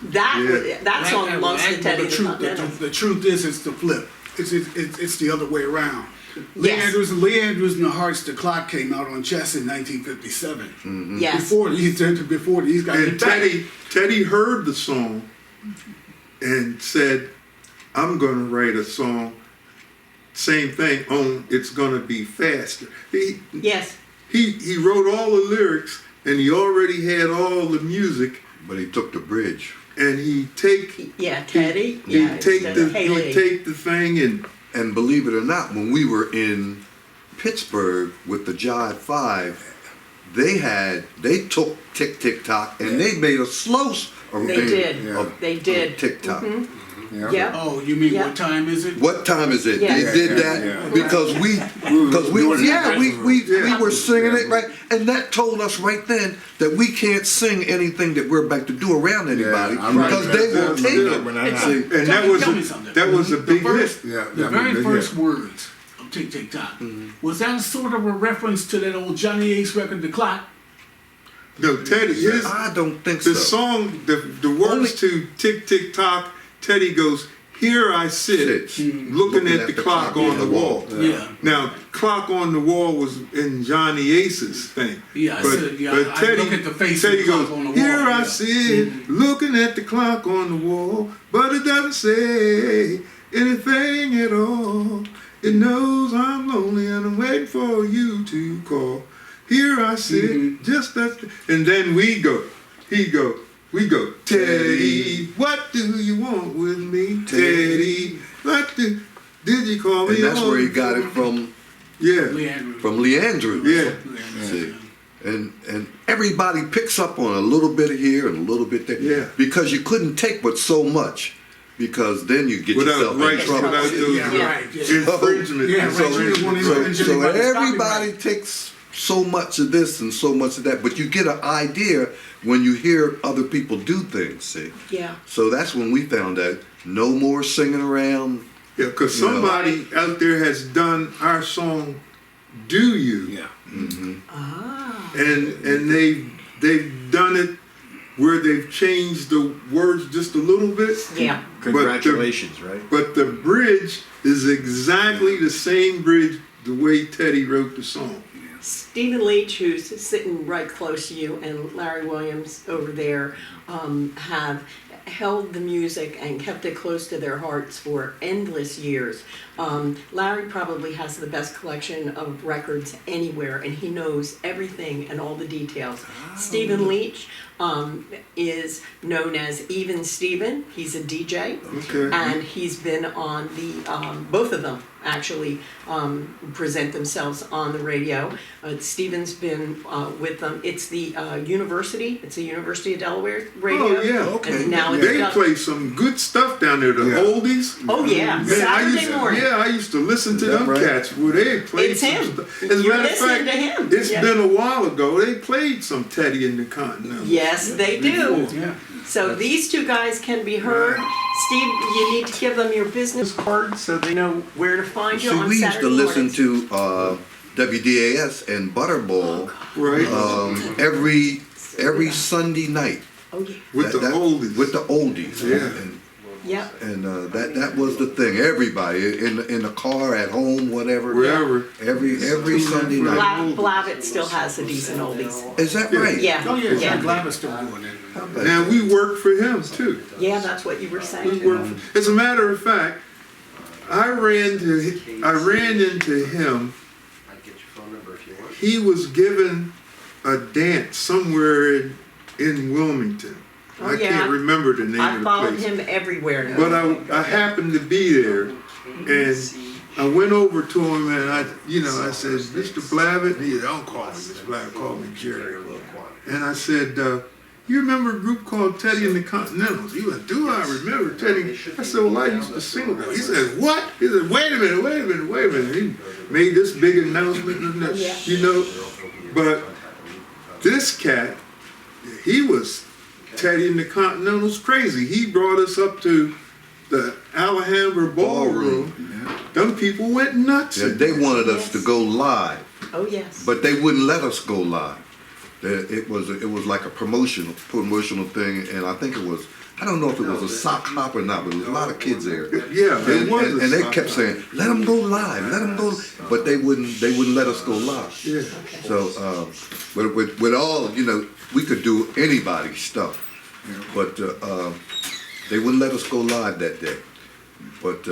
[SPEAKER 8] That song belongs to Teddy and the Continental.
[SPEAKER 7] The truth is, it's the flip. It's the other way around.
[SPEAKER 8] Yes.
[SPEAKER 7] Leanders and the Hearts, The Clock came out on chess in 1957.
[SPEAKER 8] Yes.
[SPEAKER 7] Before these guys.
[SPEAKER 3] And Teddy heard the song and said, "I'm going to write a song, same thing, on It's Gonna Be Faster."
[SPEAKER 8] Yes.
[SPEAKER 3] He wrote all the lyrics, and he already had all the music,
[SPEAKER 6] But he took the bridge.
[SPEAKER 3] and he'd take
[SPEAKER 8] Teddy.
[SPEAKER 3] he'd take the thing
[SPEAKER 6] And believe it or not, when we were in Pittsburgh with the Jive 5, they took Tick Tick Tock and they made a slow
[SPEAKER 8] They did.
[SPEAKER 6] of
[SPEAKER 8] They did.
[SPEAKER 6] Tick Tock.
[SPEAKER 5] Yeah.
[SPEAKER 8] Yeah.
[SPEAKER 7] Oh, you mean
[SPEAKER 8] Yeah.
[SPEAKER 7] what time is it?
[SPEAKER 6] What time is it?
[SPEAKER 8] Yeah.
[SPEAKER 6] They did that
[SPEAKER 5] Yeah.
[SPEAKER 6] because we were singing it right, and that told us right then that we can't sing anything that we're about to do around anybody
[SPEAKER 5] I'm right.
[SPEAKER 6] because they will
[SPEAKER 5] That's
[SPEAKER 6] take
[SPEAKER 5] good
[SPEAKER 6] it.
[SPEAKER 5] when I-
[SPEAKER 6] See,
[SPEAKER 3] And
[SPEAKER 7] Tell me something.
[SPEAKER 3] that was a big
[SPEAKER 7] The
[SPEAKER 3] hit.
[SPEAKER 7] first-
[SPEAKER 5] Yeah,
[SPEAKER 7] The
[SPEAKER 5] that
[SPEAKER 7] very
[SPEAKER 5] was a big
[SPEAKER 7] first
[SPEAKER 5] hit.
[SPEAKER 7] words of Tick Tick Tock, was that sort of a reference to that old Johnny Ace record, The Clock?
[SPEAKER 3] No, Teddy, his,
[SPEAKER 6] I don't think
[SPEAKER 3] the
[SPEAKER 6] so.
[SPEAKER 3] song, the words to Tick Tick Tock, Teddy goes, "Here I sit,
[SPEAKER 6] Sits.
[SPEAKER 3] looking at the clock on the wall."
[SPEAKER 7] Yeah.
[SPEAKER 3] Now, clock on the wall was in Johnny Ace's thing.
[SPEAKER 7] Yeah, I
[SPEAKER 3] but,
[SPEAKER 7] said, yeah,
[SPEAKER 3] but
[SPEAKER 7] I
[SPEAKER 3] Teddy,
[SPEAKER 7] look at the face of
[SPEAKER 3] Teddy
[SPEAKER 7] the clock
[SPEAKER 3] goes,
[SPEAKER 7] on the wall,
[SPEAKER 3] "Here I
[SPEAKER 7] yeah.
[SPEAKER 3] sit, looking at the clock on the wall, but it doesn't say anything at all. It knows I'm lonely and I'm waiting for you to call. Here I sit, just as," and then we go, we go, "Teddy, what do you want with me? Teddy, did you call me?"
[SPEAKER 6] And that's where he
[SPEAKER 3] on
[SPEAKER 6] got
[SPEAKER 3] the
[SPEAKER 6] it
[SPEAKER 3] phone?"
[SPEAKER 6] from
[SPEAKER 3] Yeah,
[SPEAKER 7] Leandro.
[SPEAKER 6] Leandro.
[SPEAKER 3] yeah.
[SPEAKER 6] See, and everybody picks up on a little bit here and a little bit there.
[SPEAKER 3] Yeah.
[SPEAKER 6] Because you couldn't take but so much, because then you get
[SPEAKER 3] Without
[SPEAKER 6] yourself in
[SPEAKER 3] rights,
[SPEAKER 6] trouble.
[SPEAKER 3] without those
[SPEAKER 7] Yeah, right, yeah.
[SPEAKER 3] infringement.
[SPEAKER 7] Yeah, right.
[SPEAKER 6] So,
[SPEAKER 7] You don't want to
[SPEAKER 6] so,
[SPEAKER 7] infringe
[SPEAKER 6] so
[SPEAKER 7] anybody's
[SPEAKER 6] everybody
[SPEAKER 7] copyright.
[SPEAKER 6] takes so much of this and so much of that, but you get an idea when you hear other people do things, see?
[SPEAKER 8] Yeah.
[SPEAKER 6] So that's when we found out no more singing around.
[SPEAKER 3] Yeah, because
[SPEAKER 6] You know.
[SPEAKER 3] somebody out there has done our song, "Do You,"
[SPEAKER 5] Yeah.
[SPEAKER 8] Ah.
[SPEAKER 3] and they've done it where they've changed the words just a little bit.
[SPEAKER 8] Yeah.
[SPEAKER 1] Congratulations, right?
[SPEAKER 3] But the bridge is exactly the same bridge the way Teddy wrote the song.
[SPEAKER 8] Stephen Leach, who's sitting right close to you, and Larry Williams over there, have held the music and kept it close to their hearts for endless years. Larry probably has the best collection of records anywhere, and he knows everything and all the details. Stephen Leach is known as Even Steven. He's a DJ,
[SPEAKER 3] Okay.
[SPEAKER 8] and he's been on the both of them actually present themselves on the radio. Stephen's been with them. It's the university. It's the University of Delaware radio.
[SPEAKER 3] Oh yeah, okay.
[SPEAKER 8] And now it's
[SPEAKER 3] They
[SPEAKER 8] done-
[SPEAKER 3] play some good stuff down there. The
[SPEAKER 5] Yeah.
[SPEAKER 3] oldies.
[SPEAKER 8] Oh yeah,
[SPEAKER 3] Man,
[SPEAKER 8] Saturday morning.
[SPEAKER 3] I used to listen to
[SPEAKER 5] Is that
[SPEAKER 3] them
[SPEAKER 5] right?
[SPEAKER 3] cats where they played
[SPEAKER 8] It's
[SPEAKER 3] some
[SPEAKER 8] him.
[SPEAKER 3] stuff. As a
[SPEAKER 8] You're
[SPEAKER 3] matter of
[SPEAKER 8] listening
[SPEAKER 3] fact,
[SPEAKER 8] to him.
[SPEAKER 3] it's
[SPEAKER 8] Yeah.
[SPEAKER 3] been a while ago. They played some Teddy and the Continentals.
[SPEAKER 8] Yes, they do.
[SPEAKER 7] Yeah.
[SPEAKER 8] So these two guys can be heard. Steve, you need to give them your business card so they know where to find you
[SPEAKER 6] See,
[SPEAKER 8] on
[SPEAKER 6] we used
[SPEAKER 8] Saturday
[SPEAKER 6] to listen
[SPEAKER 8] mornings.
[SPEAKER 6] to WDAS and Butterball
[SPEAKER 3] Right.
[SPEAKER 6] every Sunday night.
[SPEAKER 8] Oh yeah.
[SPEAKER 3] With the oldies.
[SPEAKER 6] With the oldies.
[SPEAKER 3] Yeah.
[SPEAKER 8] Yep.
[SPEAKER 6] And that was the thing. Everybody in the car, at home, whatever.
[SPEAKER 3] Wherever.
[SPEAKER 6] Every Sunday night.
[SPEAKER 8] Blavitt still has a decent oldies.
[SPEAKER 6] Is that right?
[SPEAKER 8] Yeah.
[SPEAKER 7] Oh, yeah,
[SPEAKER 8] Yeah.
[SPEAKER 7] Jack Glavis still doing it.
[SPEAKER 3] Now we worked for him too.
[SPEAKER 8] Yeah, that's what you were
[SPEAKER 3] We
[SPEAKER 8] saying.
[SPEAKER 3] worked as a matter of fact, I ran into him. He was given a dance somewhere in Wilmington.
[SPEAKER 8] Oh,
[SPEAKER 3] I
[SPEAKER 8] yeah.
[SPEAKER 3] can't remember the name
[SPEAKER 8] I
[SPEAKER 3] of the
[SPEAKER 8] followed
[SPEAKER 3] place.
[SPEAKER 8] him everywhere.
[SPEAKER 3] But I happened to be there, and I went over to him and I said, "Mr. Blavitt," and he said, "Don't call me Mr. Blavitt, call me Jerry." And I said, "You remember a group called Teddy and the Continentals?" He went, "Do I remember Teddy?" I said, "Well, I used to sing with them." He said, "What?" He said, "Wait a minute." He made this big announcement, But this cat, he was Teddy and the Continentals crazy. He brought us up to the Alhambra Ballroom. Them people went nuts.
[SPEAKER 6] Yeah, they wanted us to go live,
[SPEAKER 8] Oh yes.
[SPEAKER 6] but they wouldn't let us go live. It was like a promotional thing, and I think it was, I don't know if it was a sock hop or not, but there was a lot of kids there.
[SPEAKER 3] Yeah, it
[SPEAKER 6] And,
[SPEAKER 3] was.
[SPEAKER 6] and,
[SPEAKER 3] a
[SPEAKER 6] and they
[SPEAKER 3] sock
[SPEAKER 6] kept
[SPEAKER 3] hop.
[SPEAKER 6] saying, "Let them go live, let them go," but they wouldn't let us go live.
[SPEAKER 3] Yeah.
[SPEAKER 6] So, but with all, we could do anybody's stuff, but they wouldn't let us go live that day. But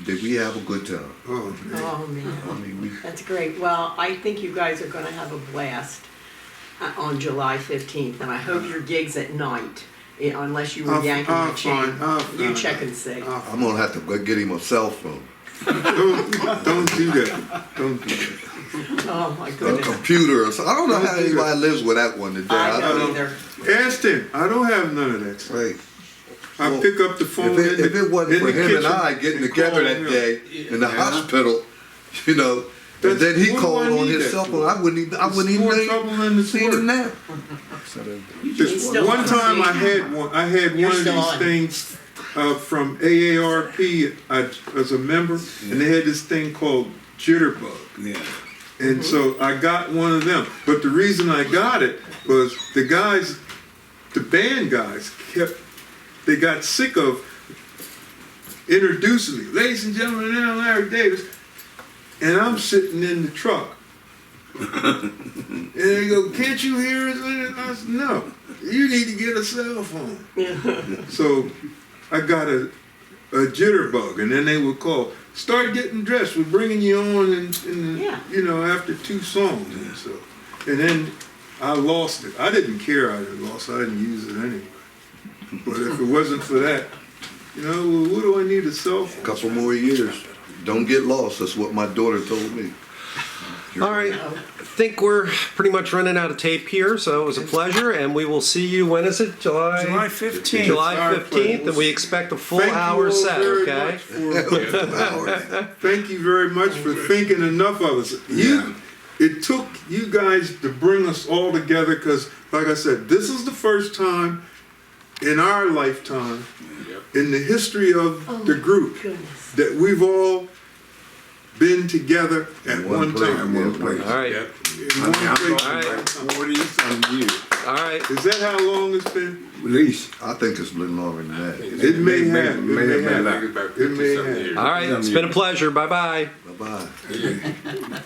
[SPEAKER 6] did we have a good time?
[SPEAKER 3] Oh, man.
[SPEAKER 8] Oh man.
[SPEAKER 6] I mean,
[SPEAKER 8] That's great. Well, I think you guys are going to have a blast on July 15th, and I hope your gig's at night, unless you were
[SPEAKER 3] I'll
[SPEAKER 8] yanking the chain.
[SPEAKER 3] find.
[SPEAKER 8] You check and see.
[SPEAKER 6] I'm gonna have to go get him a cell phone,
[SPEAKER 3] Don't do that. Don't do that.
[SPEAKER 8] Oh my
[SPEAKER 6] a
[SPEAKER 8] goodness.
[SPEAKER 6] computer, or something. I don't know how anybody lives without one today.
[SPEAKER 8] I don't either.
[SPEAKER 3] Ask him. I don't have none of that.
[SPEAKER 6] Right.
[SPEAKER 3] I pick up the phone.
[SPEAKER 6] If it wasn't
[SPEAKER 3] in
[SPEAKER 6] for
[SPEAKER 3] the
[SPEAKER 6] him and
[SPEAKER 3] kitchen
[SPEAKER 6] I getting
[SPEAKER 3] and
[SPEAKER 6] together
[SPEAKER 3] call
[SPEAKER 6] that
[SPEAKER 3] him.
[SPEAKER 6] day in the hospital, you know, and
[SPEAKER 3] That's-
[SPEAKER 6] then he
[SPEAKER 3] what do
[SPEAKER 6] called
[SPEAKER 3] I
[SPEAKER 6] on
[SPEAKER 3] need
[SPEAKER 6] his
[SPEAKER 3] that
[SPEAKER 6] cell
[SPEAKER 3] for?
[SPEAKER 6] phone, I wouldn't
[SPEAKER 3] It's more trouble than it's
[SPEAKER 6] seen him
[SPEAKER 3] worth.
[SPEAKER 6] now.
[SPEAKER 3] Just
[SPEAKER 8] still
[SPEAKER 3] one
[SPEAKER 8] on,
[SPEAKER 3] time I
[SPEAKER 8] see?
[SPEAKER 3] had one. I had
[SPEAKER 8] You're
[SPEAKER 3] one of
[SPEAKER 8] still
[SPEAKER 3] these
[SPEAKER 8] on.
[SPEAKER 3] things from AARP as a member, and they had this thing called Jitterbug.
[SPEAKER 1] Yeah.
[SPEAKER 3] And so I got one of them. But the reason I got it was the guys, the band guys, they got sick of introducing me. Ladies and gentlemen, now Larry Davis. And I'm sitting in the truck. And they go, can't you hear us? And I said, no, you need to get a cell phone. So I got a jitterbug, and then they would call, start getting dressed, we're bringing you on
[SPEAKER 8] Yeah.
[SPEAKER 3] you know, after 2 songs. And then I lost it. I didn't care I had lost it, I didn't use it anyway. But if it wasn't for that, you know, well, what do I need a cell phone?
[SPEAKER 6] Couple more years, don't get lost, that's what my daughter told me.
[SPEAKER 2] All right, I think we're pretty much running out of tape here, so it was a pleasure, and we will see you, when is it,
[SPEAKER 9] July
[SPEAKER 2] July
[SPEAKER 9] 15th.
[SPEAKER 2] July
[SPEAKER 3] Our
[SPEAKER 2] 15th,
[SPEAKER 3] pleasure.
[SPEAKER 2] and we expect a full
[SPEAKER 3] Thank you
[SPEAKER 2] hour
[SPEAKER 3] all
[SPEAKER 2] set,
[SPEAKER 3] very
[SPEAKER 2] okay?
[SPEAKER 3] much Thank you very much for thinking enough of us. It took you guys to bring us all together because, like I said, this is the first time in our lifetime, in the history of the group,
[SPEAKER 8] Goodness.
[SPEAKER 3] that we've all been together at one
[SPEAKER 5] place,
[SPEAKER 3] time.
[SPEAKER 5] one place.
[SPEAKER 2] All right,
[SPEAKER 3] In one place.
[SPEAKER 2] all right,
[SPEAKER 1] 40 some years.
[SPEAKER 2] all right.
[SPEAKER 3] Is that how long it's been?
[SPEAKER 5] At least.
[SPEAKER 6] I think it's been longer than that.
[SPEAKER 3] It may have. It
[SPEAKER 5] may
[SPEAKER 3] may
[SPEAKER 5] have been
[SPEAKER 3] have.
[SPEAKER 5] that.
[SPEAKER 4] I think it's about
[SPEAKER 3] It may
[SPEAKER 4] 50-something
[SPEAKER 3] have.
[SPEAKER 4] years.
[SPEAKER 2] All right, it's been a pleasure, bye-bye.
[SPEAKER 6] Bye-bye.